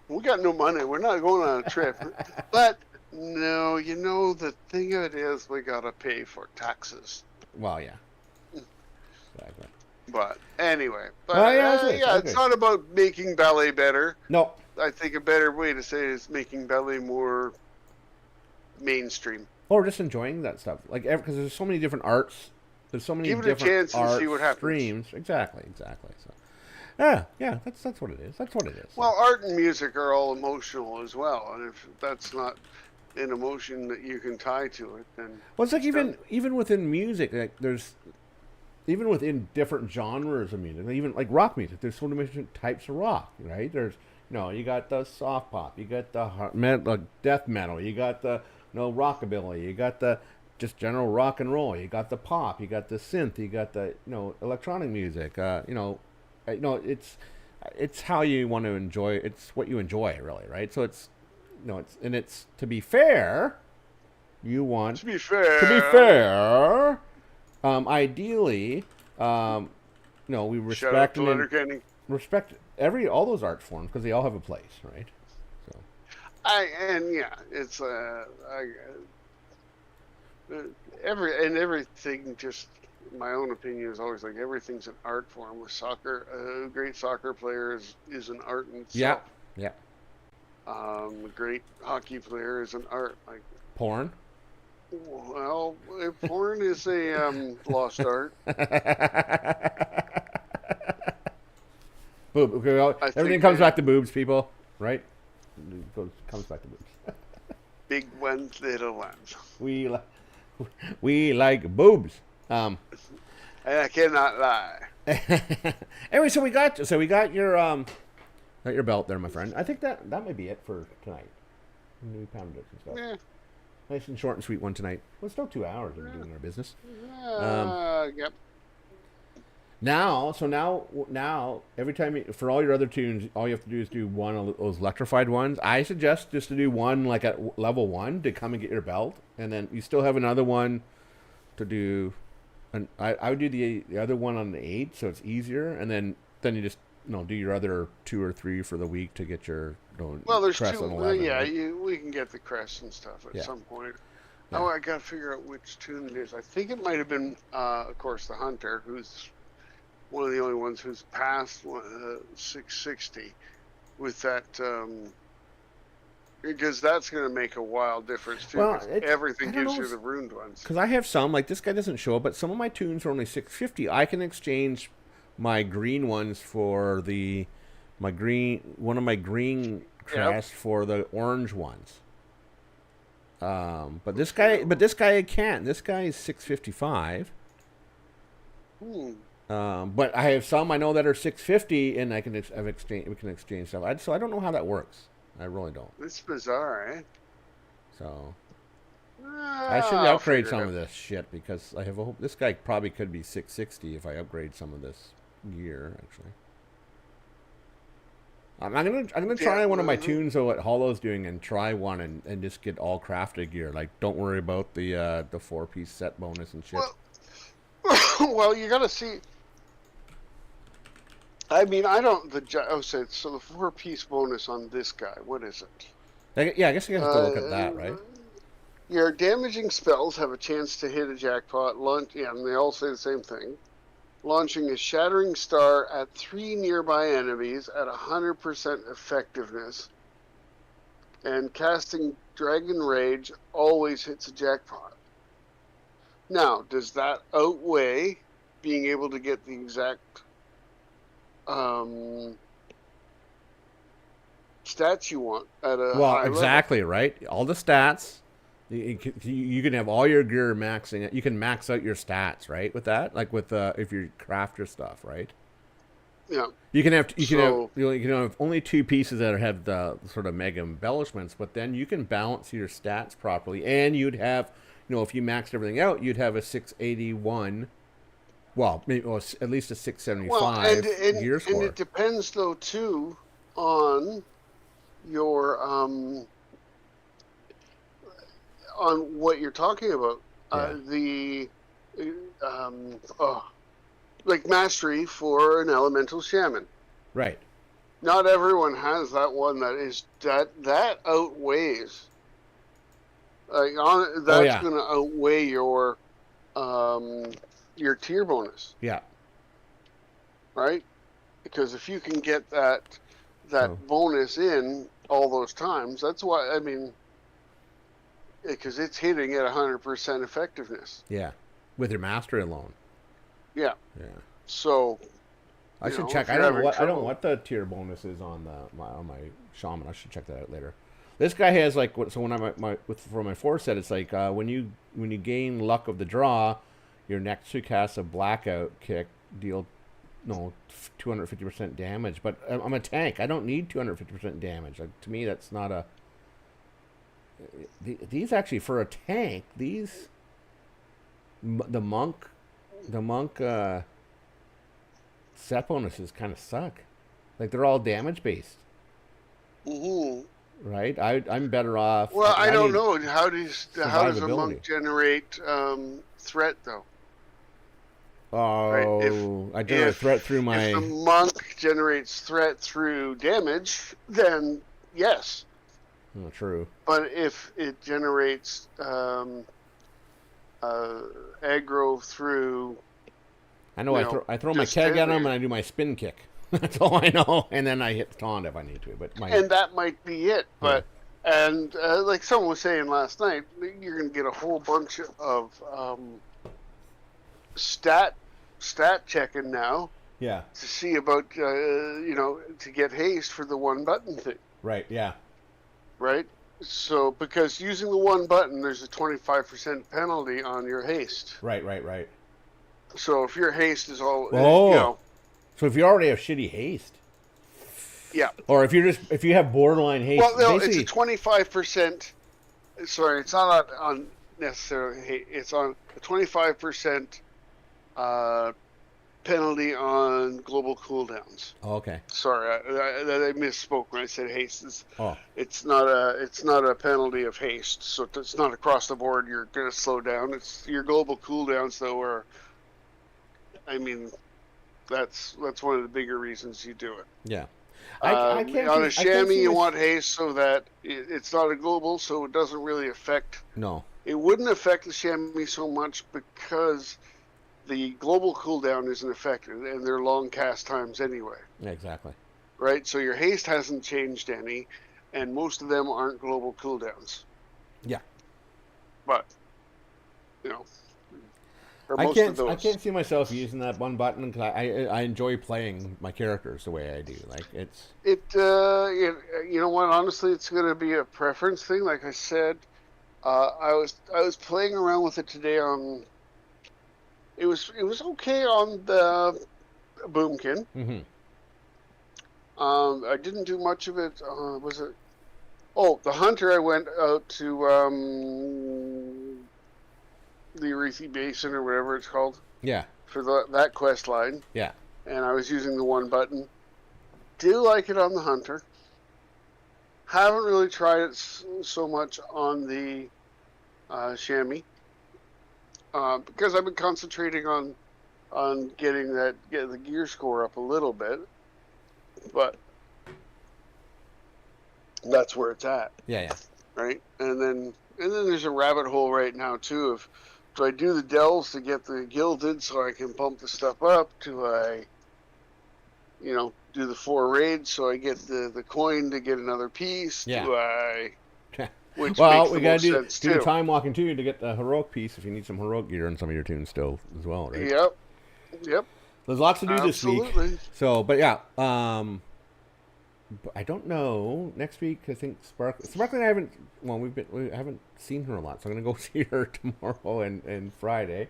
Speaker 3: We got no money. We're not going on a trip. But no, the thing of it is we gotta pay for taxes.
Speaker 1: Well, yeah. Exactly.
Speaker 3: But anyway, it's not about making ballet better.
Speaker 1: No.
Speaker 3: I think a better way to say it is making ballet more mainstream.
Speaker 1: Or just enjoying that stuff, like because there's so many different arts. There's so many
Speaker 3: Give it a
Speaker 1: different
Speaker 3: chance and see what happens.
Speaker 1: Streams. Exactly. So, yeah, that's what it is. That's what it is.
Speaker 3: Well, art and music are all emotional as well, and if that's not an emotion that you can tie to it, then
Speaker 1: it's like even within music, like there's even within different genres of music, even like rock music. There's so many different types of rock, right? There's No, you got the soft pop, you got the death metal, you got the rockabilly, you got the just general rock and roll, you got the pop, you got the synth, you got the electronic music. It's how you want to enjoy. It's what you enjoy, really, right? So it's it's to be fair. You want
Speaker 3: To be fair.
Speaker 1: Ideally, we
Speaker 3: Shout out
Speaker 1: respect
Speaker 3: to Letterkenny.
Speaker 1: respect all those art forms because they all have a place, right? So
Speaker 3: It's everything. Just my own opinion is always like everything's an art form. With soccer, a great soccer player is an art in itself.
Speaker 1: yeah.
Speaker 3: A great hockey player is an art. Like
Speaker 1: Porn.
Speaker 3: Well, porn is a lost art.
Speaker 1: Boob. Okay, everything comes back to boobs, people, right? Comes back to boobs.
Speaker 3: Big ones, little ones.
Speaker 1: We like boobs.
Speaker 3: And I cannot lie.
Speaker 1: Anyway, so we got your belt there, my friend. I think that may be it for tonight. We pounded it and stuff.
Speaker 3: Yeah.
Speaker 1: Nice and short and sweet one tonight. Well, it's still 2 hours of doing our business.
Speaker 3: Yep.
Speaker 1: Now, every time for all your other tunes, all you have to do is do one of those electrified ones. I suggest just to do one like at level 1 to come and get your belt, and then you still have another one to do. And I would do the other one on the 8, so it's easier, and then you just do your other 2 or 3 for the week to get your
Speaker 3: There's
Speaker 1: crest
Speaker 3: 2.
Speaker 1: on 11,
Speaker 3: Yeah,
Speaker 1: right?
Speaker 3: we can get the crest and stuff at
Speaker 1: Yeah.
Speaker 3: some point.
Speaker 1: Yeah.
Speaker 3: Oh, I gotta figure out which tune it is. I think it might have been, of course, the Hunter, who's one of the only ones who's passed 660 with that. Because that's going to make a wild difference too.
Speaker 1: Well,
Speaker 3: 'Cause everything
Speaker 1: I don't
Speaker 3: gives
Speaker 1: know,
Speaker 3: you the ruined ones.
Speaker 1: Because I have some, like this guy doesn't show up, but some of my tunes are only 650. I can exchange my green ones for one of my green crests for the orange ones. But this guy can't. This guy is 655. But I have some I know that are 650, and we can exchange stuff. So I don't know how that works. I really don't.
Speaker 3: It's bizarre, eh?
Speaker 1: So I should
Speaker 3: I'll
Speaker 1: upgrade
Speaker 3: figure
Speaker 1: some
Speaker 3: it
Speaker 1: of this shit because I have a hope. This guy probably could be 660 if I upgrade some of this gear. Actually, I'm gonna try one of my tunes though. What Hollow's doing and try one and just get all crafted gear. Like, don't worry about the 4-piece set bonus and shit.
Speaker 3: Well, you gotta see. I mean, I don't. So the 4-piece bonus on this guy. What is it?
Speaker 1: I guess you have to look at that, right?
Speaker 3: Your damaging spells have a chance to hit a jackpot. And they all say the same thing. Launching a shattering star at 3 nearby enemies at 100% effectiveness. And casting Dragon Rage always hits a jackpot. Now, does that outweigh being able to get the exact stats you want at a high
Speaker 1: exactly
Speaker 3: level?
Speaker 1: right. All the stats. You can have all your gear maxing it. You can max out your stats, right? With that, like with if you craft your stuff, right?
Speaker 3: Yeah.
Speaker 1: You can have only 2 pieces that have the sort of mega embellishments, but then you can balance your stats properly, and you'd have, if you maxed everything out, you'd have a 681. Well, maybe at least a 675 gear score.
Speaker 3: And it depends though too on your on what you're talking about. Like mastery for an elemental shaman.
Speaker 1: Right.
Speaker 3: Not everyone has that one that outweighs. That's going to outweigh your tier bonus.
Speaker 1: Yeah.
Speaker 3: Right? Because if you can get that bonus in all those times, that's why, I mean, because it's hitting at 100% effectiveness.
Speaker 1: Yeah. With your mastery alone.
Speaker 3: Yeah.
Speaker 1: Yeah.
Speaker 3: So
Speaker 1: I should check. I don't know what the tier bonus is on my shaman. I should check that out later. This guy has for my 4 set, it's like when you gain luck of the draw, your next 2 casts of blackout kick deal no 250% damage, but I'm a tank. I don't need 250% damage. Like, to me, that's not a. These actually for a tank. These the monk set bonuses kind of suck. Like, they're all damage based.
Speaker 3: Mm-hmm.
Speaker 1: Right? I'm better off.
Speaker 3: Well, I don't
Speaker 1: need
Speaker 3: know. How does a
Speaker 1: survivability.
Speaker 3: monk generate threat though?
Speaker 1: Oh, I generate threat through my.
Speaker 3: If the monk generates threat through damage, then yes.
Speaker 1: Oh, true.
Speaker 3: But if it generates aggro through,
Speaker 1: I know, I throw my keg at him and I do my spin kick. That's all I know, and then I hit the taunt if I need to. But
Speaker 3: and that might be it. But and like someone was saying last night, you're going to get a whole bunch of stat checking now.
Speaker 1: Yeah.
Speaker 3: To see about to get haste for the one button thing.
Speaker 1: Right. Yeah.
Speaker 3: Right. So because using the one button, there's a 25% penalty on your haste.
Speaker 1: Right.
Speaker 3: So if your haste is all,
Speaker 1: so if you already have shitty haste,
Speaker 3: yeah,
Speaker 1: or if you have borderline haste,
Speaker 3: well, no, it's a 25%. Sorry, it's not on necessarily haste. It's on a 25% penalty on global cooldowns.
Speaker 1: Oh, okay.
Speaker 3: Sorry, I misspoke when I said haste. It's not a penalty of haste, so it's not across the board. You're going to slow down. It's your global cooldowns though, are. I mean, that's one of the bigger reasons you do it.
Speaker 1: Yeah. I can't
Speaker 3: on a chamois, you want haste so that it's not a global, so it doesn't really affect.
Speaker 1: No.
Speaker 3: It wouldn't affect the chamois so much because the global cooldown isn't affected, and they're long cast times anyway.
Speaker 1: Exactly.
Speaker 3: Right? So your haste hasn't changed any, and most of them aren't global cooldowns.
Speaker 1: Yeah.
Speaker 3: But,
Speaker 1: I can't see myself using that one button because I enjoy playing my characters the way I do. Like, it's...
Speaker 3: you know what? Honestly, it's going to be a preference thing. Like I said, I was playing around with it today on... It was okay on the Boomkin.
Speaker 1: Mm-hmm.
Speaker 3: I didn't do much of it. Was it? Oh, the Hunter. I went out to the Arethi Basin or whatever it's called.
Speaker 1: Yeah.
Speaker 3: For that quest line.
Speaker 1: Yeah.
Speaker 3: And I was using the one button. Do like it on the Hunter. Haven't really tried it so much on the chamois. Because I've been concentrating on getting the gear score up a little bit, but that's where it's at.
Speaker 1: Yeah.
Speaker 3: Right, and then there's a rabbit hole right now too. Of do I do the delves to get the gilded so I can pump the stuff up? Do I, do the 4 raids so I get the coin to get another piece?
Speaker 1: Yeah.
Speaker 3: Do I? Which
Speaker 1: well,
Speaker 3: makes
Speaker 1: we
Speaker 3: got
Speaker 1: to do the time walking too to get the heroic piece if you need some heroic gear in some of your tunes still as well, right?
Speaker 3: Yep.
Speaker 1: There's lots to do this week.
Speaker 3: Absolutely.
Speaker 1: So, but yeah, I don't know. Next week, I think Sparkling. We haven't seen her a lot, so I'm gonna go see her tomorrow and Friday,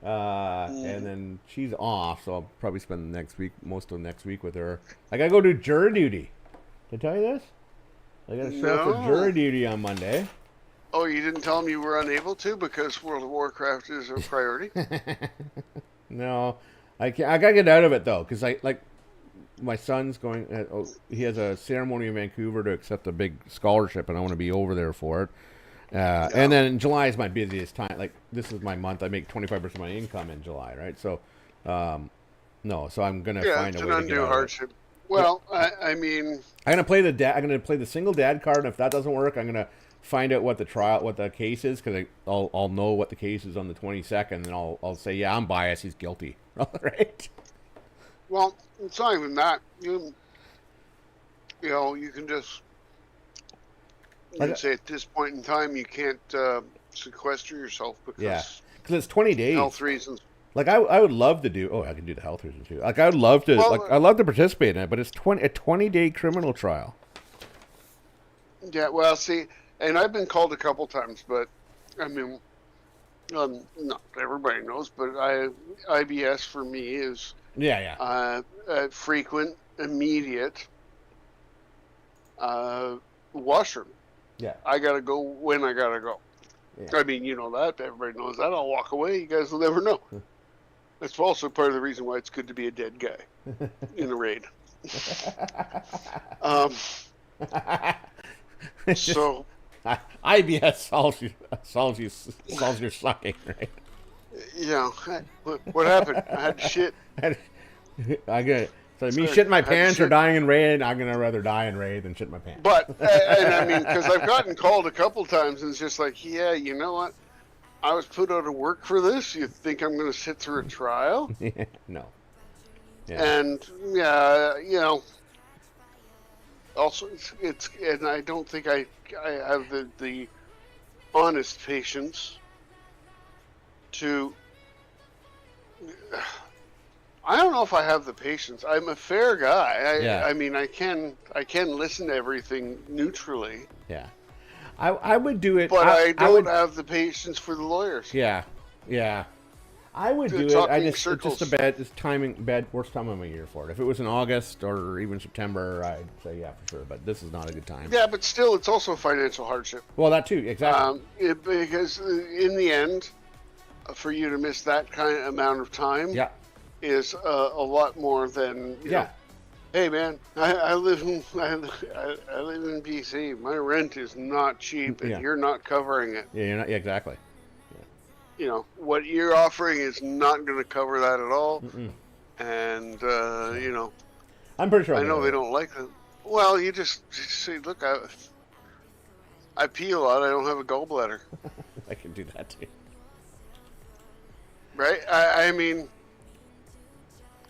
Speaker 1: and then she's off, so I'll probably spend most of next week with her. I gotta go do jury duty. Did I tell you this? I got to show up for jury duty on Monday.
Speaker 3: Oh, you didn't tell me you were unable to because World of Warcraft is a priority?
Speaker 1: No, I got to get out of it, though, because my son's going... he has a ceremony in Vancouver to accept a big scholarship, and I want to be over there for it. And then July is my busiest time. Like, this is my month. I make 25% of my income in July, right? So, no, so I'm going to find a way to get out
Speaker 3: hardship.
Speaker 1: of it.
Speaker 3: Well, I mean,
Speaker 1: I'm gonna play the single dad card, and if that doesn't work, I'm gonna find out what the case is, because I'll know what the case is on the 22nd, and I'll say, yeah, I'm biased. He's guilty, right?
Speaker 3: Well, it's not even that. You can just say at this point in time you can't sequester yourself because
Speaker 1: it's 20 days.
Speaker 3: Health reasons.
Speaker 1: Like I would love to do. Oh, I can do the health reasons too. Like I would love to. I love to participate in it, but it's a 20-day criminal trial.
Speaker 3: Yeah, well, see, and I've been called a couple times, but I mean, not everybody knows, but IBS for me is
Speaker 1: Yeah,
Speaker 3: frequent, immediate washroom.
Speaker 1: yeah.
Speaker 3: I gotta go when I gotta go.
Speaker 1: Yeah.
Speaker 3: I mean, you know that. Everybody knows that. I'll walk away. You guys will never know. That's also part of the reason why it's good to be a dead guy in a raid. So
Speaker 1: IBS solves your sucking, right?
Speaker 3: Yeah. What happened? I had shit.
Speaker 1: I get so me
Speaker 3: Sorry,
Speaker 1: shitting my
Speaker 3: I had to
Speaker 1: pants or
Speaker 3: shit.
Speaker 1: dying in raid. I'm gonna rather die in raid than shit my pants.
Speaker 3: But and I mean, because I've gotten called a couple times, and it's just like, yeah, you know what? I was put out of work for this. You think I'm going to sit through a trial?
Speaker 1: No. Yeah.
Speaker 3: And yeah, you know. Also, it's and I don't think I have the honest patience to. I don't know if I have the patience. I'm a fair guy. I mean, I can listen to everything neutrally.
Speaker 1: Yeah. I would do it,
Speaker 3: but I don't have the patience for the lawyers.
Speaker 1: Yeah. I would do it. It's just a bad worst time of my year for it. If it was in August or even September, I'd say yeah for sure. But this is not a good time.
Speaker 3: Yeah, but still, it's also a financial hardship.
Speaker 1: Well, that too, exactly.
Speaker 3: Because in the end, for you to miss that kind of amount of time, is a lot more than you know. Hey man, I live in BC. My rent is not cheap, and you're not covering it.
Speaker 1: Yeah, you're not. Yeah, exactly.
Speaker 3: You know what you're offering is not going to cover that at all. And you know,
Speaker 1: I'm pretty sure.
Speaker 3: I know they don't like that. Well, you just say, look, I pee a lot. I don't have a gallbladder.
Speaker 1: I can do that too.
Speaker 3: Right? I mean.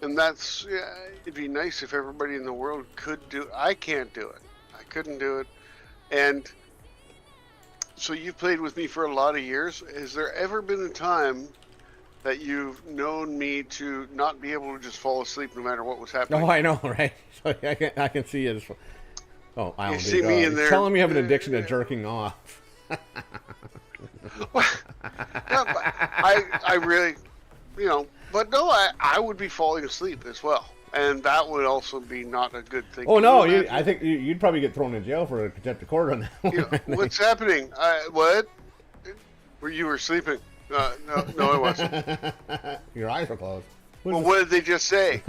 Speaker 3: And that's, it'd be nice if everybody in the world could do it. I can't do it. I couldn't do it. And so you've played with me for a lot of years. Has there ever been a time that you've known me to not be able to just fall asleep no matter what was happening?
Speaker 1: Oh, I know, right? So I can see it. Oh, I don't
Speaker 3: see me in there.
Speaker 1: Telling me you have an addiction to jerking off.
Speaker 3: Well, no, but I really, you know. But no, I would be falling asleep as well, and that would also be not a good thing.
Speaker 1: Oh no, I think you'd probably get thrown in jail for a contempt of court on that one.
Speaker 3: You know, what's happening? What? You were sleeping? No, I wasn't.
Speaker 1: Your eyes were closed.
Speaker 3: Well, what did they just say?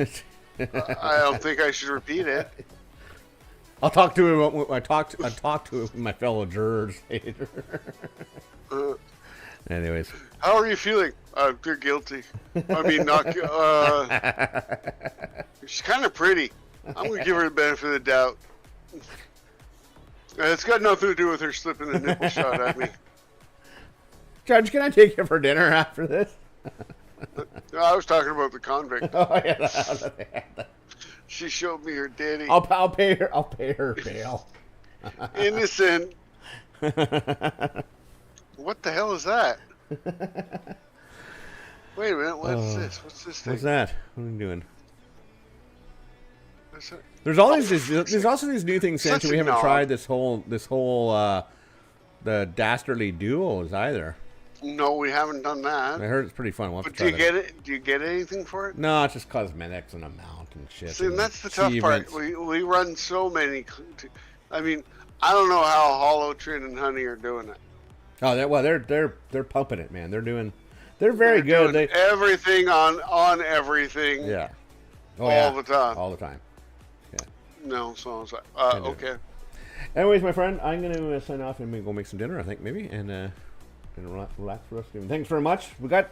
Speaker 3: I don't think I should repeat it.
Speaker 1: I'll talk to him. I talk to my fellow jurors later. Anyways.
Speaker 3: How are you feeling? They're guilty. I mean, not. She's kind of pretty. I'm gonna give her the benefit of the doubt. It's got nothing to do with her slipping a nipple shot at me.
Speaker 1: Judge, can I take you for dinner after this?
Speaker 3: No, I was talking about the convict.
Speaker 1: Oh yeah.
Speaker 3: She showed me her daddy.
Speaker 1: I'll pay her. I'll pay her bail.
Speaker 3: Innocent. What the hell is that? Wait a minute, what's this? What's this thing?
Speaker 1: What's that? What are you doing? There's always there's also these new things, Sanchin. We haven't tried this whole the dastardly duos either.
Speaker 3: No, we haven't done that.
Speaker 1: I heard it's pretty fun. We'll
Speaker 3: but do you get it? Do you get anything for it?
Speaker 1: No, it's just cosmetics and a mount and shit.
Speaker 3: See, and that's the tough part. We run so many. I mean, I don't know how Hollow, Trin, and Honey are doing it.
Speaker 1: Oh, they're pumping it, man. They're very good.
Speaker 3: They everything on everything.
Speaker 1: Yeah.
Speaker 3: All the time.
Speaker 1: All the time. Yeah.
Speaker 3: No, so I was like, okay.
Speaker 1: Anyways, my friend, I'm going to sign off and go make some dinner, I think, maybe, and relax for the rest of the Thanks very much. We got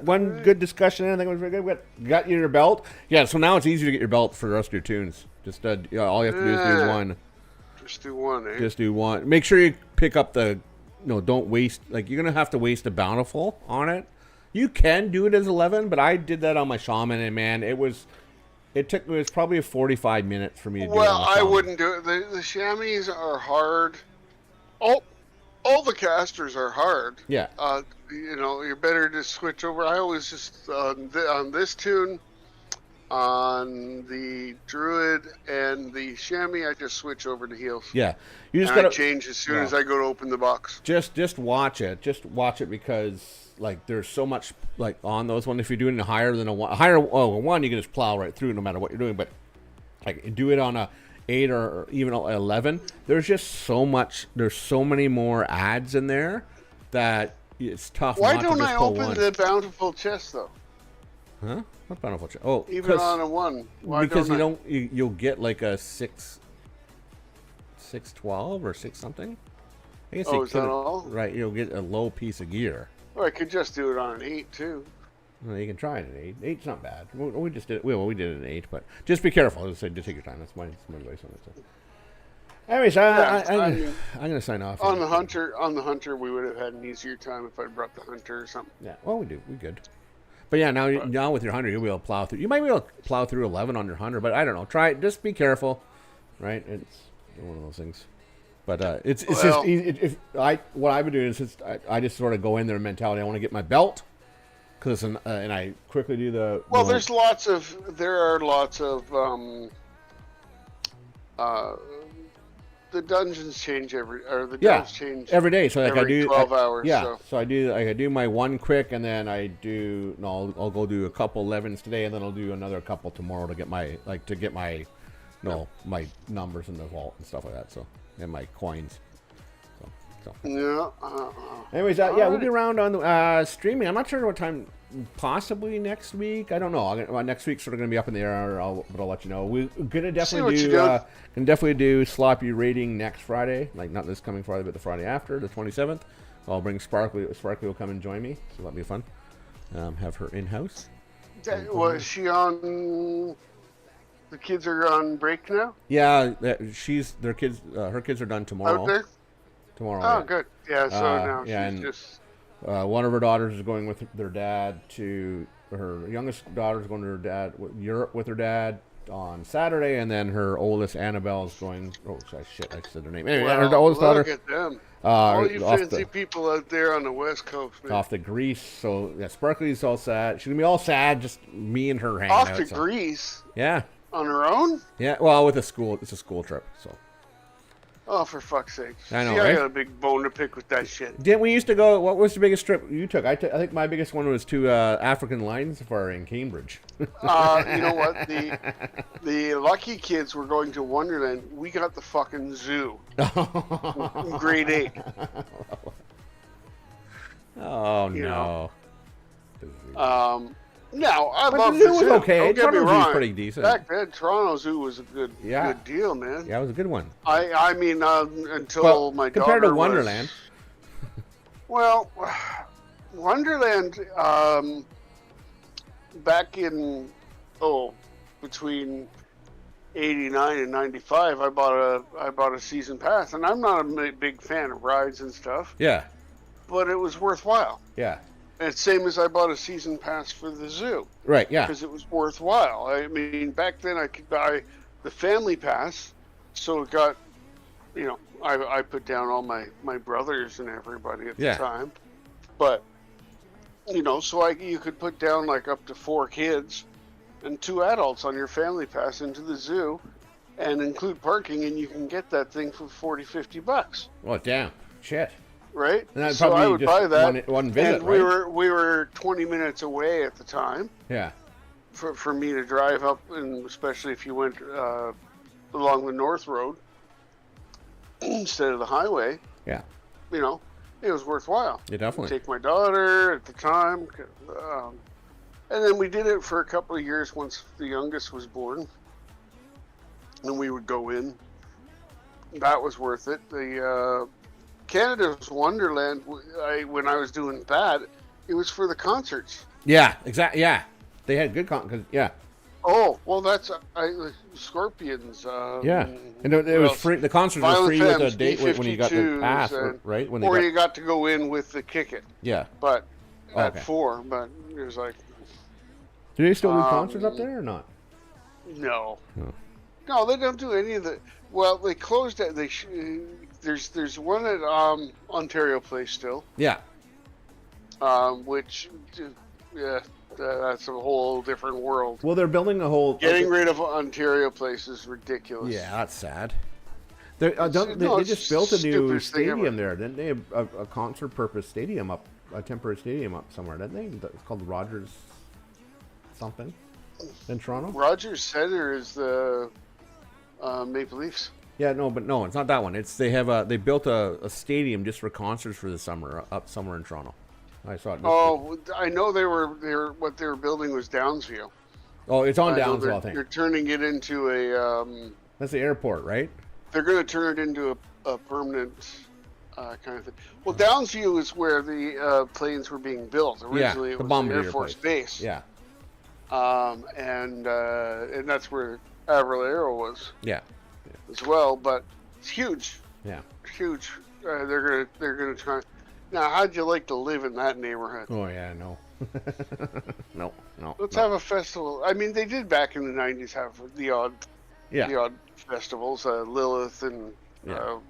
Speaker 1: one good discussion. I think it was very good. We got your belt. Yeah, so now it's easy to get your belt for the rest of your tunes. Just all you have to do is do one.
Speaker 3: Just do one, eh?
Speaker 1: Just do one. Make sure you pick up the. No, don't waste. Like, you're gonna have to waste a bountiful on it. You can do it as 11, but I did that on my shaman, and man, it was probably 45 minutes for me to do it.
Speaker 3: Well, I wouldn't do it. The chamois are hard. All the casters are hard.
Speaker 1: Yeah.
Speaker 3: You know, you're better to switch over. I always just on this tune, On the druid and the chamois, I just switch over to heals.
Speaker 1: Yeah, you just
Speaker 3: and
Speaker 1: gotta
Speaker 3: I change as soon as I go to open the box.
Speaker 1: Just watch it. Just watch it because like there's so much like on those ones. If you're doing a higher than a one, you can just plow right through no matter what you're doing. But like do it on a 8 or even 11. There's just so much. There's so many more ads in there that it's tough.
Speaker 3: Why
Speaker 1: not
Speaker 3: don't
Speaker 1: to just
Speaker 3: I
Speaker 1: pull
Speaker 3: open
Speaker 1: one.
Speaker 3: the bountiful chest though?
Speaker 1: Huh? What bountiful chest? Oh,
Speaker 3: Even on a 1. Why
Speaker 1: because
Speaker 3: don't
Speaker 1: you'll get like a 612 or 6 something. I guess
Speaker 3: is that all?
Speaker 1: Right, you'll get a low piece of gear.
Speaker 3: Or I could just do it on an 8 too.
Speaker 1: Well, you can try it at 8. 8's not bad. We just did it. Well, we did it at 8, but just be careful. As I said, just take your time. That's my advice on it. So. Anyways, I'm gonna sign off.
Speaker 3: On the hunter, we would have had an easier time if I'd brought the hunter or something.
Speaker 1: Yeah. Well, we do. We good. But yeah, now with your hunter, you'll be able to plow through. You might be able to plow through 11 on your hunter, but I don't know. Try it. Just be careful, right? It's one of those things. But it's just easy. What I've been doing is I just sort of go in there mentality. I want to get my belt because and I quickly do the.
Speaker 3: Well, there are lots of the dungeons change delves change
Speaker 1: every day. So like
Speaker 3: every
Speaker 1: I do
Speaker 3: 12 hours.
Speaker 1: Yeah, so I do my one quick, and then I'll go do a couple 11s today, and then I'll do another couple tomorrow to get my my numbers in the vault and stuff like that. So and my coins. So.
Speaker 3: Yeah.
Speaker 1: Anyways, we'll be around on streaming. I'm not sure what time. Possibly next week. I don't know. Next week's sort of going to be up in the air, but I'll let you know. We're going to definitely do sloppy rating next Friday. Like not this coming Friday, but the Friday after, the 27th. I'll bring Sparkly. Sparkly will come and join me, so that'll be fun. Have her in-house.
Speaker 3: Was she on... The kids are on break now?
Speaker 1: Yeah, their kids. Her kids are done tomorrow.
Speaker 3: Out there?
Speaker 1: Tomorrow.
Speaker 3: Oh,
Speaker 1: yeah.
Speaker 3: good. Yeah, so now she's just...
Speaker 1: one of her daughters is going with their dad to her youngest daughter's going to her dad Europe with her dad on Saturday, and then her oldest Annabelle is going. Oh shit! I said her name. Anyway, her oldest daughter.
Speaker 3: Look at them. All you fancy people out there on the West Coast, man.
Speaker 1: Off to Greece. So yeah, Sparkly's all sad. She's gonna be all sad. Just me and her hanging
Speaker 3: out.
Speaker 1: Off
Speaker 3: to Greece.
Speaker 1: Yeah.
Speaker 3: On her own.
Speaker 1: Yeah. Well, with a school. It's a school trip. So.
Speaker 3: Oh, for fuck's sake!
Speaker 1: I know,
Speaker 3: See,
Speaker 1: right?
Speaker 3: I got a big bone to pick with that shit.
Speaker 1: Didn't we used to go? What was the biggest trip you took? I think my biggest one was to African Lion Safari in Cambridge.
Speaker 3: You know what? The lucky kids were going to Wonderland. We got the fucking zoo. In grade 8.
Speaker 1: Oh no.
Speaker 3: No, I love
Speaker 1: the zoo. Was okay.
Speaker 3: Don't get me
Speaker 1: Toronto
Speaker 3: wrong.
Speaker 1: Zoo's pretty decent.
Speaker 3: Back then, Toronto Zoo was a good deal, man.
Speaker 1: Yeah, it was a good one.
Speaker 3: I mean, until my daughter
Speaker 1: compared to Wonderland.
Speaker 3: Well, Wonderland, back in between 89 and 95, I bought a season pass, and I'm not a big fan of rides and stuff.
Speaker 1: Yeah.
Speaker 3: But it was worthwhile.
Speaker 1: Yeah.
Speaker 3: And same as I bought a season pass for the zoo.
Speaker 1: Right, yeah.
Speaker 3: Because it was worthwhile. I mean, back then I could buy the family pass, so it got, I put down all my brothers and everybody at the time. But, so you could put down like up to 4 kids and 2 adults on your family pass into the zoo and include parking, and you can get that thing for $40-50.
Speaker 1: Oh, damn. Shit.
Speaker 3: Right?
Speaker 1: And
Speaker 3: so I would buy that.
Speaker 1: One visit,
Speaker 3: and we were 20 minutes away at the time.
Speaker 1: Yeah.
Speaker 3: For me to drive up, and especially if you went along the North Road instead of the highway.
Speaker 1: Yeah.
Speaker 3: It was worthwhile.
Speaker 1: Yeah, definitely.
Speaker 3: Take my daughter at the time. And then we did it for a couple of years once the youngest was born. And we would go in. That was worth it. The Canada's Wonderland, when I was doing that, it was for the concerts.
Speaker 1: Yeah, exactly. Yeah, they had good concerts. Yeah.
Speaker 3: Oh well, that's Scorpions.
Speaker 1: Yeah, and it was free. The concerts were free with a date when you got the pass, right?
Speaker 3: You got to go in with the ticket.
Speaker 1: Yeah.
Speaker 3: But at 4, but it was like.
Speaker 1: Do they still do concerts up there or not?
Speaker 3: No. No, they don't do any of the. Well, they closed it. There's one at Ontario Place still.
Speaker 1: Yeah.
Speaker 3: Which, that's a whole different world.
Speaker 1: Well, they're building a whole.
Speaker 3: Getting rid of Ontario Place is ridiculous.
Speaker 1: Yeah, that's sad. They
Speaker 3: it's
Speaker 1: just built a new
Speaker 3: stupidest thing
Speaker 1: stadium
Speaker 3: ever.
Speaker 1: there. Didn't they have a concert purpose stadium up, a temporary stadium up somewhere, didn't they? It's called Rogers something in Toronto.
Speaker 3: Rogers Centre is the Maple Leafs.
Speaker 1: Yeah, no, it's not that one. It's they built a stadium just for concerts for the summer up somewhere in Toronto. I saw it.
Speaker 3: Oh, I know they were what they were building was Downsview.
Speaker 1: Oh, it's on
Speaker 3: I know
Speaker 1: Downsville, I think.
Speaker 3: They're turning it into a.
Speaker 1: That's the airport, right?
Speaker 3: They're going to turn it into a permanent kind of thing. Well, Downsview is where the planes were being built. Originally,
Speaker 1: yeah,
Speaker 3: it
Speaker 1: the
Speaker 3: was an
Speaker 1: Bombardier
Speaker 3: Air Force
Speaker 1: place.
Speaker 3: Base.
Speaker 1: Yeah.
Speaker 3: And that's where Avril Aero was.
Speaker 1: Yeah.
Speaker 3: As well, but it's huge.
Speaker 1: Yeah.
Speaker 3: Huge. They're gonna try. Now, how'd you like to live in that neighborhood?
Speaker 1: Oh yeah, no. no.
Speaker 3: Let's have a festival. I mean, they did back in the '90s have the odd festivals. Lilith and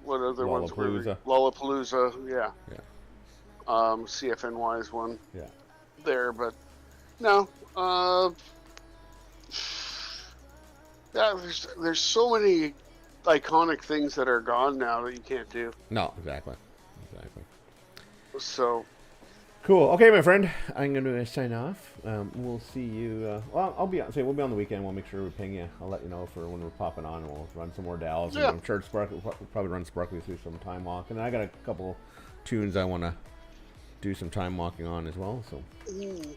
Speaker 3: what other ones were? Lollapalooza. Yeah.
Speaker 1: Yeah.
Speaker 3: CFNY is one.
Speaker 1: Yeah.
Speaker 3: There, but no. Yeah, there's so many iconic things that are gone now that you can't do.
Speaker 1: No, exactly.
Speaker 3: So
Speaker 1: cool. Okay, my friend, I'm going to sign off. We'll see you. Well, we'll be on the weekend. We'll make sure we ping you. I'll let you know for when we're popping on, and we'll run some more Dallas.
Speaker 3: Yeah.
Speaker 1: I'm sure we'll probably run Sparkly through some time walk, and I got a couple tunes I want to do some time walking on as well. So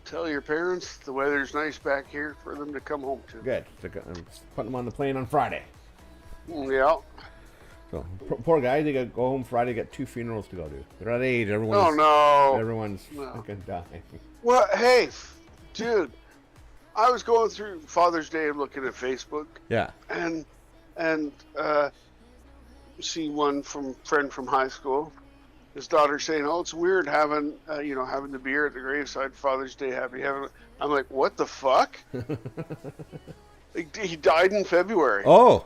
Speaker 3: tell your parents the weather's nice back here for them to come home to.
Speaker 1: Good. I'm putting them on the plane on Friday.
Speaker 3: Yeah.
Speaker 1: So poor guy, they got to go home Friday. Got 2 funerals to go to. They're at age. Everyone's fucking dying.
Speaker 3: Well, hey, dude, I was going through Father's Day and looking at Facebook.
Speaker 1: Yeah.
Speaker 3: And see one friend from high school. His daughter saying, "Oh, it's weird having the beer at the graveside. Father's Day, happy having." I'm like, what the fuck? He died in February.
Speaker 1: Oh.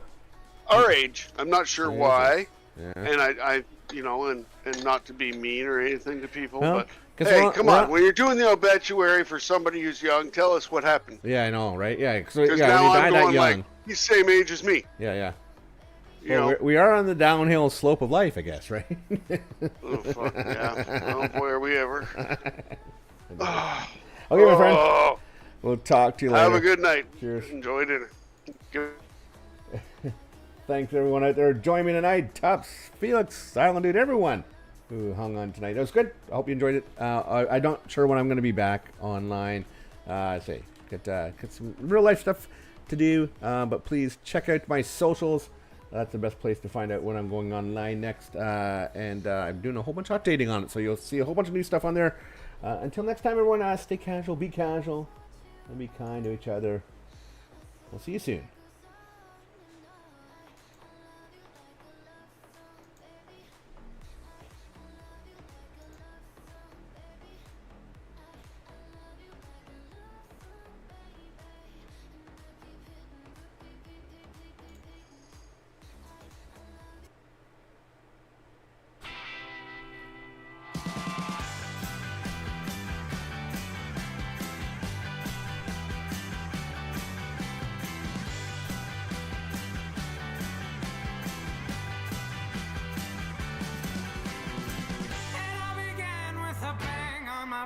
Speaker 3: Our age. I'm not sure why.
Speaker 1: Yeah.
Speaker 3: And I and not to be mean or anything to people,
Speaker 1: No,
Speaker 3: but hey, come on. When you're doing the obituary for somebody who's young, tell us what happened.
Speaker 1: Yeah, I know, right? Yeah,
Speaker 3: because
Speaker 1: when
Speaker 3: now
Speaker 1: you
Speaker 3: I'm
Speaker 1: die that
Speaker 3: going
Speaker 1: young.
Speaker 3: like, he's the same age as me.
Speaker 1: Yeah.
Speaker 3: You know?
Speaker 1: We are on the downhill slope of life, I guess, right?
Speaker 3: Oh, fuck, yeah. Oh, boy, are we ever.
Speaker 1: Okay, my friend. We'll talk to you later.
Speaker 3: Have a good night.
Speaker 1: Cheers.
Speaker 3: Enjoy dinner. Good.
Speaker 1: Thanks, everyone out there. Join me tonight. Tubbs, Felix, Silent Dude, everyone who hung on tonight. It was good. I hope you enjoyed it. I'm not sure when I'm going to be back online. Get some real life stuff to do. But please check out my socials. That's the best place to find out when I'm going online next. And I'm doing a whole bunch of updating on it. So you'll see a whole bunch of new stuff on there. Until next time, everyone, stay casual, be casual, and be kind to each other. We'll see you soon.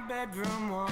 Speaker 2: Bedroom wall.